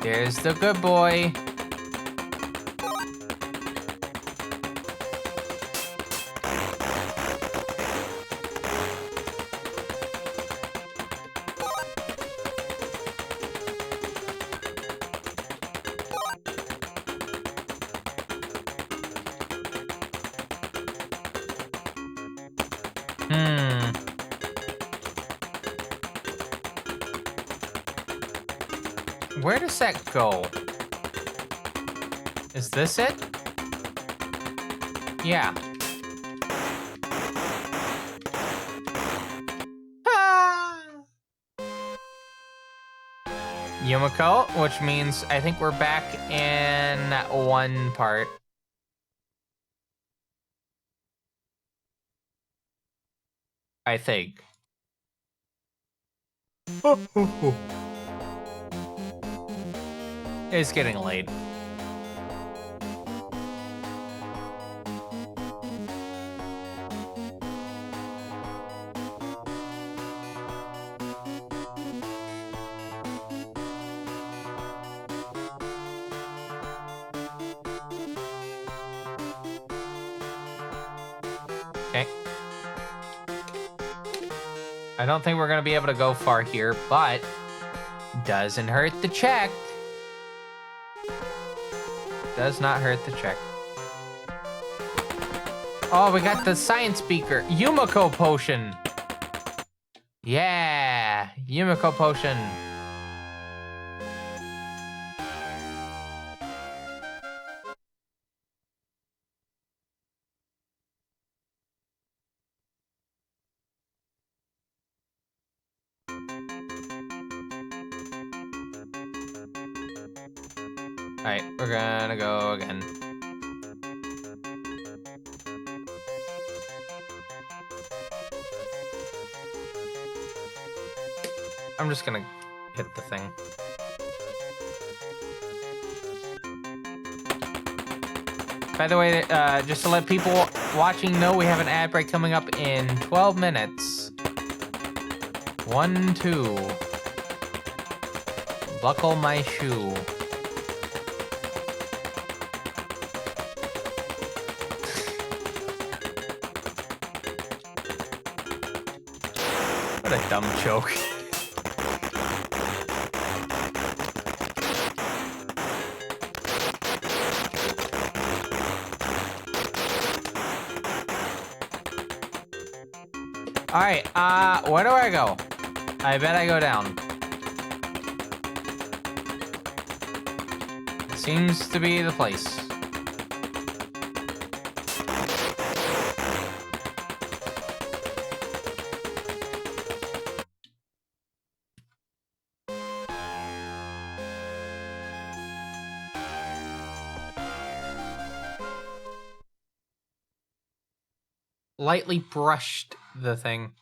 There's the good boy. Where does that go? Is this it? Yeah. Yumiko, which means I think we're back in that one part. I think. It's getting late. Okay. I don't think we're gonna be able to go far here, but doesn't hurt to check. Does not hurt to check. Oh, we got the science beaker. Yumiko potion. Yeah, Yumiko potion. All right, we're gonna go again. I'm just gonna hit the thing. By the way, just to let people watching know, we have an ad break coming up in 12 minutes. 1, 2. Buckle my shoe. What a dumb joke. All right, where do I go? I bet I go down. Seems to be the place. Lightly brushed the thing.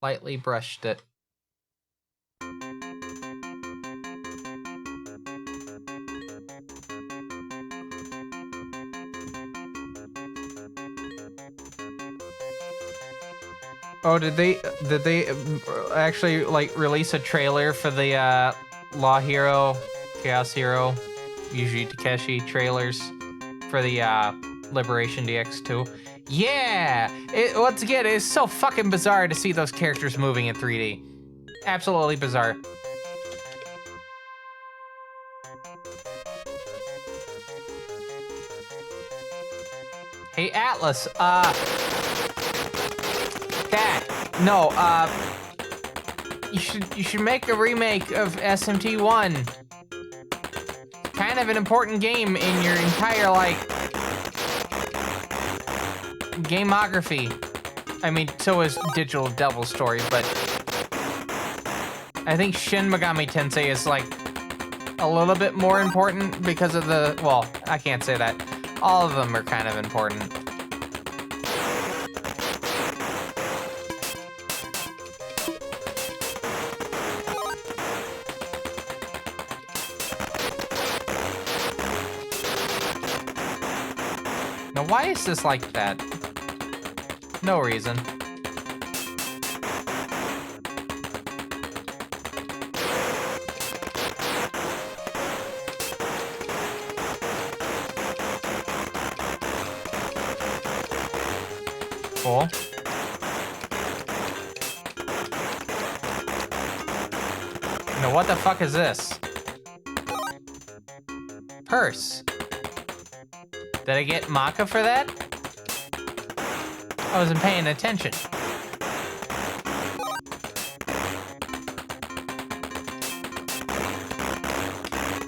Lightly brushed it. Oh, did they actually like release a trailer for the Law Hero, Chaos Hero, Yuji Takeshi trailers for the Liberation DX2? Yeah! Once again, it's so fucking bizarre to see those characters moving in 3D. Absolutely bizarre. Hey, Atlas, Dad, no, you should make a remake of SMT1. Kind of an important game in your entire, like, gameography. I mean, so is Digital Devil Story, but I think Shin Megami Tensei is, like, a little bit more important because of the, well, I can't say that. All of them are kind of important. Now, why is this like that? No reason. Cool. Now, what the fuck is this? Purse. Did I get Maka for that? I wasn't paying attention.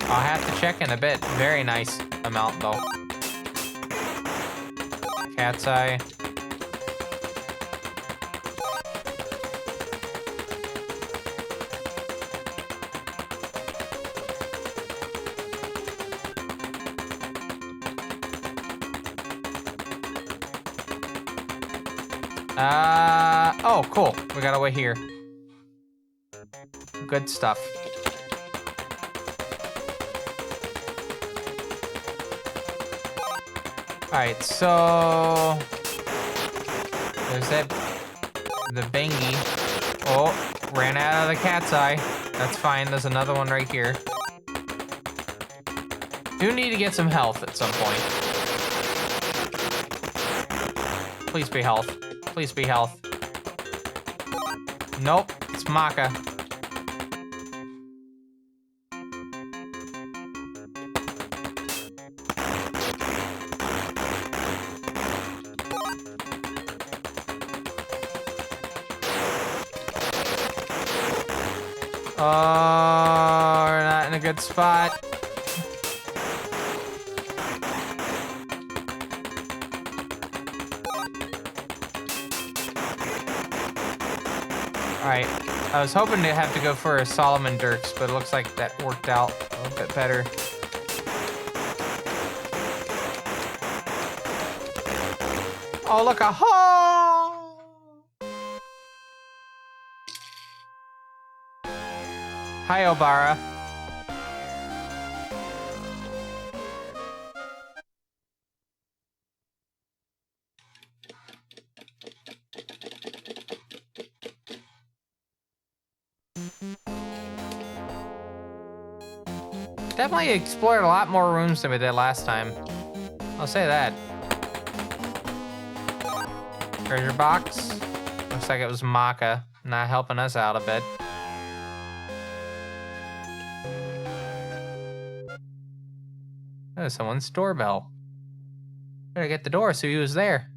I'll have to check in a bit. Very nice amount, though. Cat's eye. Oh, cool. We got away here. Good stuff. Alright, so... There's that... The Bengi. Oh, ran out of the cat's eye. That's fine, there's another one right here. Do need to get some health at some point. Please be health. Please be health. Nope, it's Maka. Oh, we're not in a good spot. Alright, I was hoping to have to go for a Solomon Dirks, but it looks like that worked out a little bit better. Oh, look, a hole! Hi, Obara. Definitely explored a lot more rooms than we did last time. I'll say that. Treasure box. Looks like it was Maka, not helping us out a bit. Oh, someone's doorbell. Better get the door so he was there.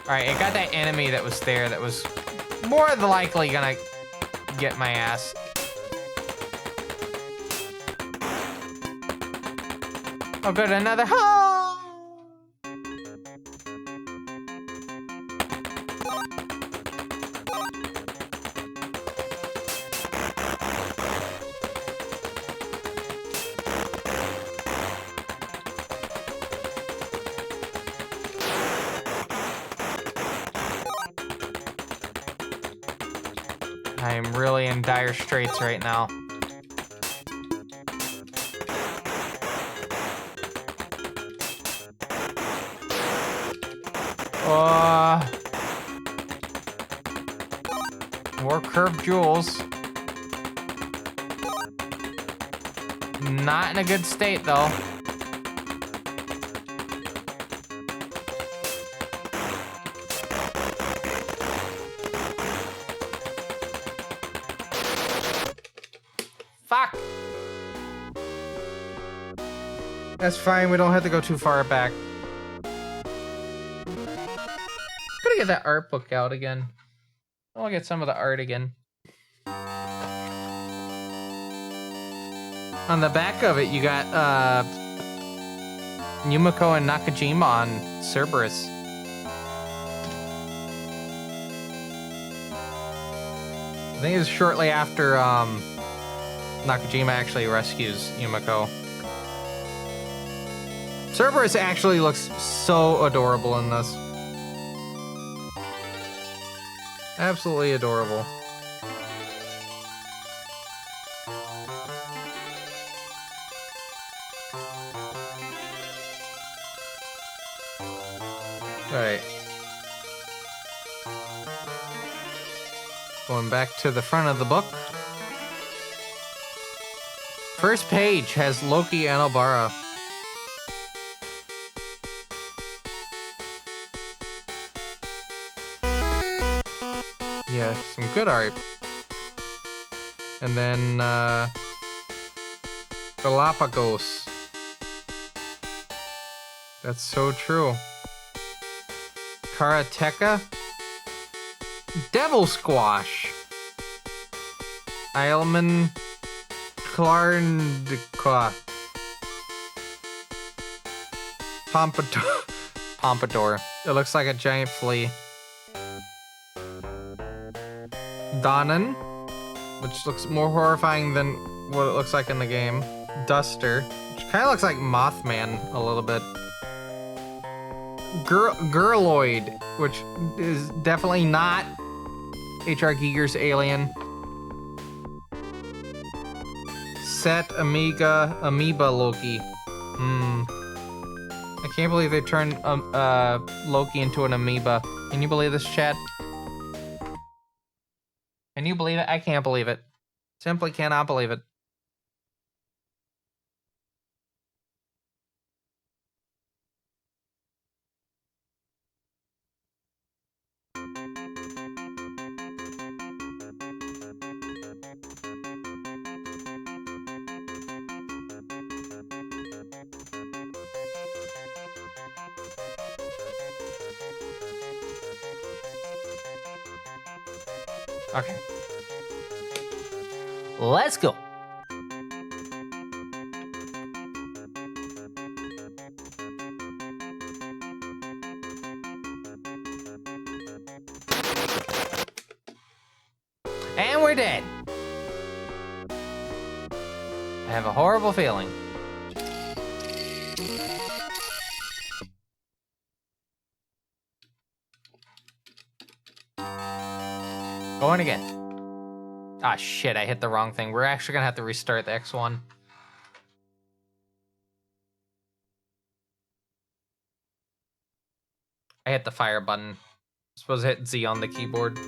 Alright, I got that enemy that was there that was more than likely gonna get my ass. Oh good, another hole! I am really in dire straits right now. More curved jewels. Not in a good state though. Fuck! That's fine, we don't have to go too far back. Gotta get that art book out again. I'll get some of the art again. On the back of it, you got Yumiko and Nakajima on Cerberus. I think it was shortly after Nakajima actually rescues Yumiko. Cerberus actually looks so adorable in this. Absolutely adorable. Right. Going back to the front of the book. First page has Loki and Obara. Yeah, some good art. And then Galapagos. That's so true. Karateka. Devil Squash. Eilman Clarndika. Pompadour. It looks like a giant flea. Donnan, which looks more horrifying than what it looks like in the game. Duster, which kind of looks like Mothman a little bit. Girloid, which is definitely not H.R. Giger's Alien. Set Amoeba Loki. I can't believe they turned Loki into an amoeba. Can you believe this, chat? Can you believe it? I can't believe it. Simply cannot believe it. Okay. Let's go. And we're dead. I have a horrible feeling. Going again. Ah, shit, I hit the wrong thing. We're actually gonna have to restart the X1. I hit the fire button. Supposed to hit Z on the keyboard.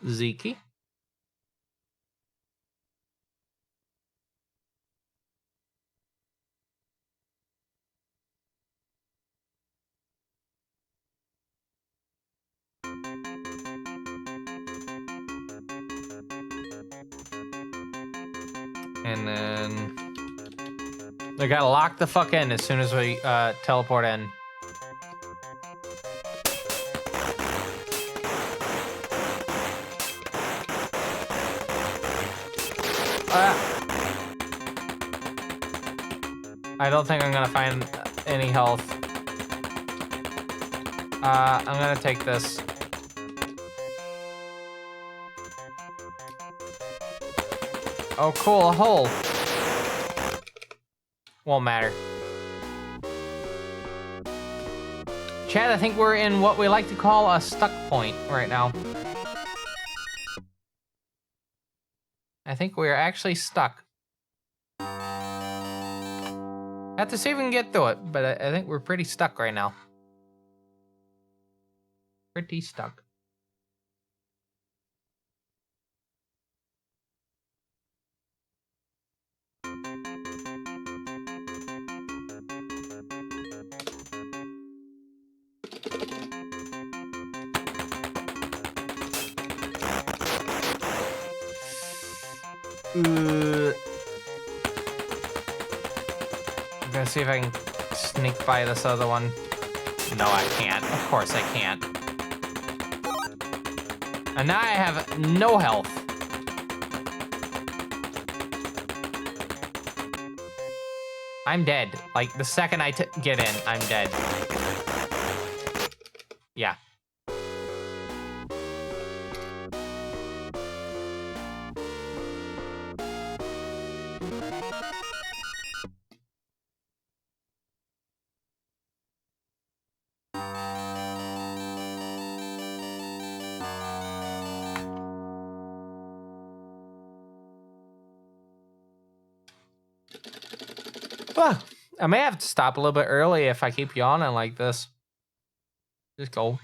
Z key. And then we gotta lock the fuck in as soon as we teleport in. I don't think I'm gonna find any health. I'm gonna take this. Oh, cool, a hole. Won't matter. Chad, I think we're in what we like to call a stuck point right now. I think we're actually stuck. Have to see if we can get through it, but I think we're pretty stuck right now. Pretty stuck. I'm gonna see if I can sneak by this other one. No, I can't. Of course I can't. And now I have no health. I'm dead. Like, the second I get in, I'm dead. Yeah. Well, I may have to stop a little bit early if I keep yawning like this. Just go.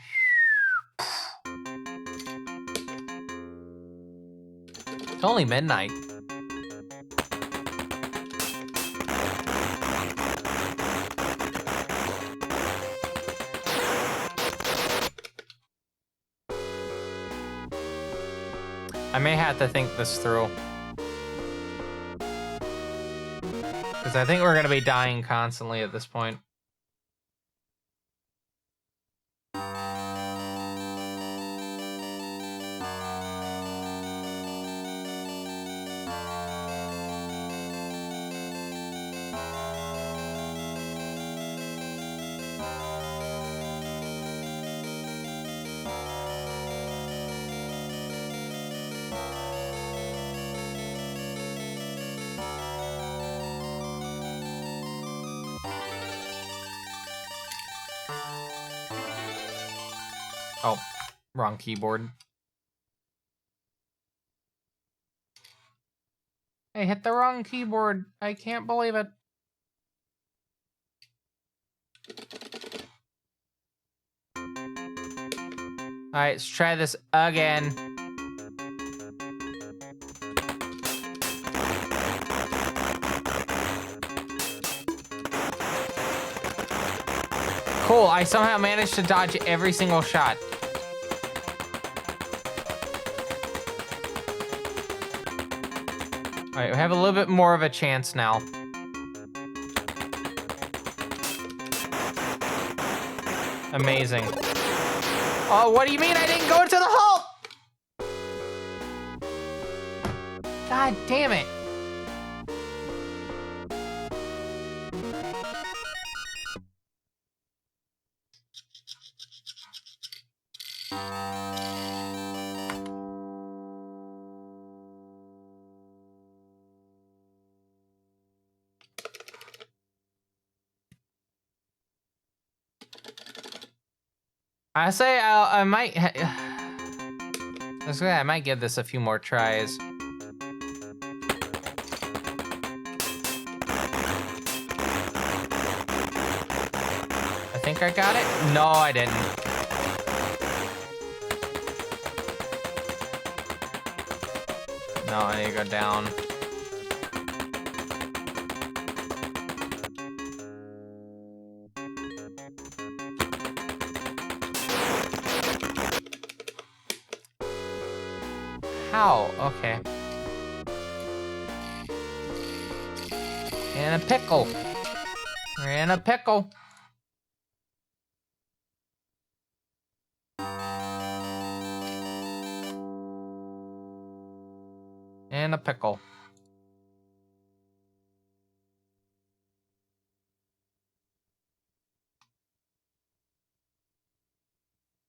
It's only midnight. I may have to think this through. Because I think we're going to be dying constantly at this point. Oh, wrong keyboard. I hit the wrong keyboard. I can't believe it. Alright, let's try this again. Cool, I somehow managed to dodge every single shot. Alright, we have a little bit more of a chance now. Amazing. Oh, what do you mean I didn't go into the hole? God damn it. I say I might. I might give this a few more tries. I think I got it. No, I didn't. No, I need to go down. How? Okay. And a pickle. And a pickle. And a pickle.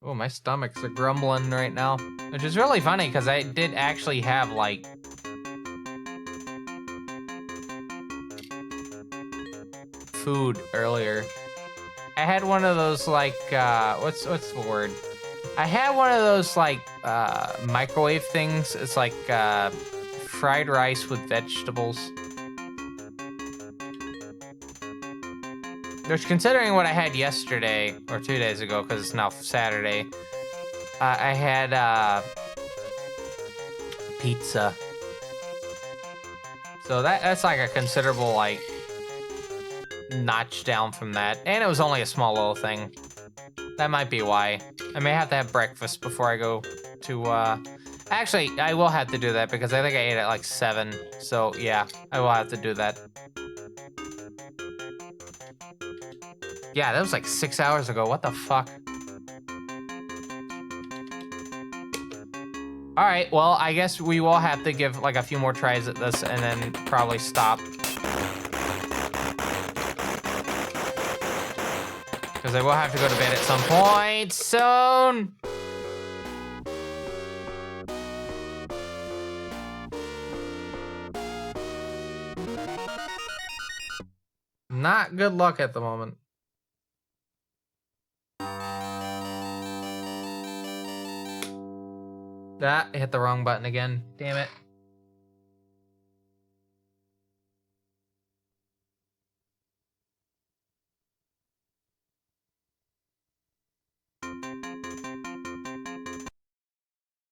Oh, my stomach's grumbling right now. Which is really funny, because I did actually have, like... food earlier. I had one of those, like, what's the word? I had one of those, like, microwave things. It's like, fried rice with vegetables. Which, considering what I had yesterday, or 2 days ago, because it's now Saturday, I had, pizza. So that's like a considerable, like, notch down from that. And it was only a small little thing. That might be why. I may have to have breakfast before I go to, Actually, I will have to do that because I think I ate at like 7. So, yeah, I will have to do that. Yeah, that was like 6 hours ago. What the fuck? All right, well, I guess we will have to give like a few more tries at this and then probably stop. Because I will have to go to bed at some point soon. Not good luck at the moment. That hit the wrong button again. Damn it.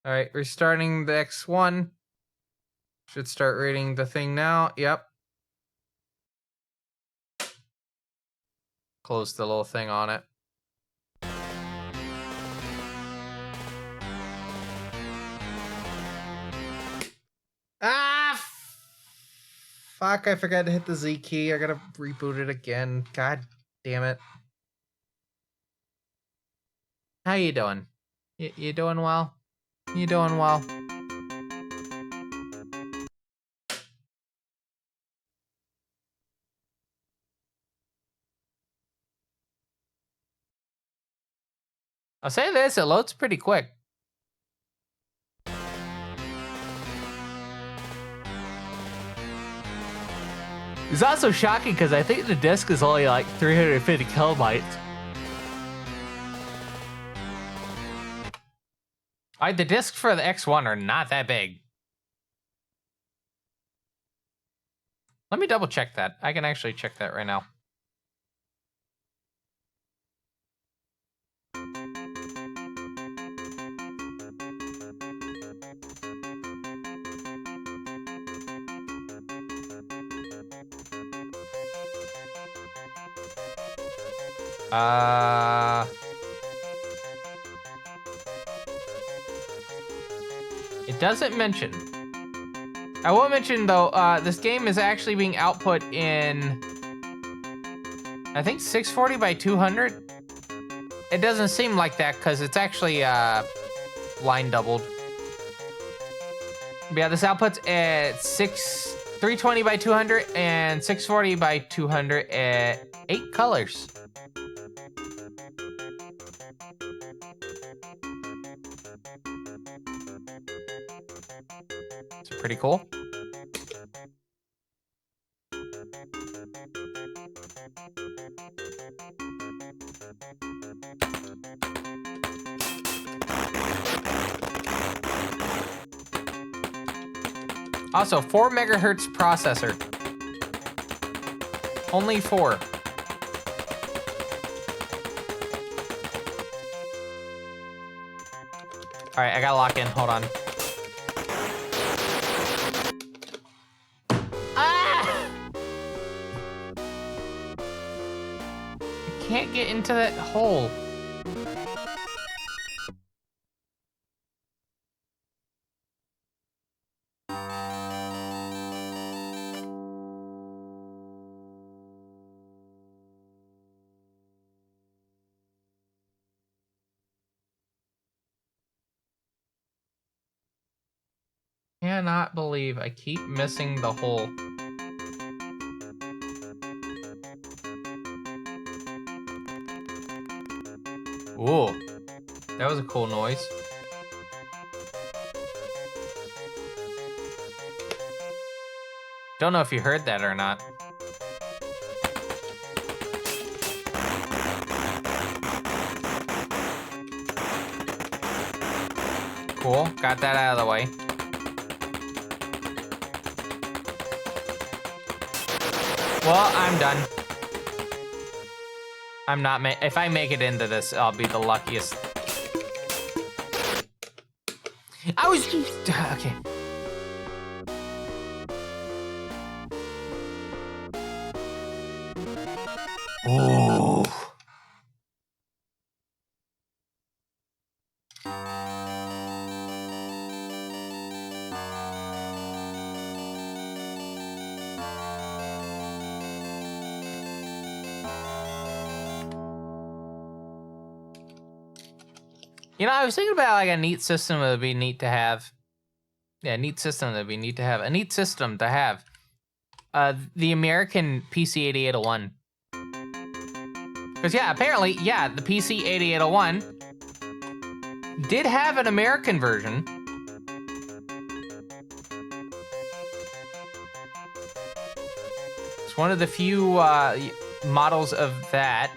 All right, restarting the X1. Should start reading the thing now. Yep. Close the little thing on it. Ah! Fuck, I forgot to hit the Z key. I gotta reboot it again. God damn it. How you doing? You doing well? You doing well? I'll say this, it loads pretty quick. It's also shocking because I think the disc is only like 350 kilobytes. Alright, the discs for the X1 are not that big. Let me double check that. I can actually check that right now. It doesn't mention. I will mention though, this game is actually being output in, I think 640 by 200. It doesn't seem like that because it's actually line doubled. But yeah, this output's at 320 by 200 and 640 by 200 at 8 colors. It's pretty cool. Also, 4 megahertz processor. Only 4. All right, I gotta lock in. Hold on. Ah! I can't get into that hole. Cannot believe I keep missing the hole. Ooh, that was a cool noise. Don't know if you heard that or not. Cool, got that out of the way. Well, I'm done. I'm not if I make it into this, I'll be the luckiest. I was okay. Oh. You know, I was thinking about like a neat system that would be neat to have. Yeah, neat system that would be neat to have. A neat system to have. The American PC-8801. Because yeah, apparently, yeah, the PC-8801 did have an American version. It's one of the few models of that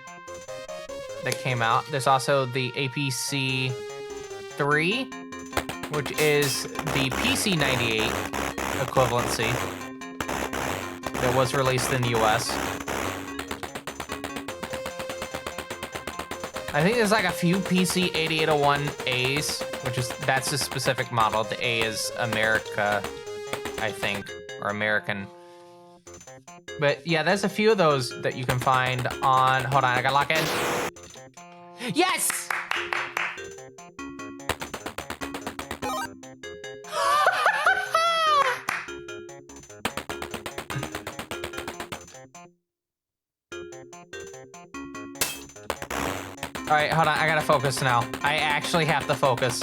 came out. There's also the APC-3, which is the PC-98 equivalency that was released in the US. I think there's like a few PC-8801As, that's a specific model. The A is America I think, or American. But yeah, there's a few of those that you can find on. Hold on, I gotta lock in. Yes! All right, hold on. I gotta focus now. I actually have to focus.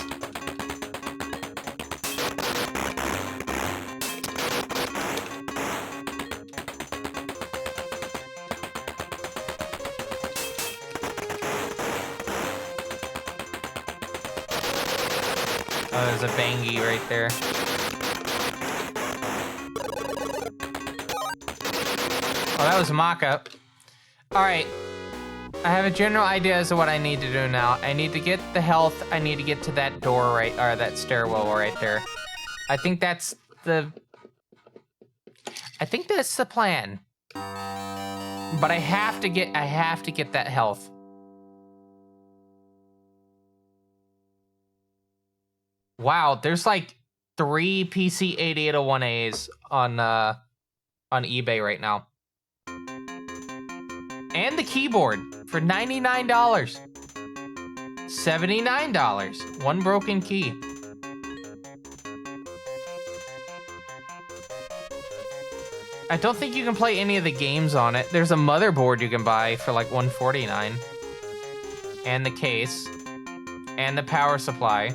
Oh, there's a bangy right there. Oh, that was a mock-up. All right. I have a general idea as to what I need to do now. I need to get the health. I need to get to that door right, or that stairwell right there. I think that's the plan. But I have to get that health. Wow, there's like 3 PC 8801As on eBay right now. And the keyboard for $99. $79. One broken key. I don't think you can play any of the games on it. There's a motherboard you can buy for like $149. And the case. And the power supply.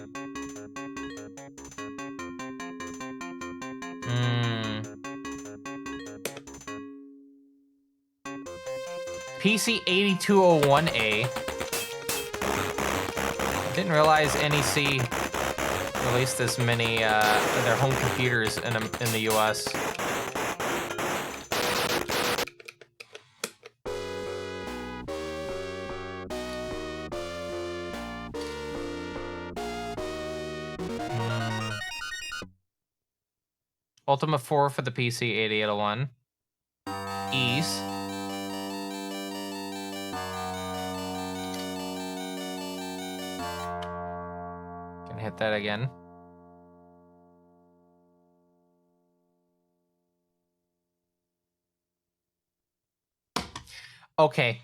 PC 8201A. Didn't realize NEC released this many of their home computers in the US. Ultima 4 for the PC 8801. Ease. Can hit that again. Okay.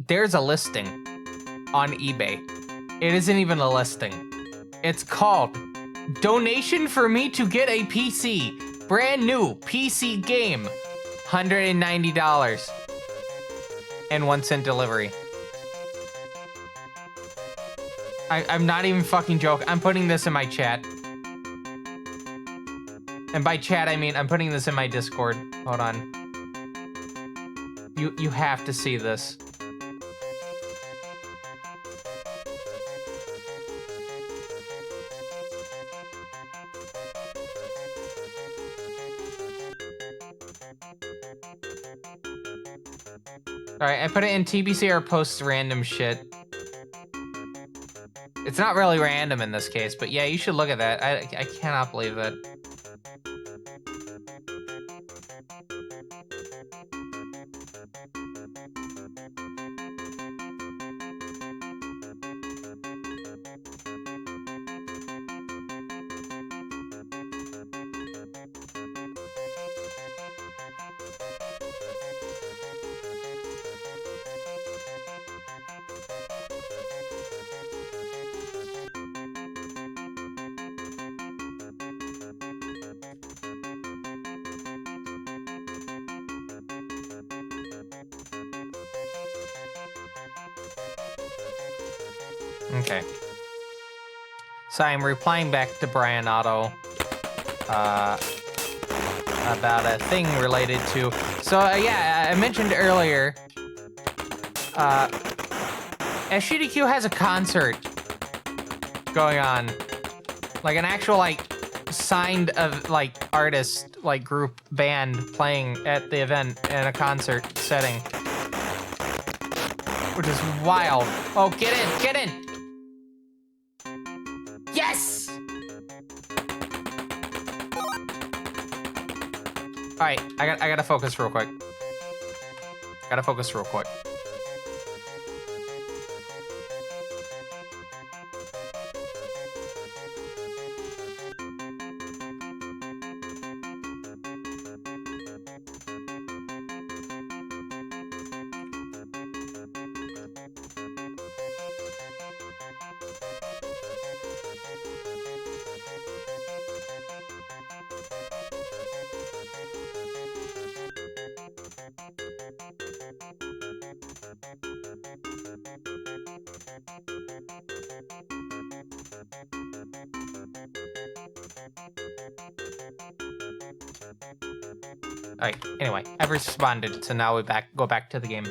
There's a listing on eBay. It isn't even a listing. It's called Donation for me to get a PC. Brand new PC game. $190. And 1 cent delivery. I'm not even fucking joking. I'm putting this in my chat. And by chat, I mean I'm putting this in my Discord. Hold on. You have to see this. Alright, I put it in TBCR posts random shit. It's not really random in this case, but yeah, you should look at that. I cannot believe that. Okay. So I'm replying back to Brian Otto about a thing related to... So, yeah, I mentioned earlier, SGDQ has a concert going on. Like, an actual, like, signed, like, artist, like, group band playing at the event in a concert setting. Which is wild. Oh, get in! Get in! Yes! Alright, I gotta focus real quick. Gotta focus real quick. Alright, anyway, I've responded, so now we go back to the game.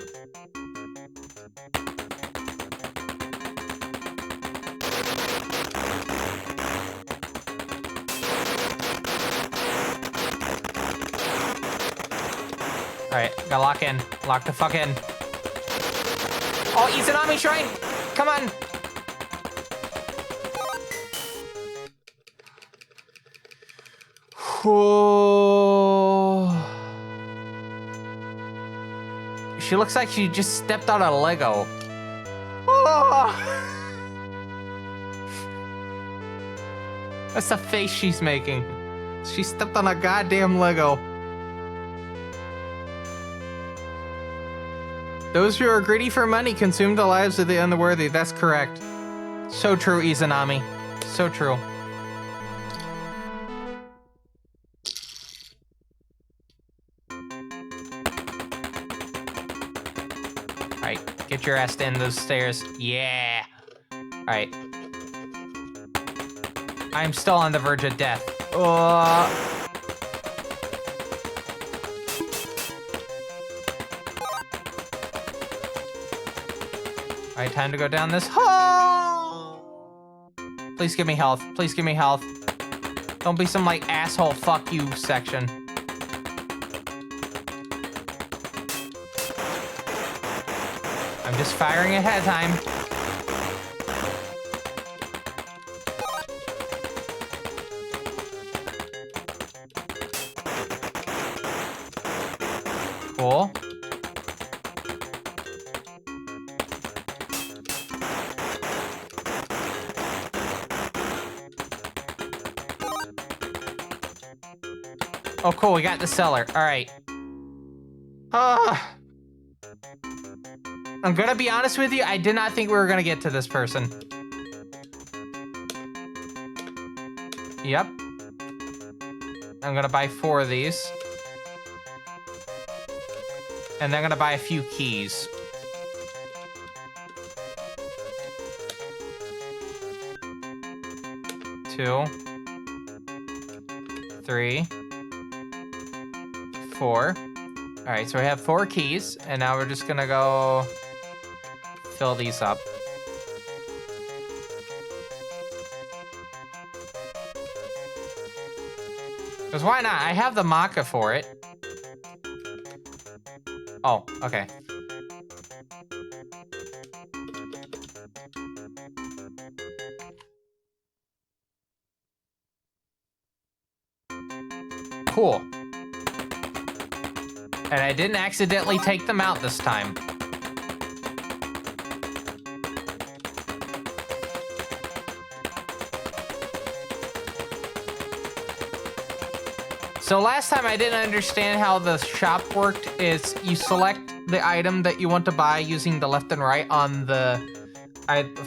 Alright, gotta lock in. Lock the fuck in. Oh, Izanami Shrine! Come on! Whoa. She looks like she just stepped out of Lego. Oh. That's the face she's making. She stepped on a goddamn Lego. Those who are greedy for money consume the lives of the unworthy. That's correct. So true, Izanami. So true. Alright, get your ass in those stairs. Yeah. Alright. I'm still on the verge of death. Alright, time to go down this hole. Please give me health. Please give me health. Don't be some, like, asshole fuck you section. I'm just firing ahead of time. Cool. Oh, cool, we got the cellar. All right. I'm gonna be honest with you, I did not think we were gonna get to this person. Yep. I'm gonna buy 4 of these. And then I'm gonna buy a few keys. Two. 3. 4. All right, so we have 4 keys, and now we're just gonna go fill these up. Because why not? I have the maca for it. Oh, okay. Cool. And I didn't accidentally take them out this time. So last time I didn't understand how the shop worked is you select the item that you want to buy using the left and right on the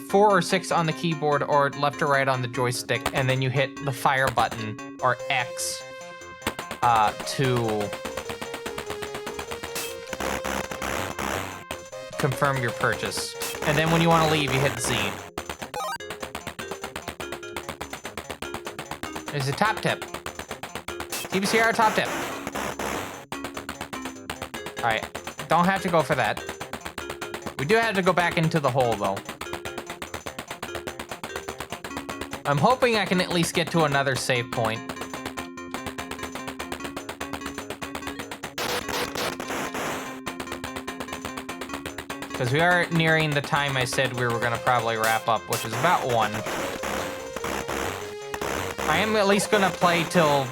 4 or 6 on the keyboard or left or right on the joystick, and then you hit the fire button or X to confirm your purchase. And then when you want to leave, you hit Z. There's a top tip. TBCR top tip. Alright, don't have to go for that. We do have to go back into the hole, though. I'm hoping I can at least get to another save point. Because we are nearing the time I said we were going to probably wrap up, which is about 1. I am at least going to play till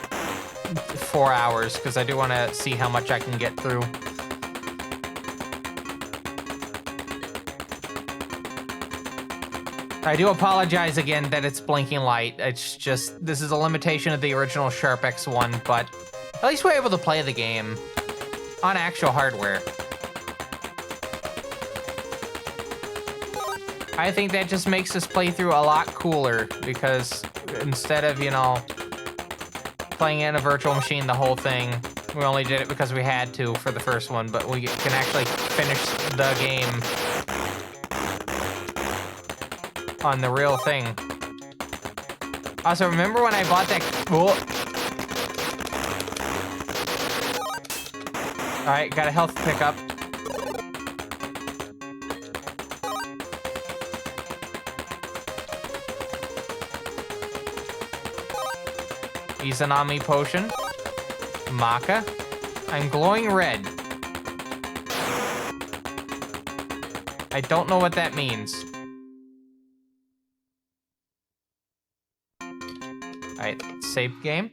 4 hours, because I do want to see how much I can get through. I do apologize again that it's blinking light. It's just, this is a limitation of the original Sharp X1, but at least we're able to play the game on actual hardware. I think that just makes this playthrough a lot cooler, because instead of, you know, playing it in a virtual machine the whole thing, we only did it because we had to for the first one, but we can actually finish the game on the real thing. Also, remember when I bought that... Oh. Alright, got a health pickup. Izanami potion. Maca. I'm glowing red. I don't know what that means. Alright, save game.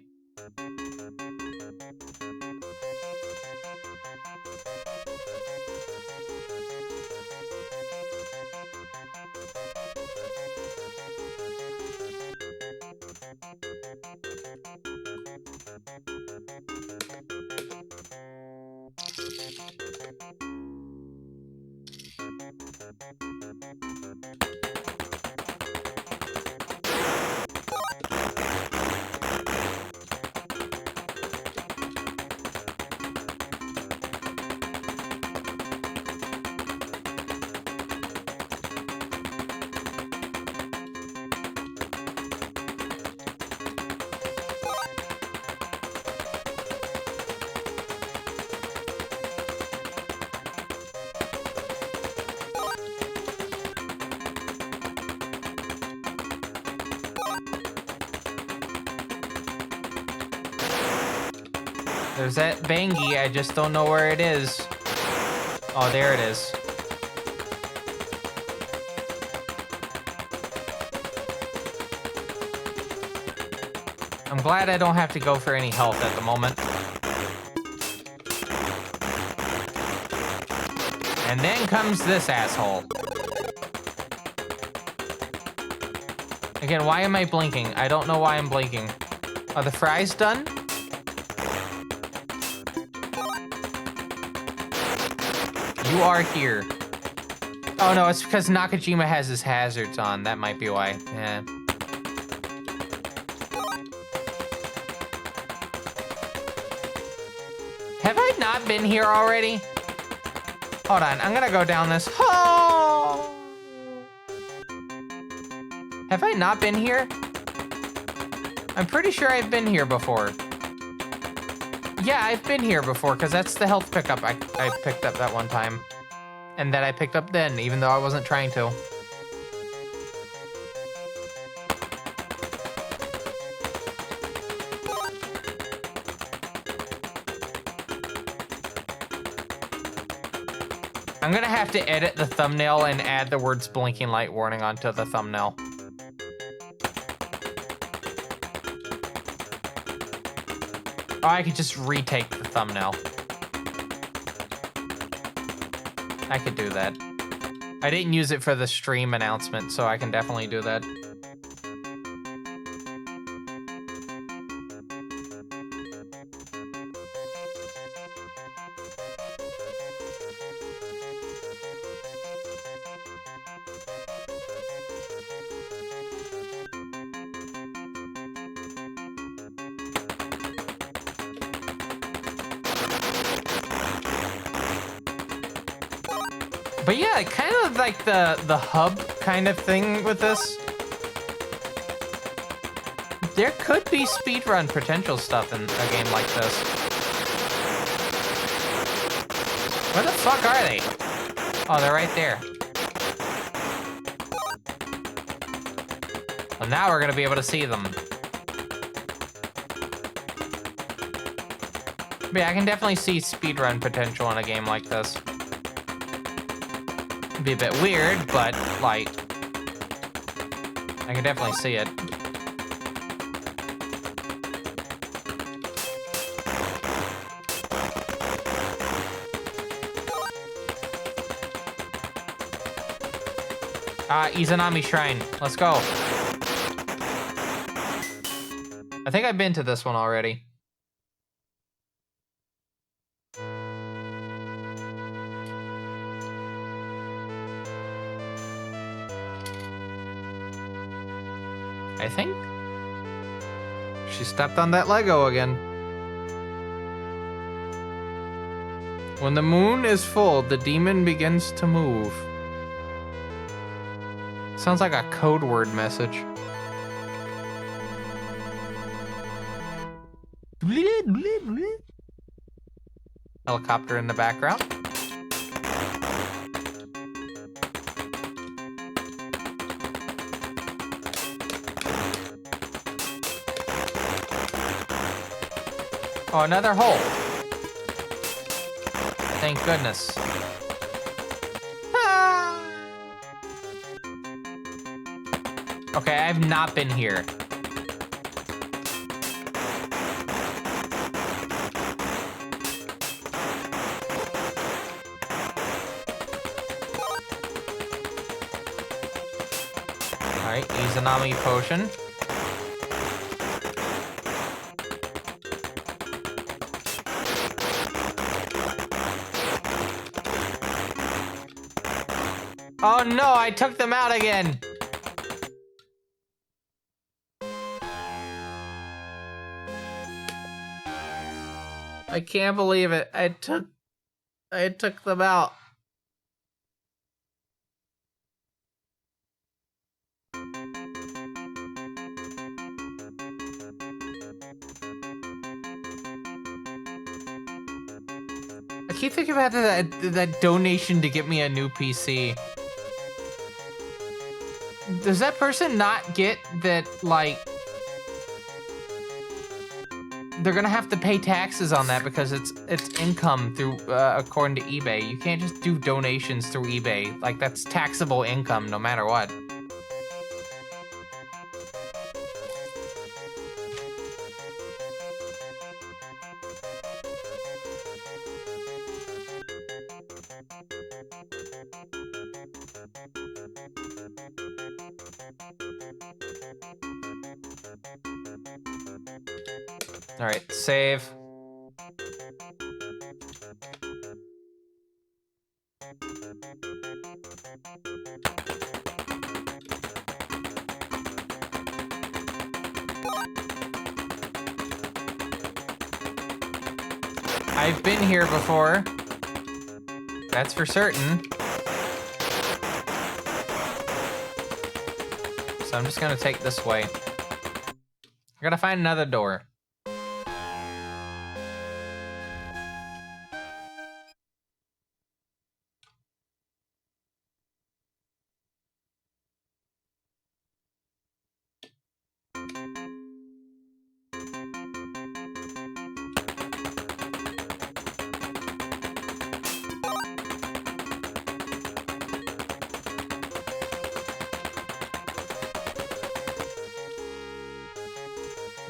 There's that Bangi, I just don't know where it is. Oh, there it is. I'm glad I don't have to go for any health at the moment. And then comes this asshole. Again, why am I blinking? I don't know why I'm blinking. Are the fries done? You are here. Oh no, it's because Nakajima has his hazards on. That might be why. Yeah. Have I not been here already? Hold on, I'm gonna go down this. Oh! Have I not been here? I'm pretty sure I've been here before. Yeah, I've been here before, because that's the health pickup I picked up that one time. And that I picked up then, even though I wasn't trying to. I'm gonna have to edit the thumbnail and add the words blinking light warning onto the thumbnail. Oh, I could just retake the thumbnail. I could do that. I didn't use it for the stream announcement, so I can definitely do that. But yeah, kind of like the hub kind of thing with this. There could be speedrun potential stuff in a game like this. Where the fuck are they? Oh, they're right there. Well, now we're gonna be able to see them. But yeah, I can definitely see speedrun potential in a game like this. It'd be a bit weird, but, like, I can definitely see it. Izanami Shrine. Let's go. I think I've been to this one already. I think. She stepped on that Lego again. When the moon is full, the demon begins to move. Sounds like a code word message. Helicopter in the background. Oh, another hole. Thank goodness. Ah. Okay, I've not been here. Alright, Izanami potion. Oh no, I took them out again. I can't believe it. I took them out. I keep thinking about that donation to get me a new PC. Does that person not get that, like, they're gonna have to pay taxes on that because it's income through, according to eBay. You can't just do donations through eBay. Like, that's taxable income no matter what. All right, save. I've been here before. That's for certain. So I'm just gonna take this way. I gotta find another door.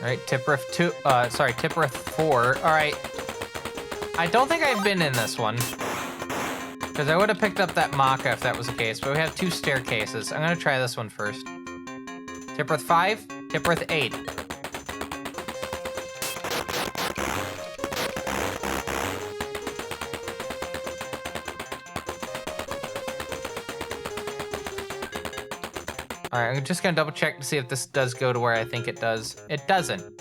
Alright, Tipperith 2, sorry, Tipperith 4. Alright. I don't think I've been in this one. Because I would have picked up that Maka if that was the case, but we have 2 staircases. I'm gonna try this one first. Tipperith 5, Tipperith 8. Alright, I'm just gonna double check to see if this does go to where I think it does. It doesn't.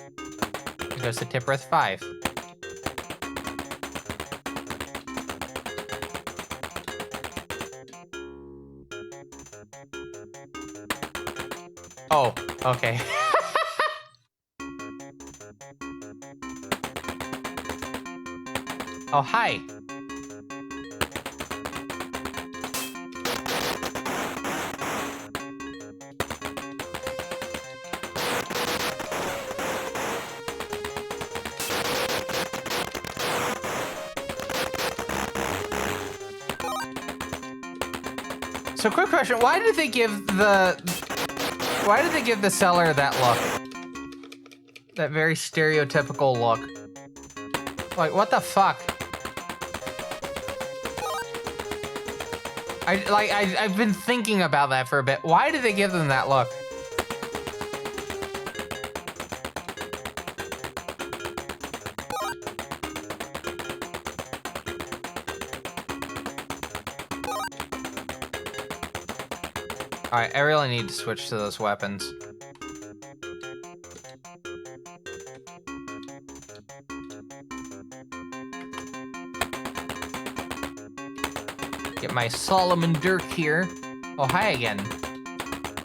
It goes to Tipperith 5. Oh, okay. Oh, hi. So quick question, why did they give the seller that look? That very stereotypical look. Like, what the fuck? I've been thinking about that for a bit. Why did they give them that look? Alright, I really need to switch to those weapons. Get my Solomon Dirk here. Oh, hi again.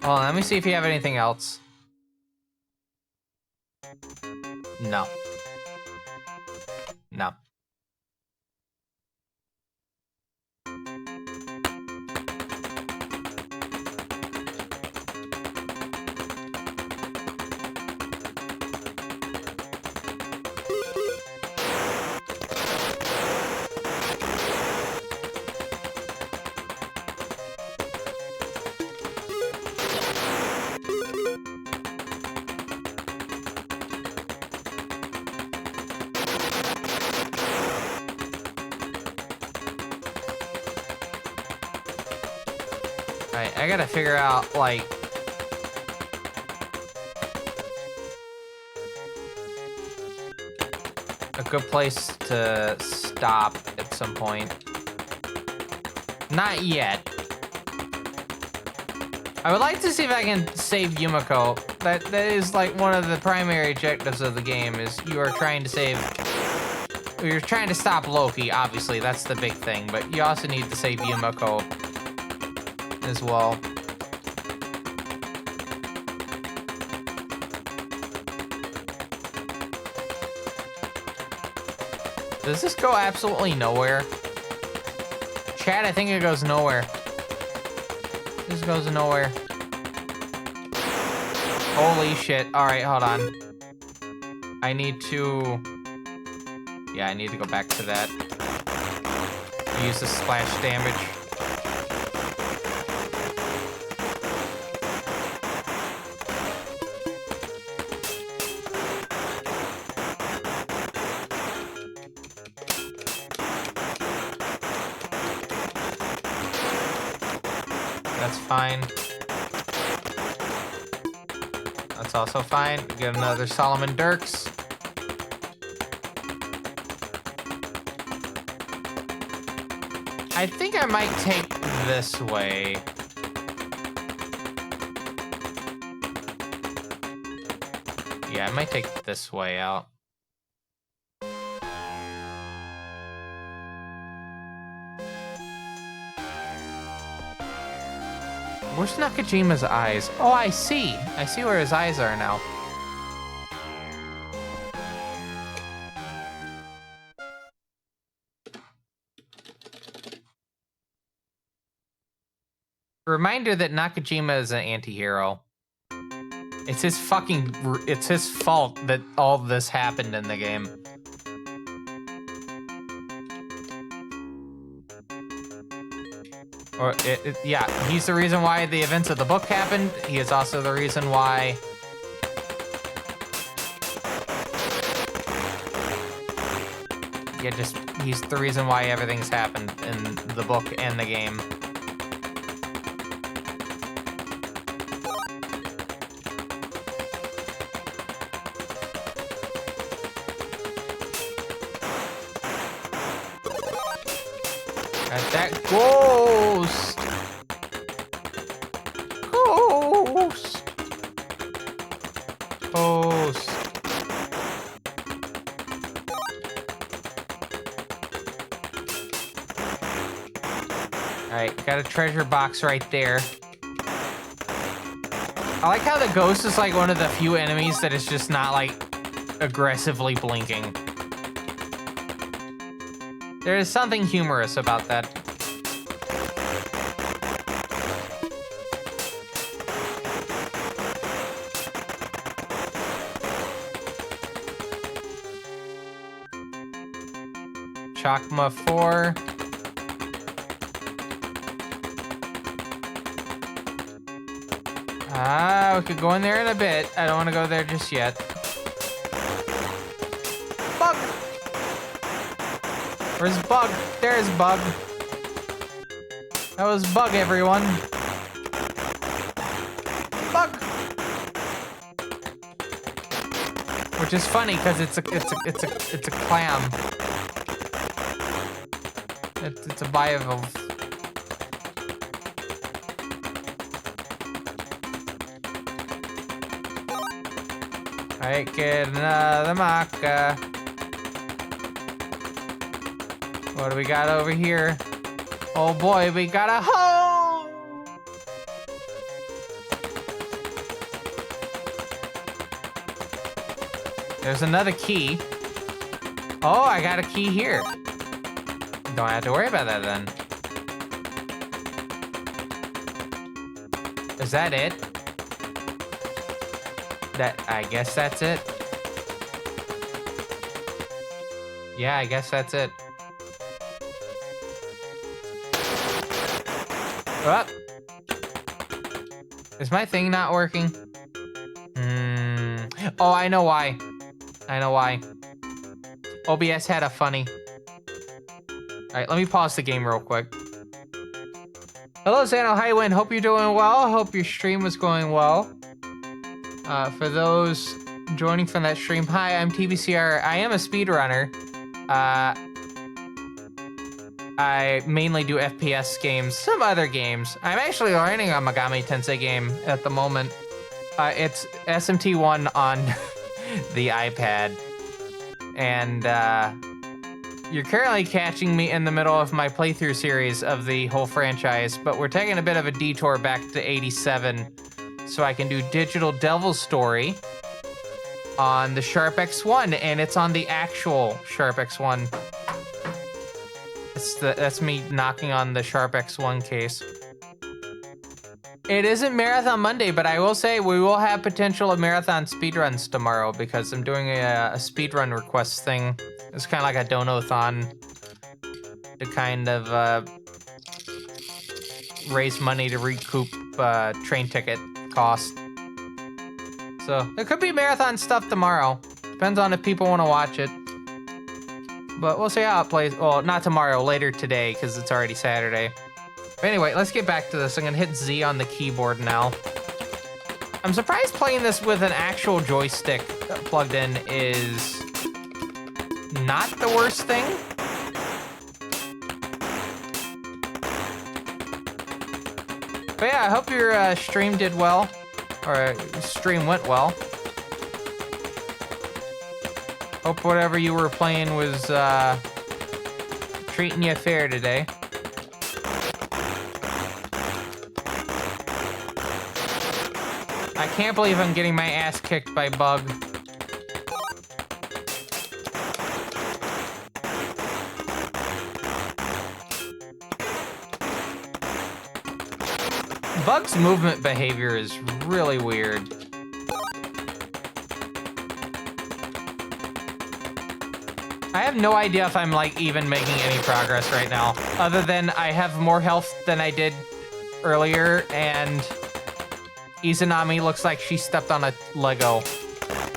Oh, let me see if you have anything else. No. No. Alright, I gotta figure out, like... a good place to stop at some point. Not yet. I would like to see if I can save Yumiko. That is like one of the primary objectives of the game, is you are trying to save... You're trying to stop Loki, obviously, that's the big thing, but you also need to save Yumiko as well. Does this go absolutely nowhere? Chat, I think it goes nowhere. This goes nowhere. Holy shit. Alright, hold on. I need to... Yeah, I need to go back to that. Use the splash damage. That's fine. That's also fine. Get another Solomon Dirks. I think I might take this way. Yeah, I might take this way out. Where's Nakajima's eyes? Oh, I see. I see where his eyes are now. Reminder that Nakajima is an anti-hero. It's his fucking... It's his fault that all this happened in the game. Or, yeah, he's the reason why the events of the book happened. He is also the reason why... Yeah, just... He's the reason why everything's happened in the book and the game. That ghost! Ghost! Ghost. Alright, got a treasure box right there. I like how the ghost is like one of the few enemies that is just not like aggressively blinking. There is something humorous about that. Chakma 4. Ah, we could go in there in a bit. I don't want to go there just yet. Bug! Where's Bug? There's Bug. That was Bug, everyone. Bug! Which is funny because it's a clam. It's a bivalve. Alright, get another maca. What do we got over here? Oh boy, we got a hoe! There's another key. Oh, I got a key here. Don't have to worry about that then. Is that it? I guess that's it. Yeah, I guess that's it. Oh. Is my thing not working? Oh, I know why. I know why. OBS had a funny. Alright, let me pause the game real quick. Hello, Zano Highwind. Hope you're doing well. Hope your stream was going well. For those joining from that stream, hi, I'm TBCR. I am a speedrunner. I mainly do FPS games, some other games. I'm actually learning a Megami Tensei game at the moment. It's SMT1 on the iPad. And you're currently catching me in the middle of my playthrough series of the whole franchise, but we're taking a bit of a detour back to 87 so I can do Digital Devil's Story on the Sharp X1, and it's on the actual Sharp X1. That's me knocking on the Sharp X1 case. It isn't Marathon Monday, but I will say we will have potential of marathon speedruns tomorrow because I'm doing a speedrun request thing. It's kind of like a dono-thon to kind of raise money to recoup train ticket cost. So there could be marathon stuff tomorrow. Depends on if people want to watch it. But we'll see how it plays. Well, not tomorrow, later today, because it's already Saturday. But anyway, let's get back to this. I'm gonna hit Z on the keyboard now. I'm surprised playing this with an actual joystick plugged in is not the worst thing. But yeah, I hope your stream did well, or stream went well. Hope whatever you were playing was treating you fair today. I can't believe I'm getting my ass kicked by Bug. Bug's movement behavior is really weird. I have no idea if I'm like even making any progress right now, other than I have more health than I did earlier, and Izanami looks like she stepped on a Lego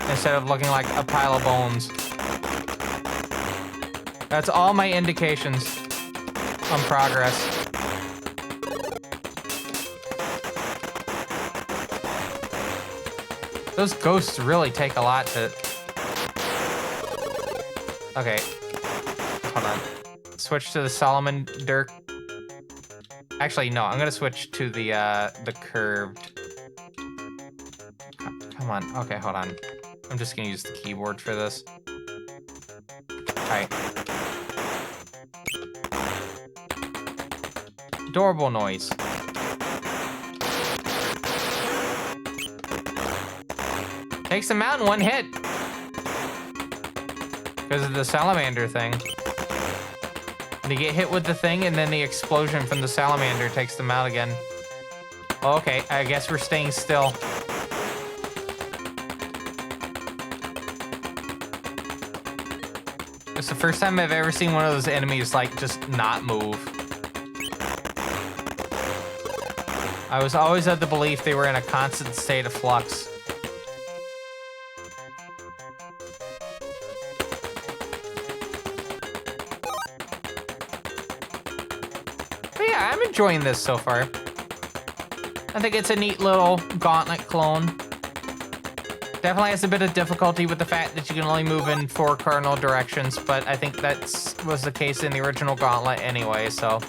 instead of looking like a pile of bones. That's all my indications on progress. Those ghosts really take a lot to... Okay. Hold on. Switch to the Solomon Dirk. Actually, no. I'm gonna switch to the curved. Come on. Okay, hold on. I'm just gonna use the keyboard for this. Alright. Adorable noise. Takes him out in one hit. Because of the salamander thing. And you get hit with the thing, and then the explosion from the salamander takes them out again. Okay, I guess we're staying still. It's the first time I've ever seen one of those enemies, like, just not move. I was always of the belief they were in a constant state of flux. I'm enjoying this so far. I think it's a neat little Gauntlet clone. Definitely has a bit of difficulty with the fact that you can only move in 4 cardinal directions, but I think that was the case in the original Gauntlet anyway, so...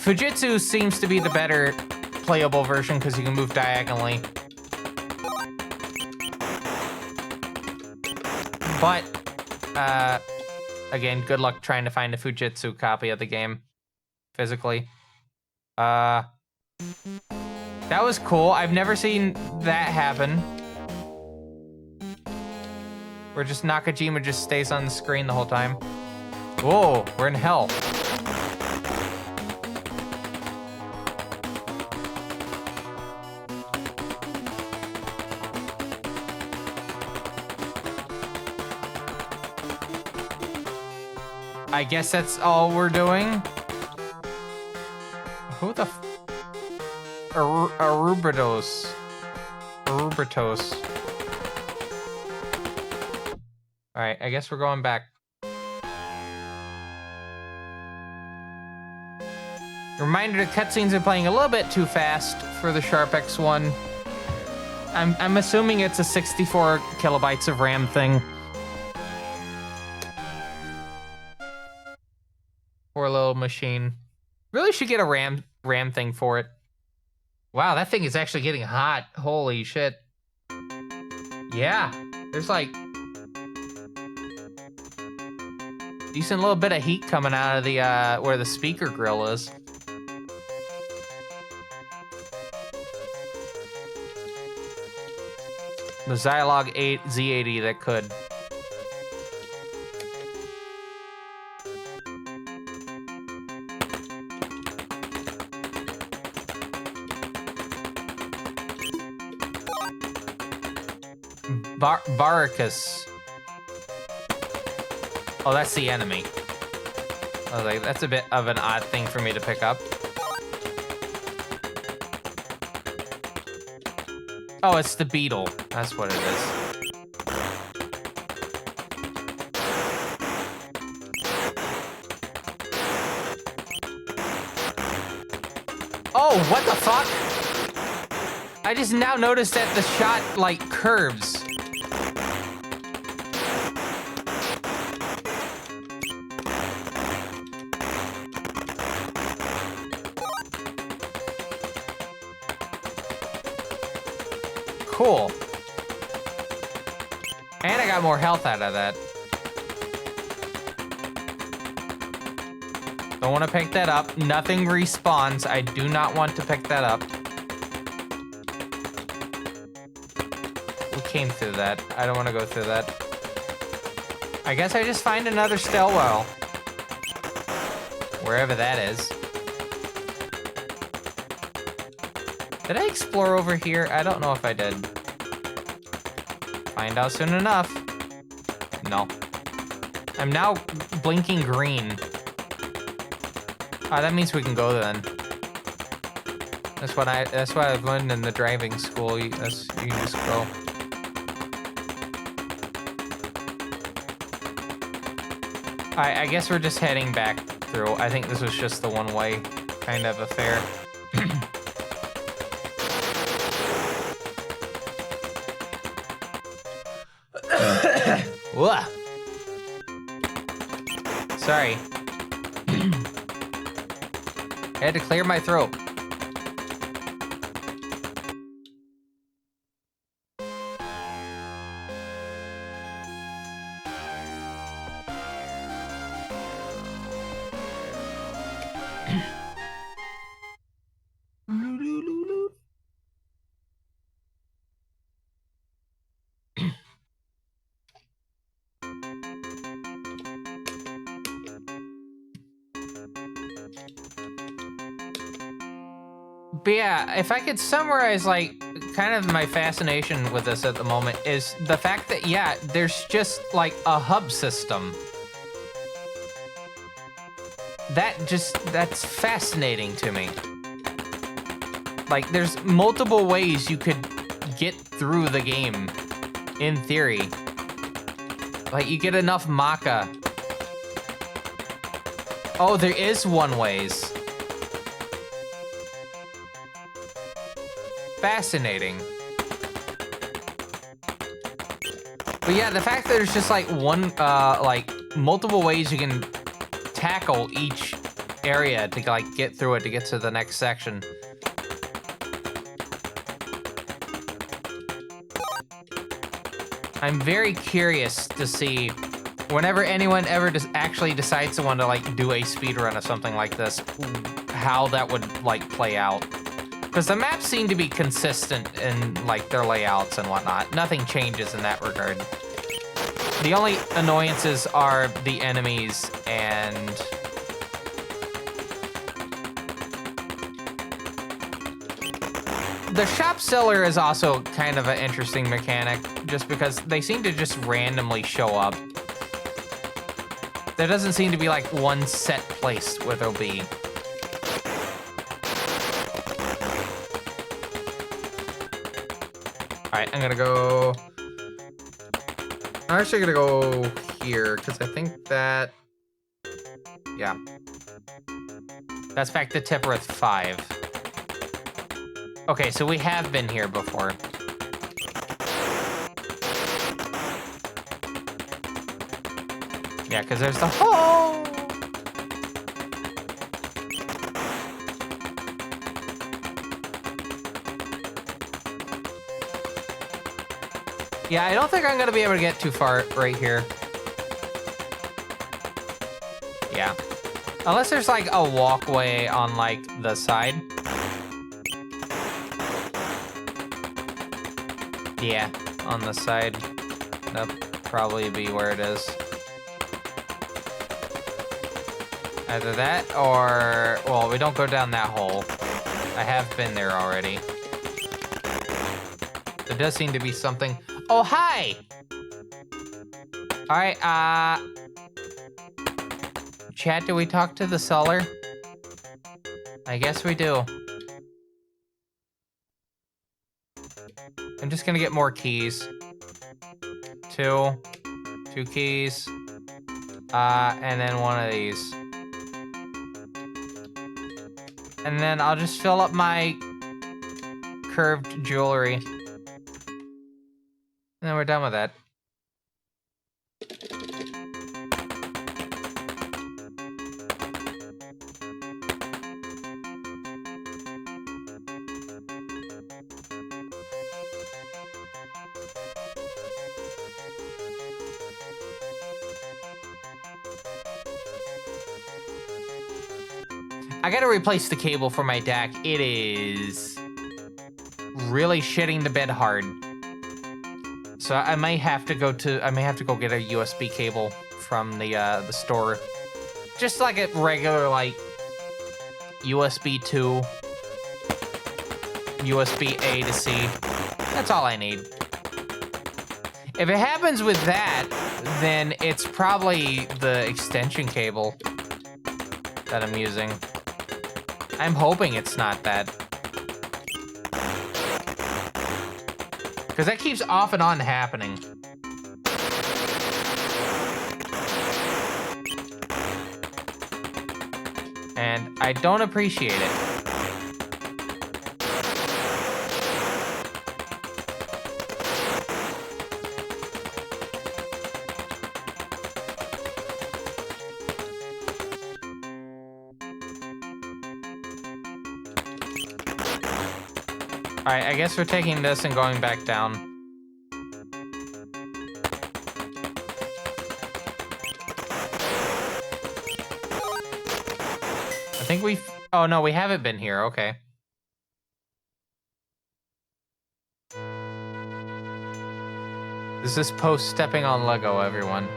Fujitsu seems to be the better playable version because you can move diagonally. But, again, good luck trying to find a Fujitsu copy of the game. Physically. That was cool. I've never seen that happen. Where just Nakajima just stays on the screen the whole time. Whoa, we're in hell. I guess that's all we're doing. Who the Arubratos. Arubratos. Alright, I guess we're going back. Reminder, the cutscenes are playing a little bit too fast for the Sharp X1. I'm assuming it's a 64 kilobytes of RAM thing. Poor little machine. Really should get a RAM thing for it. Wow, that thing is actually getting hot. Holy shit. Yeah, there's like decent little bit of heat coming out of the where the speaker grill is. The Zilog 8 Z80 that could. Baracus. Oh, that's the enemy. I was like, that's a bit of an odd thing for me to pick up. Oh, it's the beetle. That's what it is. Oh, what the fuck? I just now noticed that the shot, like, curves. Cool. And I got more health out of that. Don't want to pick that up. Nothing respawns. I do not want to pick that up. We came through that. I don't want to go through that. I guess I just find another stairwell. Wherever that is. Did I explore over here? I don't know if I did. Find out soon enough. No. I'm now blinking green. Ah, that means we can go then. That's what I've learned in the driving school. You can just go. I guess we're just heading back through. I think this was just the one-way kind of affair. Whoa. Sorry. I had to clear my throat. But yeah, if I could summarize, like, kind of my fascination with this at the moment is the fact that, yeah, there's just, like, a hub system. That's fascinating to me. Like, there's multiple ways you could get through the game, in theory. Like, you get enough maca. Oh, there is one ways. Fascinating. But yeah, the fact that there's just like like multiple ways you can tackle each area to like get through it to get to the next section. I'm very curious to see whenever anyone ever actually decides to want to like do a speedrun of something like this, how that would like play out. Because the maps seem to be consistent in like their layouts and whatnot. Nothing changes in that regard. The only annoyances are the enemies and the shop seller is also kind of an interesting mechanic just because they seem to just randomly show up. There doesn't seem to be like one set place where they'll be. Alright, I'm actually gonna go here, because I think that, yeah. That's back to Tipperith 5. Okay, so we have been here before. Yeah, because there's the hole. Yeah, I don't think I'm gonna be able to get too far right here. Yeah. Unless there's like a walkway on like the side. Yeah, on the side. That'll probably be where it is. Either that or, well, we don't go down that hole. I have been there already. There does seem to be something. Oh, hi! All right, chat, do we talk to the seller? I guess we do. I'm just gonna get more keys. Two keys. And then one of these. And then I'll just fill up my curved jewelry. And then we're done with that. I gotta replace the cable for my DAC. It is really shitting the bed hard. So I might have to go get a USB cable from the store. Just like a regular like USB 2, USB A to C. That's all I need. If it happens with that, then it's probably the extension cable that I'm using. I'm hoping it's not that. Because that keeps off and on happening. And I don't appreciate it. Alright, I guess we're taking this and going back down. I think we've... Oh, no, we haven't been here. Okay. This is post stepping on Lego, everyone.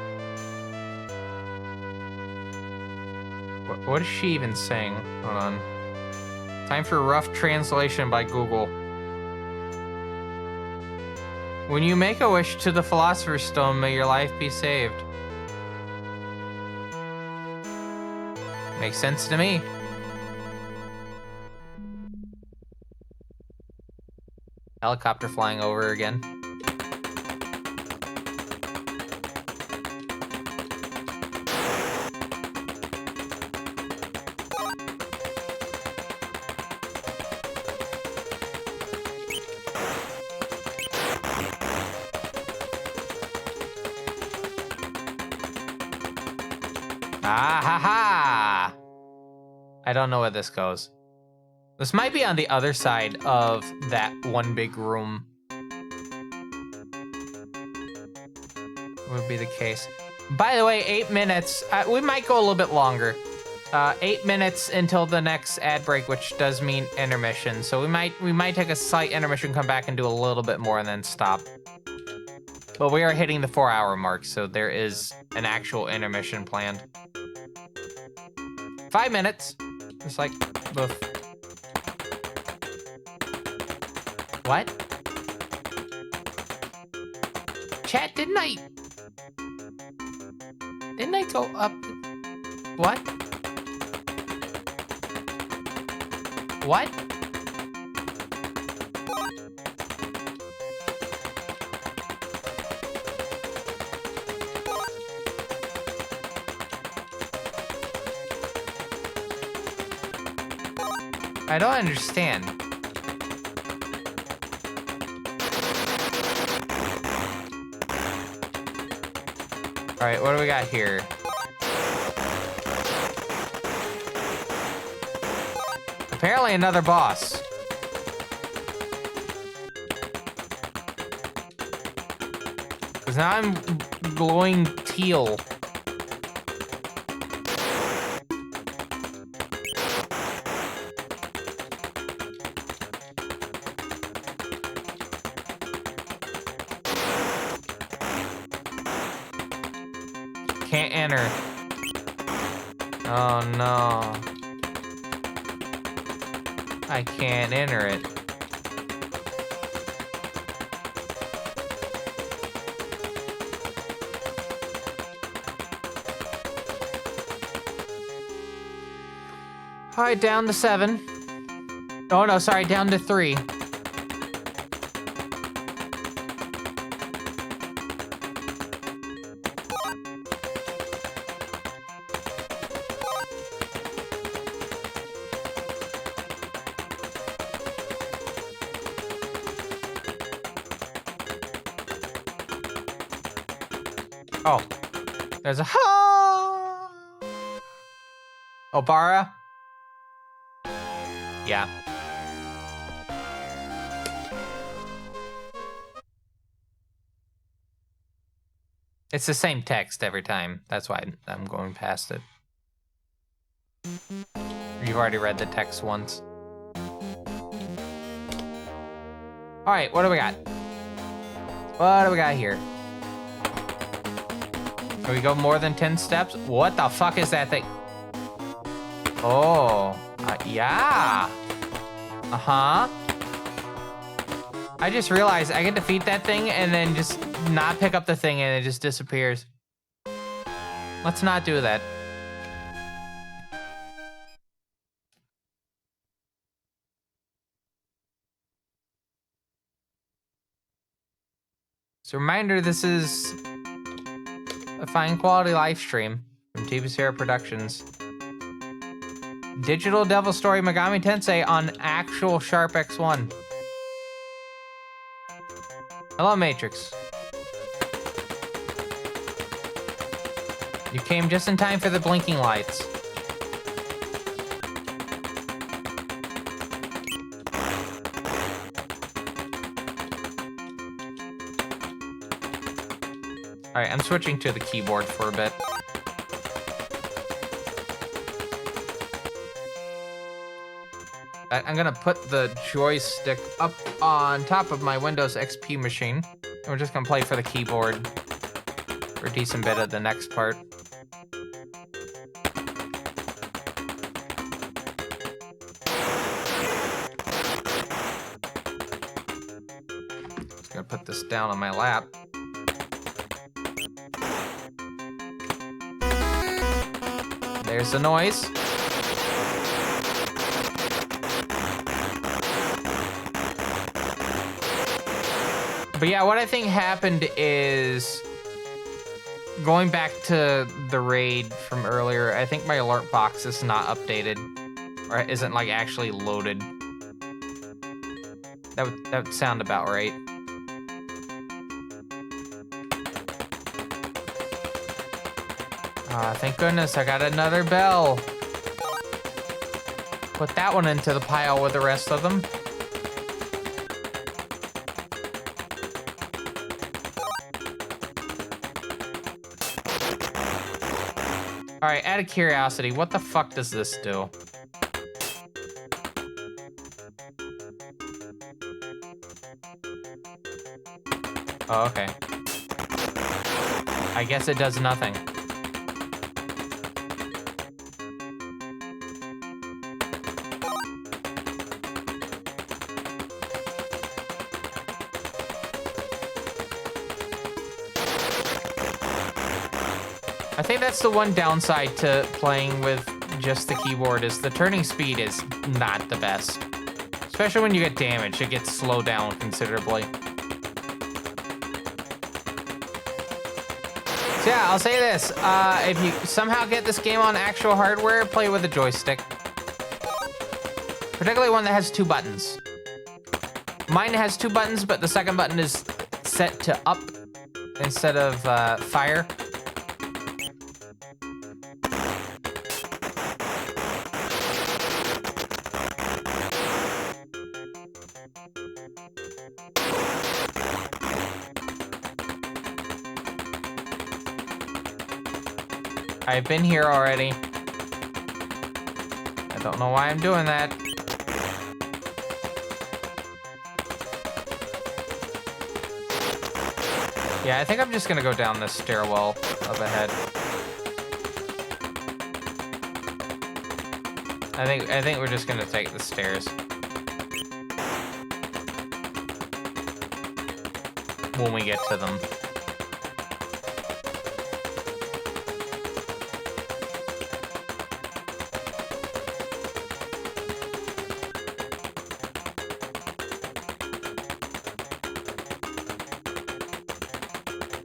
What is she even saying? Hold on. Time for rough translation by Google. When you make a wish to the Philosopher's Stone, may your life be saved. Makes sense to me. Helicopter flying over again. Ah ha ha! I don't know where this goes. This might be on the other side of that one big room. Would be the case. By the way, 8 minutes. We might go a little bit longer. 8 minutes until the next ad break, which does mean intermission. So we might take a slight intermission, come back and do a little bit more, and then stop. But we are hitting the 4-hour mark, so there is an actual intermission planned. 5 minutes. Just like both. What? Chat, didn't I go up? What? What? I don't understand. All right, what do we got here? Apparently another boss. Because now I'm glowing teal. Can't enter. Oh no. I can't enter it. Alright, down to 7. Oh no, sorry, down to 3. Oh, there's a Obara? Yeah. It's the same text every time. That's why I'm going past it. You've already read the text once. All right, what do we got? What do we got here? Can we go more than 10 steps? What the fuck is that thing? Oh, yeah. Uh-huh. I just realized I can defeat that thing and then just not pick up the thing and it just disappears. Let's not do that. As a reminder, this is a fine quality live stream from TV Sierra Productions. Digital Devil Story Megami Tensei on actual Sharp X1. Hello, Matrix. You came just in time for the blinking lights. All right, I'm switching to the keyboard for a bit. I'm gonna put the joystick up on top of my Windows XP machine. And we're just gonna play for the keyboard for a decent bit of the next part. Just gonna put this down on my lap. There's the noise. But yeah, what I think happened is, going back to the raid from earlier, I think my alert box is not updated, or isn't like actually loaded. That would sound about right. Thank goodness I got another bell. Put that one into the pile with the rest of them. All right, out of curiosity, what the fuck does this do? Oh, okay. I guess it does nothing. I think that's the one downside to playing with just the keyboard, is the turning speed is not the best. Especially when you get damaged, it gets slowed down considerably. So yeah, I'll say this, if you somehow get this game on actual hardware, play with a joystick. Particularly one that has 2 buttons. Mine has 2 buttons, but the second button is set to up instead of fire. I've been here already. I don't know why I'm doing that. Yeah, I think I'm just gonna go down this stairwell up ahead. I think we're just gonna take the stairs. When we get to them.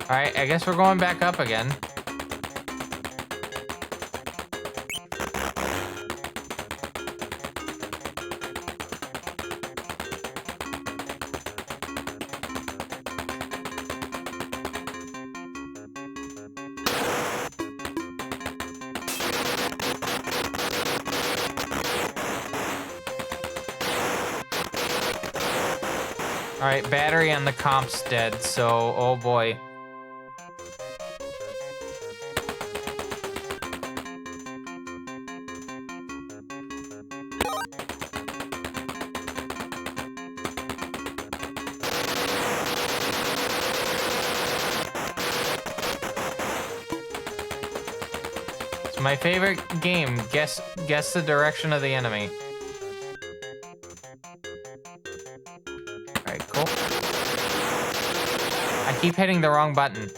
Alright, I guess we're going back up again. Alright, battery on the comp's dead, so oh boy. My favorite game. Guess the direction of the enemy. Alright, cool. I keep hitting the wrong button.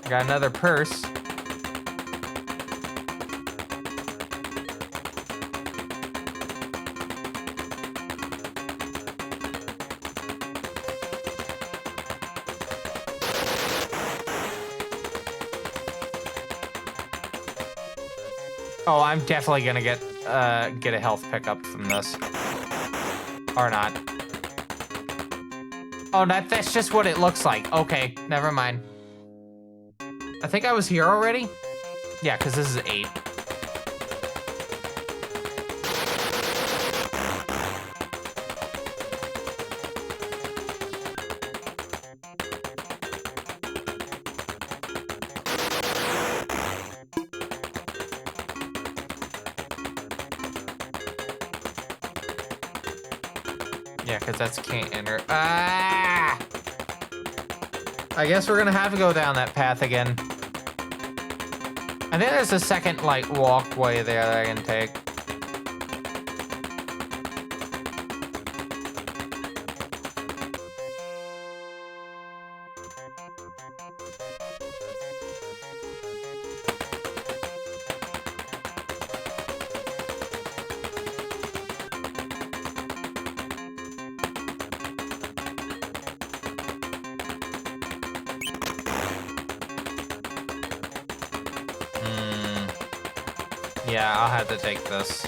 Got another purse. Oh, I'm definitely gonna get a health pickup from this. Or not. Oh, that's just what it looks like. Okay, never mind. I think I was here already? Yeah, because this is 8. Yeah, because that's can't enter. Ah! I guess we're gonna have to go down that path again. I think there's a second, like, walkway there that I can take. Yeah, I'll have to take this.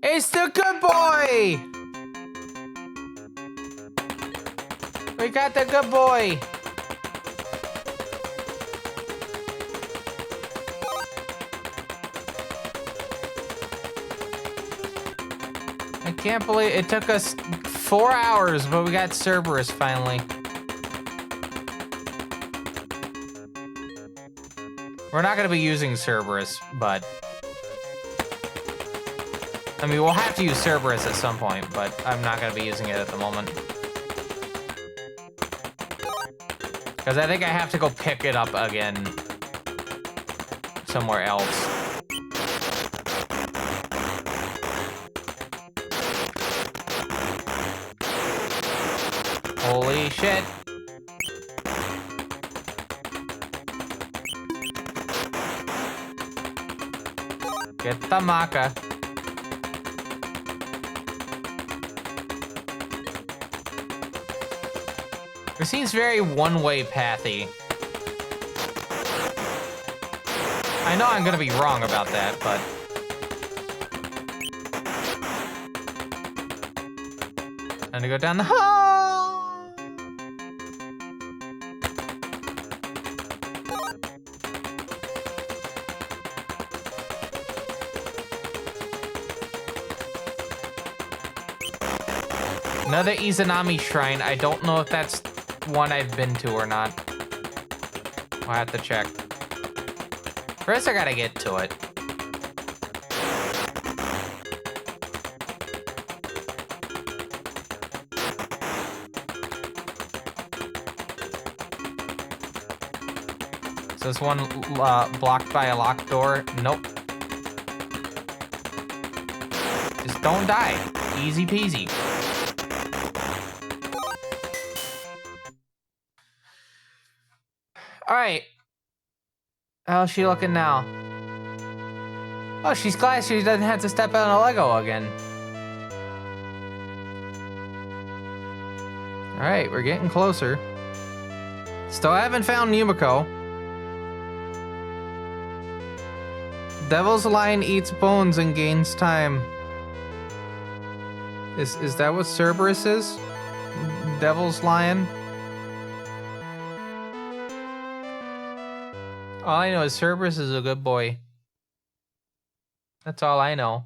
It's the good boy! We got the good boy! I can't believe it took us 4 hours, but we got Cerberus finally. We're not gonna be using Cerberus, but I mean, we'll have to use Cerberus at some point, but I'm not going to be using it at the moment. Because I think I have to go pick it up again somewhere else. Holy shit. Get the maca. It seems very one-way pathy. I know I'm gonna be wrong about that, but... I'm gonna go down the hall! Another Izanami shrine. I don't know if that's one I've been to or not. I'll have to check. First, I gotta get to it. Is this one blocked by a locked door? Nope. Just don't die. Easy peasy. Alright. How's she looking now? Oh, she's glad she doesn't have to step on a Lego again. Alright, we're getting closer. Still haven't found Yumiko. Devil's Lion eats bones and gains time. Is that what Cerberus is? Devil's Lion? All I know is Cerberus is a good boy. That's all I know.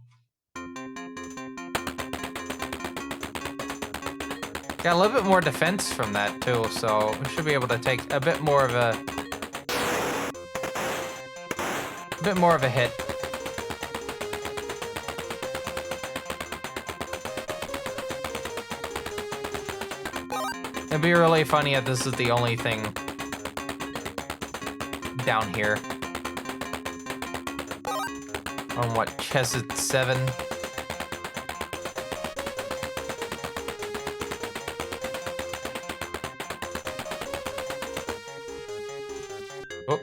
Got a little bit more defense from that too, so we should be able to take a bit more of a hit. It'd be really funny if this is the only thing down here. On what, Chesed 7? Oh.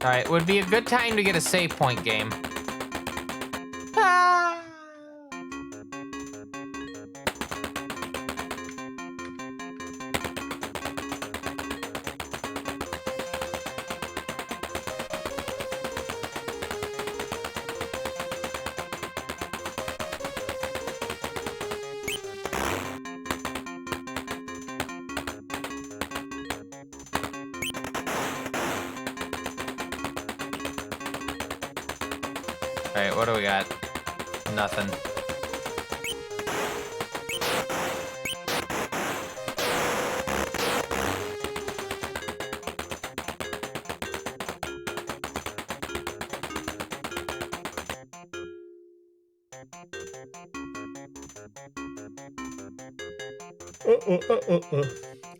Alright, would be a good time to get a save point game. Ah! Alright, what do we got? Nothing.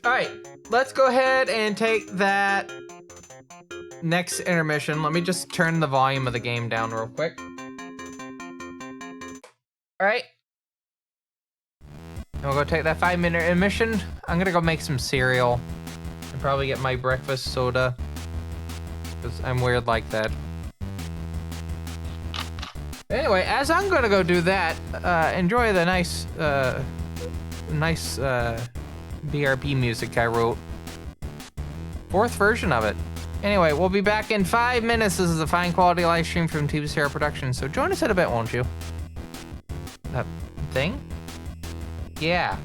Alright, let's go ahead and take that next intermission. Let me just turn the volume of the game down real quick. Alright. We'll go take that 5-minute intermission. I'm gonna go make some cereal and probably get my breakfast soda, because I'm weird like that. Anyway, as I'm gonna go do that, enjoy the nice BRB music I wrote. 4th version of it. Anyway, we'll be back in 5 minutes. This is a fine quality live stream from TV Sierra Productions, so join us in a bit, won't you? That thing? Yeah.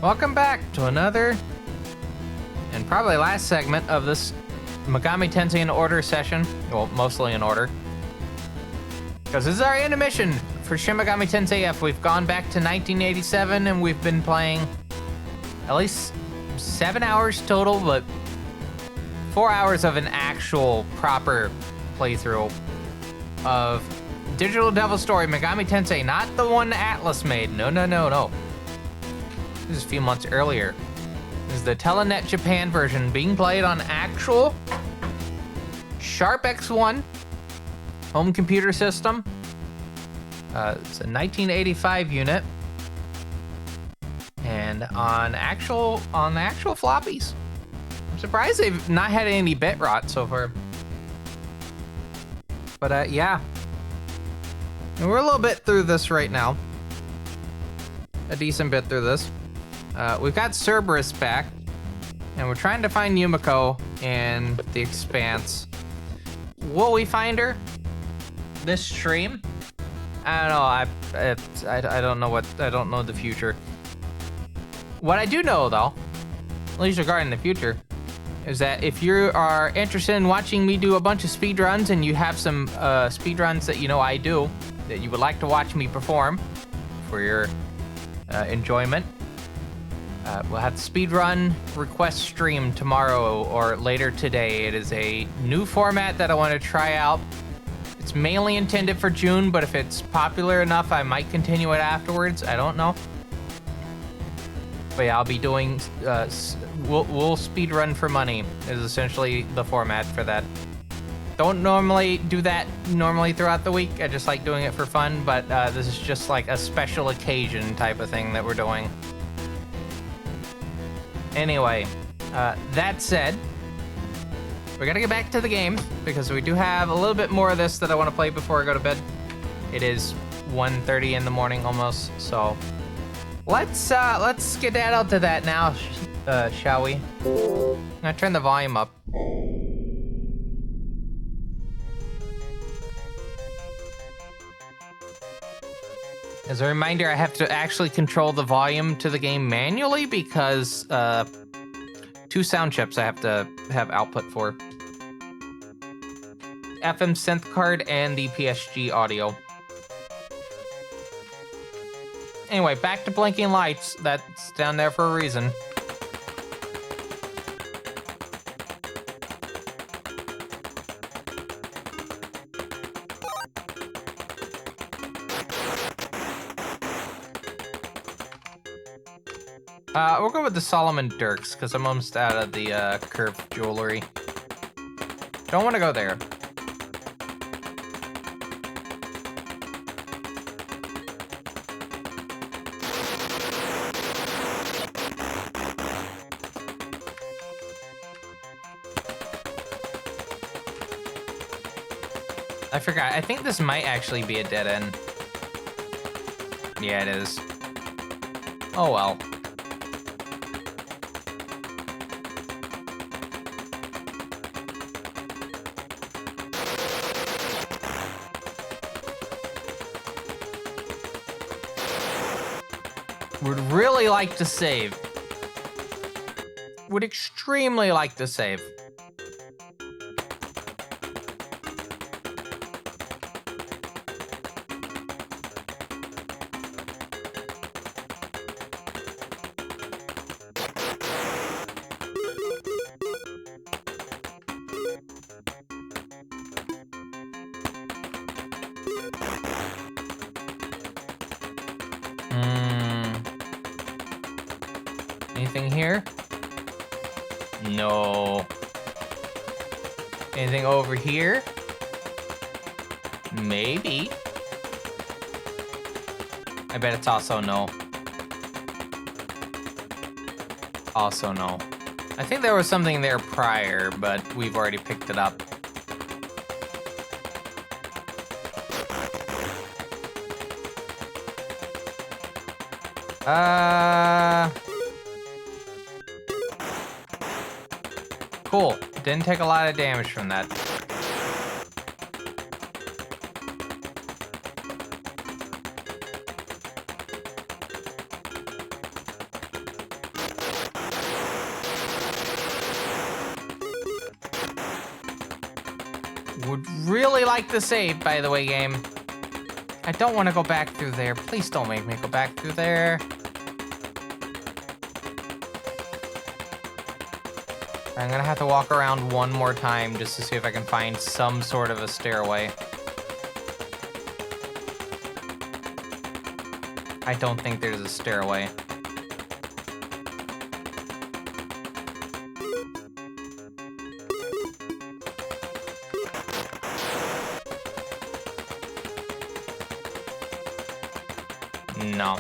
Welcome back to another, and probably last segment of this Megami Tensei in Order session. Well, mostly in order. Because this is our intermission for Shin Megami Tensei F. We've gone back to 1987 and we've been playing at least 7 hours total, but 4 hours of an actual proper playthrough of Digital Devil Story Megami Tensei, not the one Atlas made. No. This is a few months earlier. This is the TELENET Japan version being played on actual Sharp X1 home computer system. It's a 1985 unit, and on actual floppies. I'm surprised they've not had any bit rot so far. But yeah, and we're a little bit through this right now. A decent bit through this. We've got Cerberus back, and we're trying to find Yumiko in the Expanse. Will we find her this stream? I don't know. I don't know I don't know the future. What I do know, though, at least regarding the future, is that if you are interested in watching me do a bunch of speedruns and you have some speedruns that you know I do, that you would like to watch me perform for your enjoyment, we'll have the speedrun request stream tomorrow or later today. It is a new format that I want to try out. It's mainly intended for June, but if it's popular enough, I might continue it afterwards. I don't know. But yeah, I'll be doing, we'll speedrun for money is essentially the format for that. Don't normally do that throughout the week. I just like doing it for fun, but this is just like a special occasion type of thing that we're doing. Anyway, that said, we're gonna get back to the game because we do have a little bit more of this that I want to play before I go to bed. It is 1:30 in the morning almost, so let's skedaddle to that now, shall we? I'm gonna turn the volume up. As a reminder, I have to actually control the volume to the game manually because 2 sound chips I have to have output for. FM synth card and the PSG audio. Anyway, back to blinking lights. That's down there for a reason. We'll go with the Solomon Dirks, because I'm almost out of the curved jewelry. Don't want to go there. I forgot. I think this might actually be a dead end. Yeah, it is. Oh well. Would really like to save. Would extremely like to save. Anything here? No. Anything over here? Maybe. I bet it's also no. Also no. I think there was something there prior, but we've already picked it up. Cool. Didn't take a lot of damage from that. Would really like to save, by the way, game. I don't want to go back through there. Please don't make me go back through there. I'm gonna have to walk around one more time just to see if I can find some sort of a stairway. I don't think there's a stairway. No.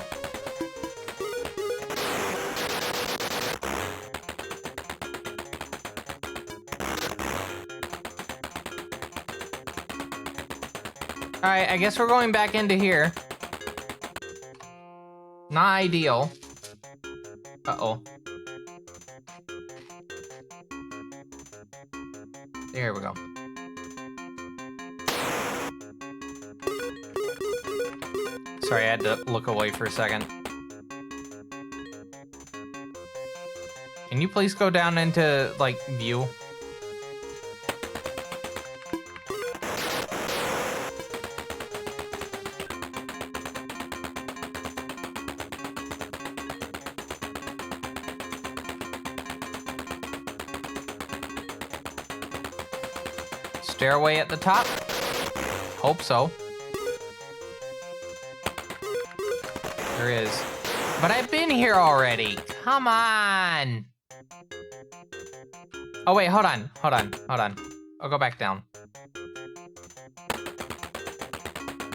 Alright, I guess we're going back into here. Not ideal. Uh-oh. There we go. Sorry, I had to look away for a second. Can you please go down into, like, view? Stairway at the top? Hope so. There is. But I've been here already. Come on. Oh, wait, hold on. I'll go back down.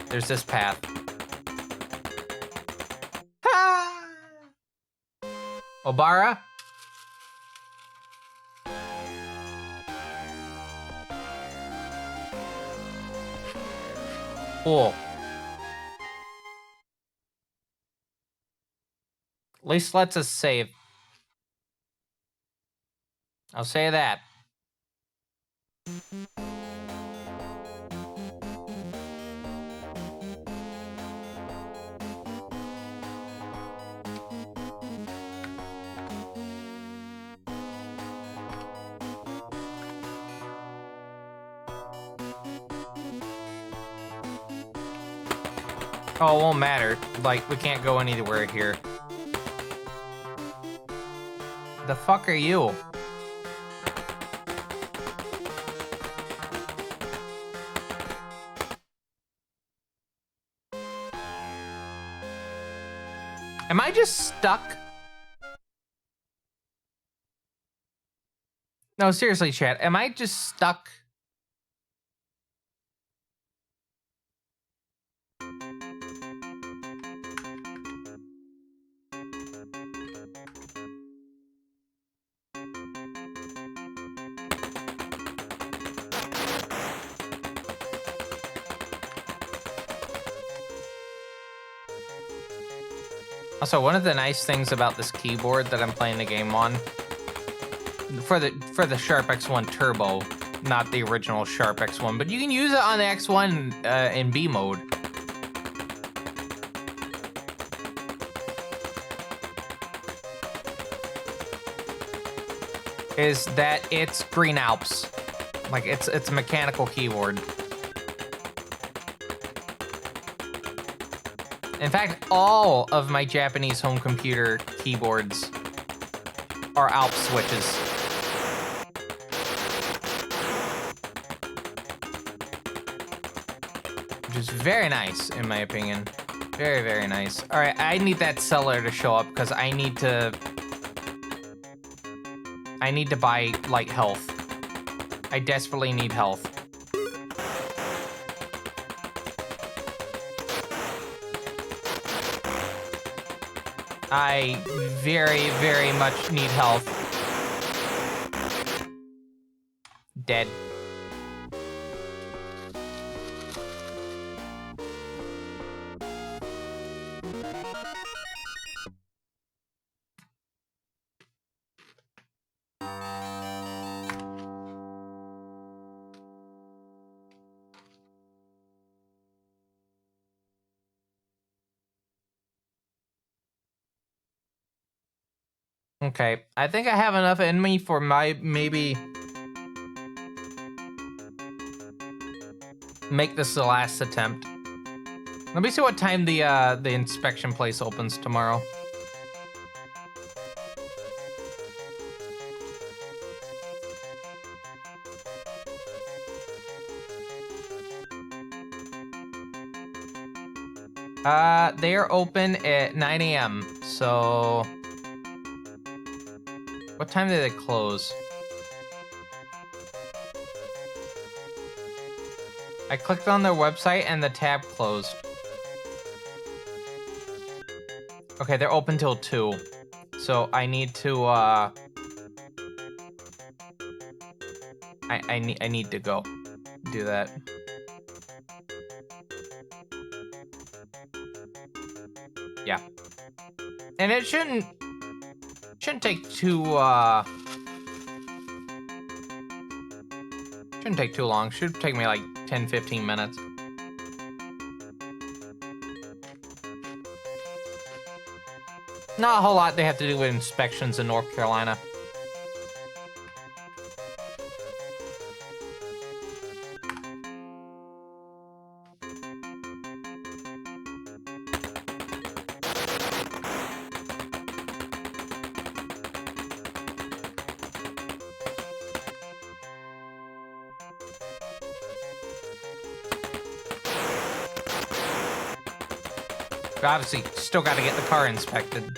There's this path. Ah! Obara? Cool. At least lets us save. I'll say that. Oh, it won't matter. Like, we can't go anywhere here. The fuck are you? Am I just stuck? No, seriously, chat. Am I just stuck? Also, one of the nice things about this keyboard that I'm playing the game on, for the Sharp X1 Turbo, not the original Sharp X1, but you can use it on the X1 in B mode. Is that it's Green Alps. Like, it's a mechanical keyboard. In fact, all of my Japanese home computer keyboards are Alp switches. Which is very nice, in my opinion. Very, very nice. All right, I need that seller to show up because I need to buy, like, health. I desperately need health. I very, very much need health. Dead. Okay, I think I have enough in me for my maybe make this the last attempt. Let me see what time the inspection place opens tomorrow. They are open at 9 a.m. So, what time do they close? I clicked on their website and the tab closed. Okay, they're open till 2. So I need to I need to go do that. Yeah. And it shouldn't take too shouldn't take too long. Should take me like 10-15 minutes. Not a whole lot they have to do with inspections in North Carolina. But obviously, still got to get the car inspected.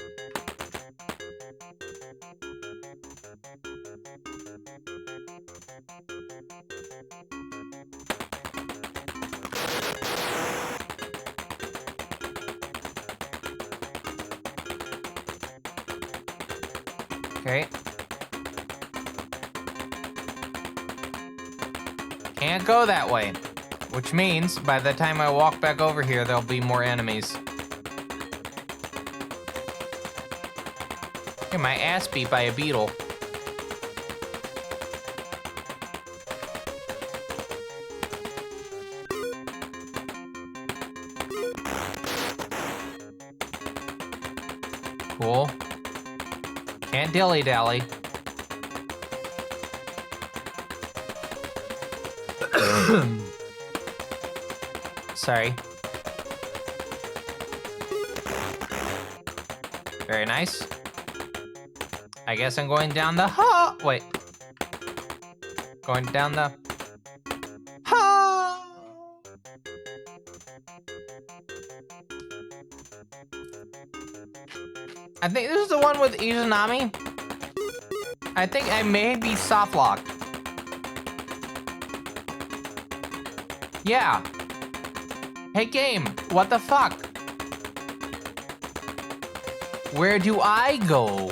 Okay. Can't go that way. Which means, by the time I walk back over here, there'll be more enemies. Get my ass beat by a beetle. Cool. Can't dilly-dally. Sorry. Very nice. I guess I'm going down the wait. Going down the I think this is the one with Izanami. I think I may be soft locked. Yeah. Hey game, what the fuck? Where do I go?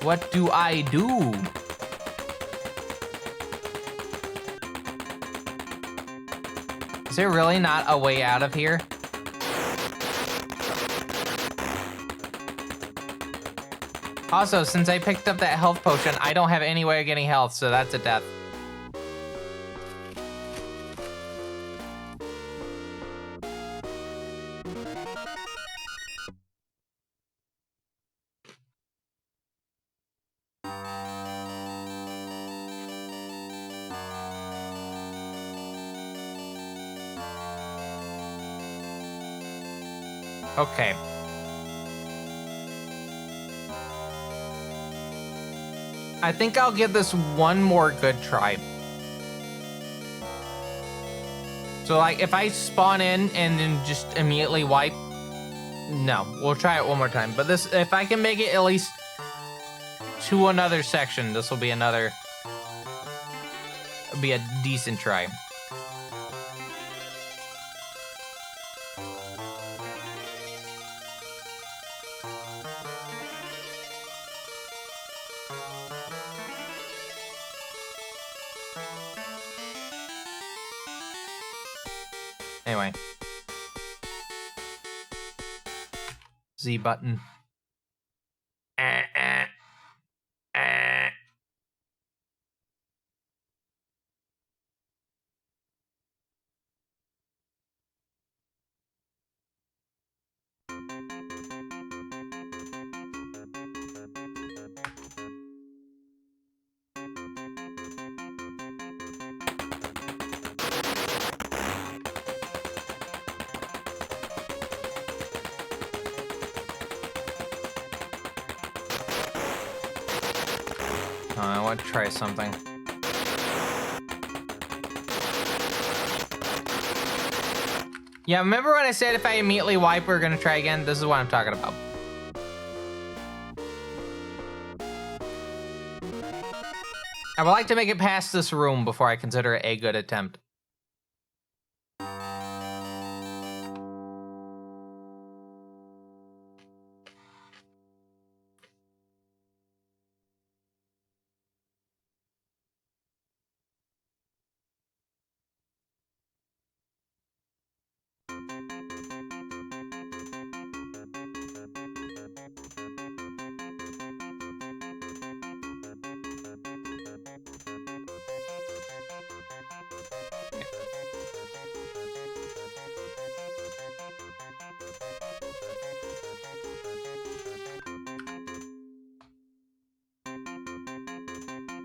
What do I do? Is there really not a way out of here? Also, since I picked up that health potion, I don't have any way of getting health, so that's a death. Okay. I think I'll give this one more good try. So, like, if I spawn in and then just immediately wipe, no, we'll try it one more time. But this, if I can make it at least to another section, this will be another, be a decent try. Anyway. Z button. want to try something. Yeah, remember when I said if I immediately wipe, we're gonna try again? This is what I'm talking about. I would like to make it past this room before I consider it a good attempt.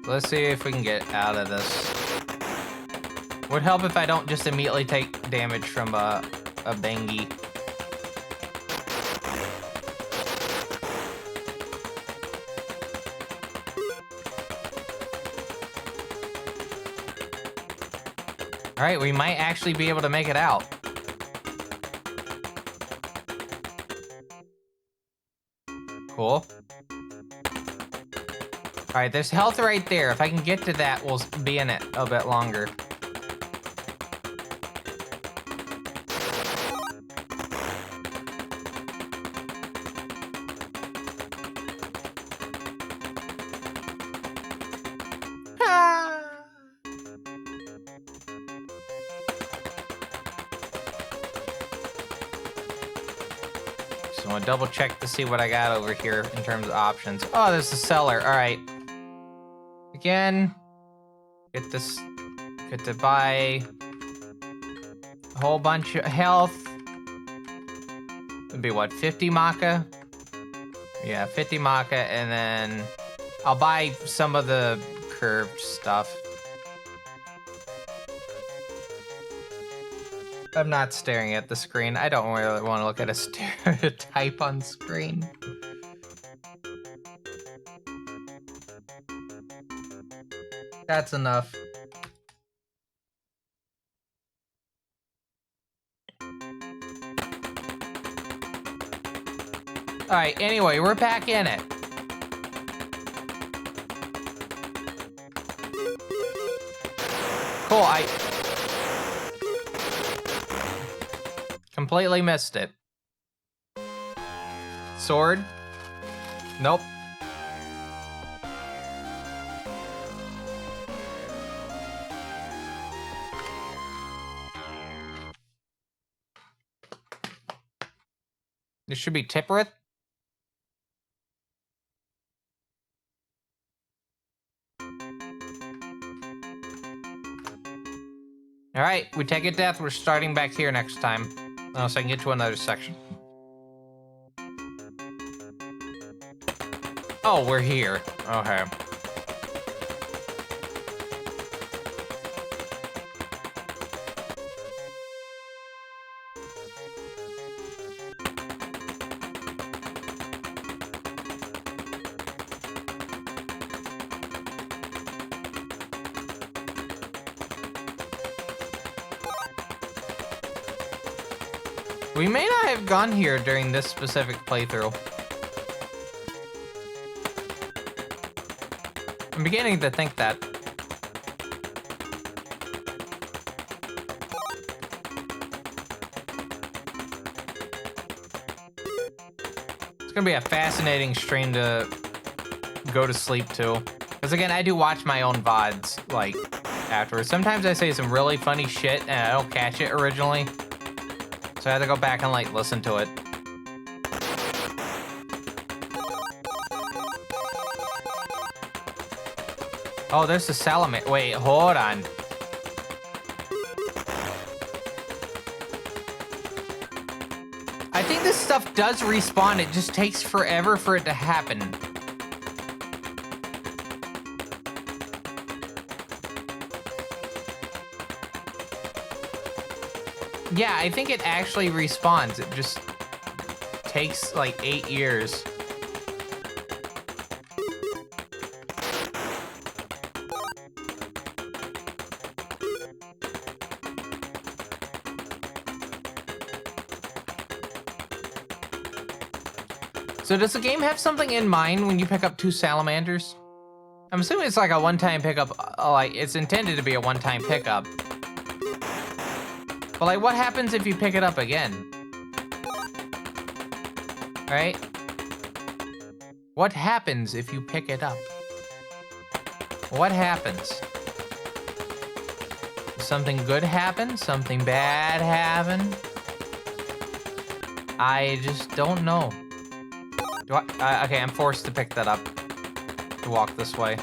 Let's see if we can get out of this. Would help if I don't just immediately take damage from a bangy. All right, we might actually be able to make it out. Cool. All right, there's health right there. If I can get to that, we'll be in it a bit longer. So I'll double check to see what I got over here in terms of options. Oh, there's a cellar. All right. Again, get this, get to buy a whole bunch of health. It'd be what, 50 maca? Yeah, 50 maca, and then I'll buy some of the curved stuff. I'm not staring at the screen. I don't really want to look at a stereotype on screen. That's enough. All right, anyway, we're back in it. Cool, I completely missed it. Sword? Nope. This should be Tipperith. All right, we take a death. We're starting back here next time. Unless I can get to another section. Oh, we're here. Okay. We may not have gone here during this specific playthrough. I'm beginning to think that. It's gonna be a fascinating stream to go to sleep to. Because again, I do watch my own VODs, like, afterwards. Sometimes I say some really funny shit and I don't catch it originally. So I had to go back and, like, listen to it. Oh, there's the salamander. Wait, hold on. I think this stuff does respawn. It just takes forever for it to happen. Yeah, I think it actually respawns. It just takes like 8 years. So does the game have something in mind when you pick up 2 salamanders? I'm assuming it's like a one-time pickup, like it's intended to be a one-time pickup. But like, what happens if you pick it up again? Right? What happens if you pick it up? What happens? Does something good happen? Something bad happen? I just don't know. Do I? Okay, I'm forced to pick that up. To walk this way.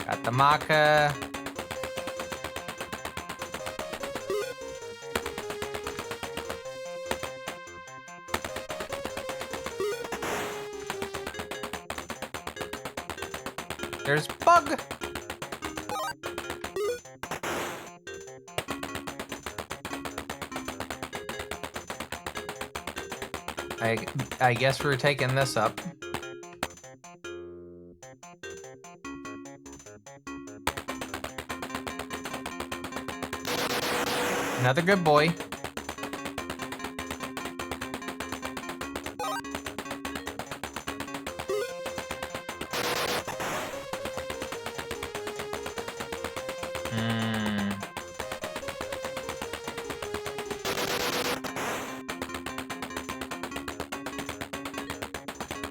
Got the maca. There's bug. I guess we're taking this up. Another good boy.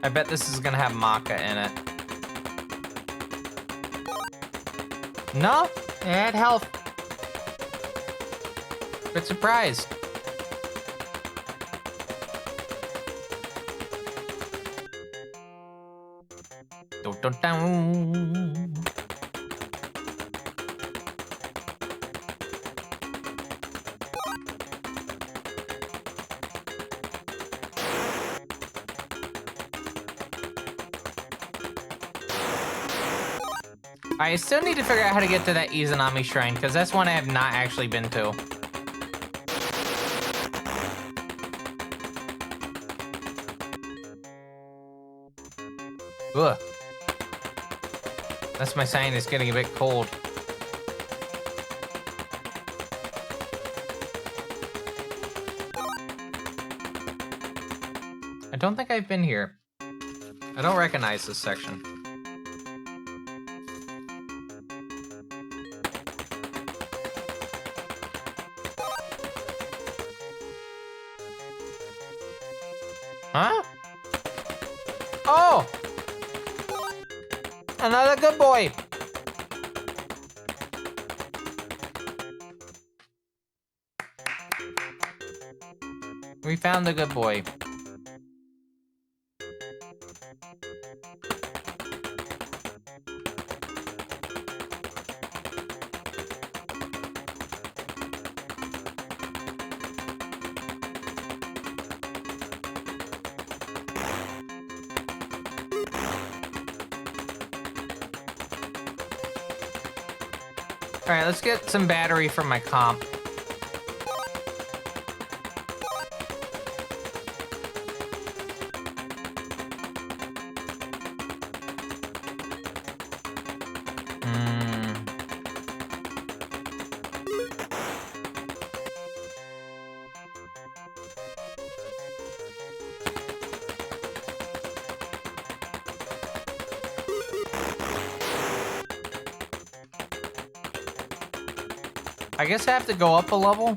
I bet this is gonna have maca in it. No, it had health. Bit surprised. Dun, dun, dun. I still need to figure out how to get to that Izanami shrine, because that's one I have not actually been to. Ugh. That's my sign, it's getting a bit cold. I don't think I've been here. I don't recognize this section. Huh? Oh! Another good boy. We found the good boy. All right, let's get some battery from my comp. I guess I have to go up a level.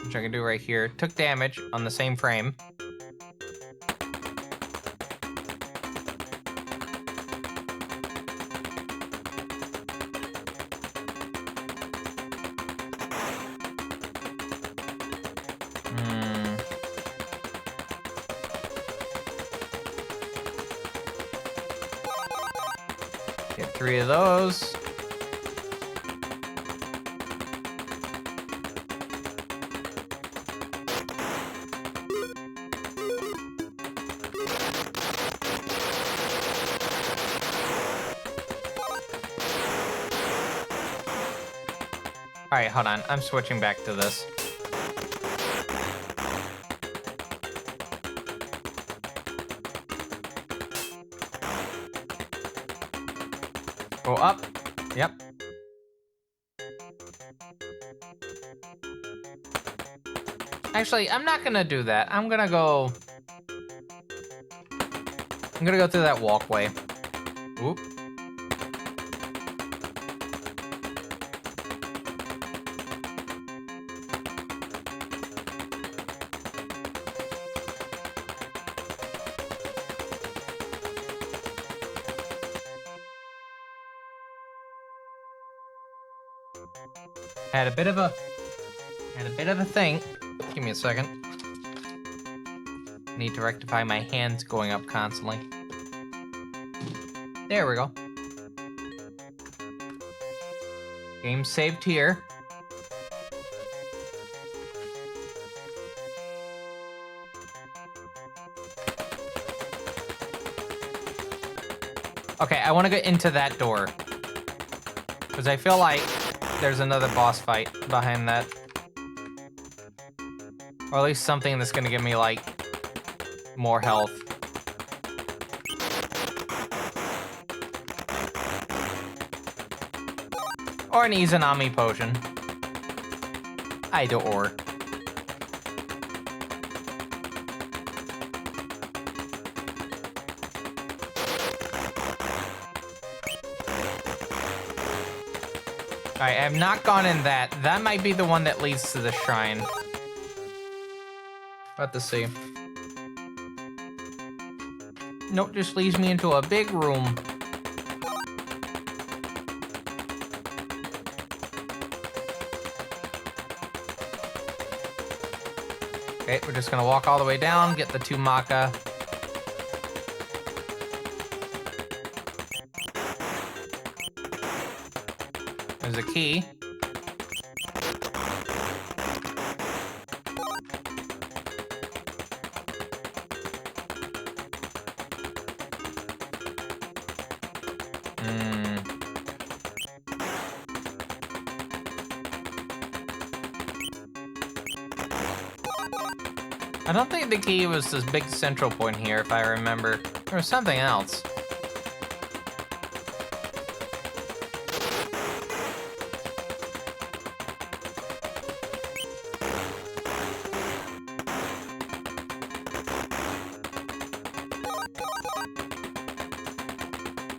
Which I can do right here. Took damage on the same frame. Get 3 of those. All right, hold on. I'm switching back to this. Go up. Yep. Actually, I'm not gonna do that. I'm gonna go through that walkway. Oop. Had a bit of a thing. Give me a second. Need to rectify my hands going up constantly. There we go. Game saved here. Okay, I want to get into that door. Because I feel like there's another boss fight behind that. Or at least something that's gonna give me, like, more health. Or an Izanami potion. Either or. Alright, I have not gone in that. That might be the one that leads to the shrine. About to see. Nope, just leads me into a big room. Okay, we're just gonna walk all the way down, get the 2 Maka. There's a key. I don't think the key was this big central point here, if I remember. There was something else.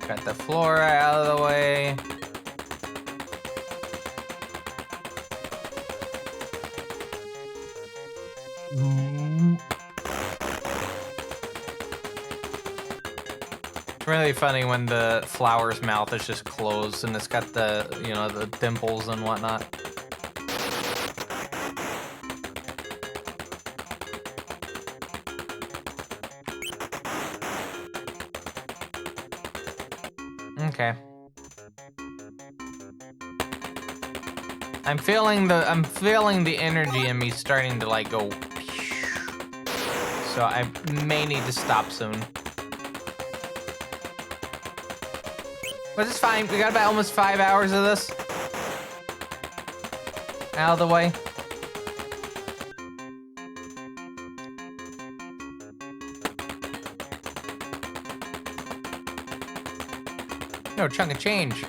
Got the floor out of the way. It's really funny when the flower's mouth is just closed and it's got the, you know, the dimples and whatnot. Okay. I'm feeling the energy in me starting to like go. So I may need to stop soon. But it's fine. We got about almost 5 hours of this out of the way. No chunk of change.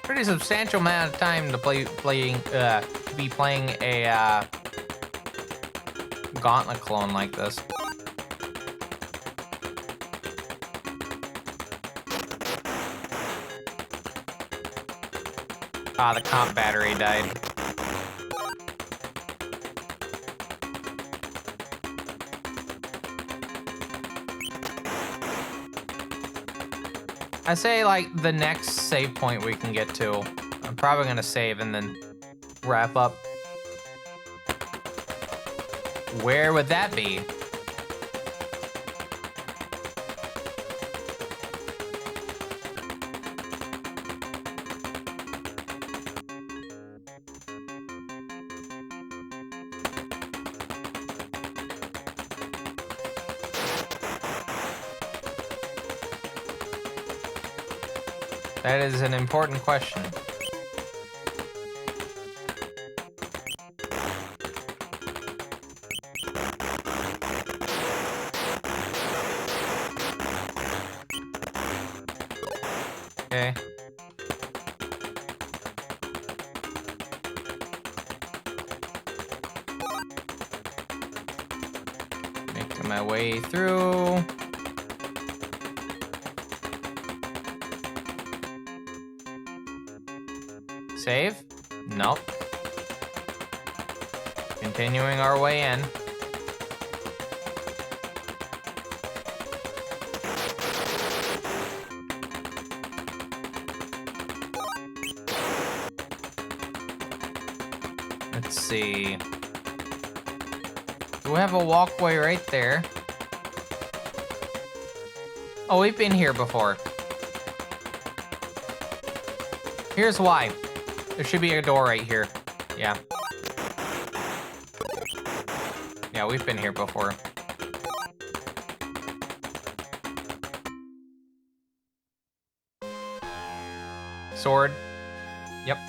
Pretty substantial amount of time to be playing a Gauntlet clone like this. Ah, the comp battery died. I say, like, the next save point we can get to, I'm probably gonna save and then wrap up. Where would that be? That is an important question. Okay. Making my way through. Save? Nope. Continuing our way in. Let's see. We have a walkway right there. Oh, we've been here before. Here's why. There should be a door right here. Yeah. Yeah, we've been here before. Sword. Yep.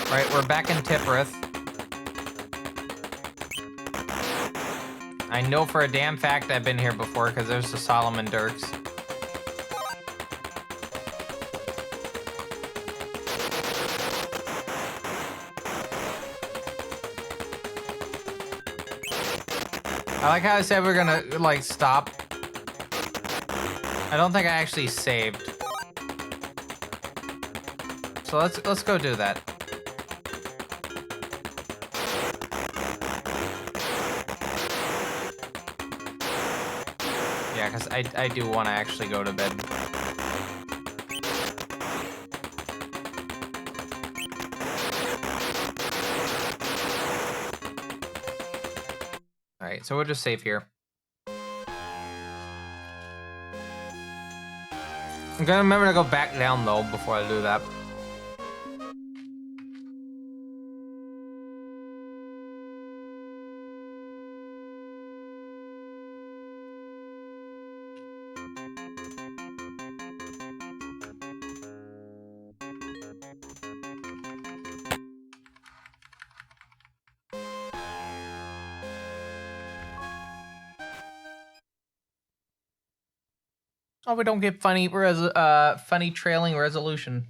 Right, we're back in Tipperith. I know for a damn fact I've been here before because there's the Solomon Dirks. I like how I said we're gonna, like, stop. I don't think I actually saved. So let's go do that. Yeah, because I do want to actually go to bed. Alright, so we'll just save here. I'm gonna remember to go back down, though, before I do that. Oh, we don't get funny trailing resolution.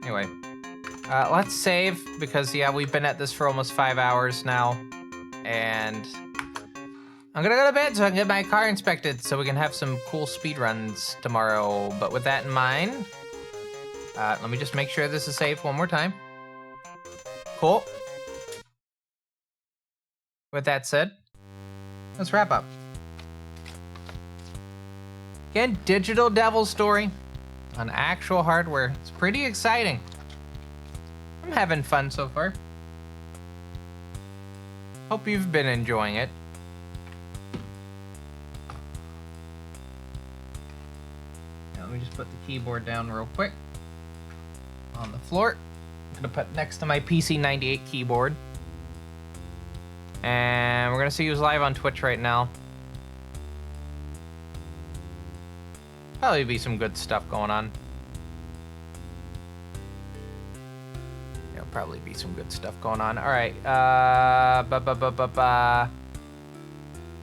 Anyway, let's save because yeah, we've been at this for almost 5 hours now, and I'm gonna go to bed so I can get my car inspected so we can have some cool speed runs tomorrow. But with that in mind, let me just make sure this is safe one more time. Cool. With that said, let's wrap up. Again, Digital Devil Story on actual hardware. It's pretty exciting. I'm having fun so far. Hope you've been enjoying it. Now, let me just put the keyboard down real quick on the floor. I'm gonna put next to my PC98 keyboard. And we're gonna see who's live on Twitch right now. Probably be some good stuff going on. There'll probably be some good stuff going on. All right.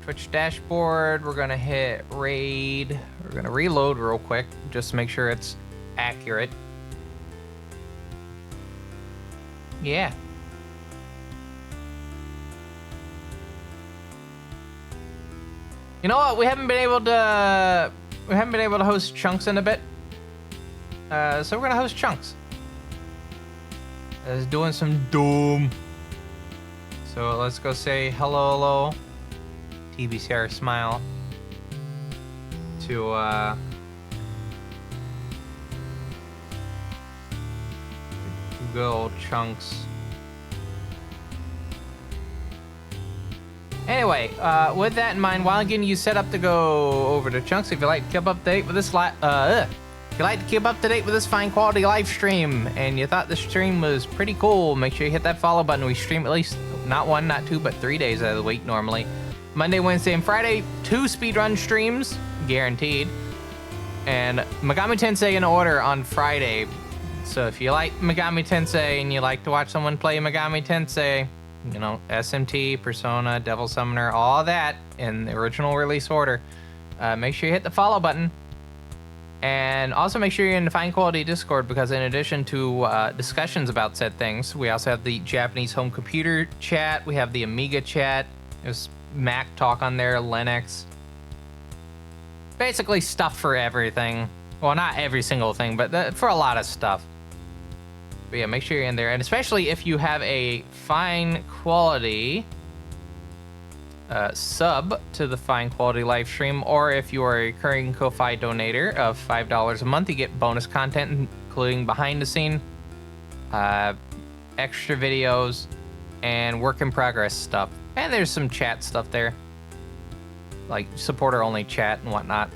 Twitch dashboard. We're gonna hit raid. We're gonna reload real quick just to make sure it's accurate. Yeah. You know what? We haven't been able to host Chunks in a bit. So we're gonna host Chunks. Is doing some doom. So let's go say hello, TBCR smile to good old Chunks. Anyway, with that in mind, while I'm getting you set up to go over to Chunks, if you like to keep up to date with this if you like to keep up to date with this fine quality live stream and you thought the stream was pretty cool, make sure you hit that follow button. We stream at least not 1, not 2, but 3 days out of the week normally. Monday, Wednesday, and Friday, 2 speedrun streams, guaranteed. And Megami Tensei in order on Friday. So if you like Megami Tensei and you like to watch someone play Megami Tensei, you know, SMT, Persona, Devil Summoner, all that in the original release order, make sure you hit the follow button. And also make sure you're in the Fine Quality Discord, because in addition to discussions about said things, we also have the Japanese home computer chat, we have the Amiga chat, there's Mac talk on there, Linux. Basically stuff for everything. Well, not every single thing, but for a lot of stuff. But yeah, make sure you're in there. And especially if you have a Fine Quality sub to the Fine Quality live stream, or if you are a recurring Ko-Fi donator of $5 a month, you get bonus content, including behind the scene, extra videos, and work in progress stuff. And there's some chat stuff there, like supporter only chat and whatnot.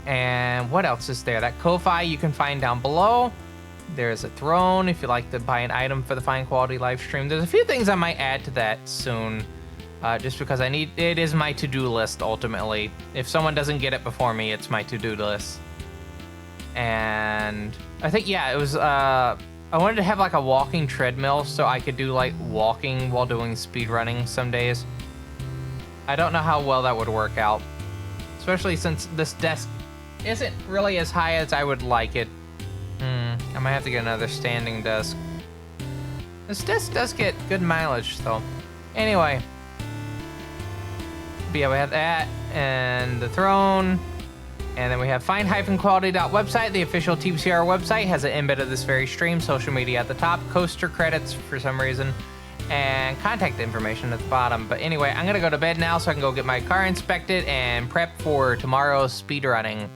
And what else is there? That Ko-Fi you can find down below. There's a throne if you like to buy an item for the Fine Quality live stream. There's a few things I might add to that soon, just because it is my to-do list ultimately. If someone doesn't get it before me, it's my to-do list. And I think, yeah, it was, I wanted to have like a walking treadmill so I could do like walking while doing speedrunning some days. I don't know how well that would work out, especially since this desk isn't really as high as I would like it. I might have to get another standing desk. This desk does get good mileage, though. Anyway. But yeah, we have that, and the throne. And then we have fine-quality.website. The official TBCR website has an embed of this very stream, social media at the top, coaster credits for some reason, and contact information at the bottom. But anyway, I'm going to go to bed now so I can go get my car inspected and prep for tomorrow's speedrunning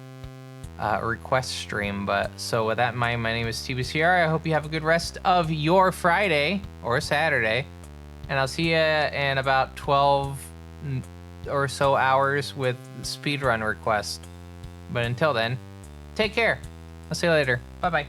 request stream. But so with that in mind, my name is TBCR. I hope you have a good rest of your Friday or Saturday, and I'll see you in about 12 or so hours with speedrun request. But until then, take care. I'll see you later. Bye bye.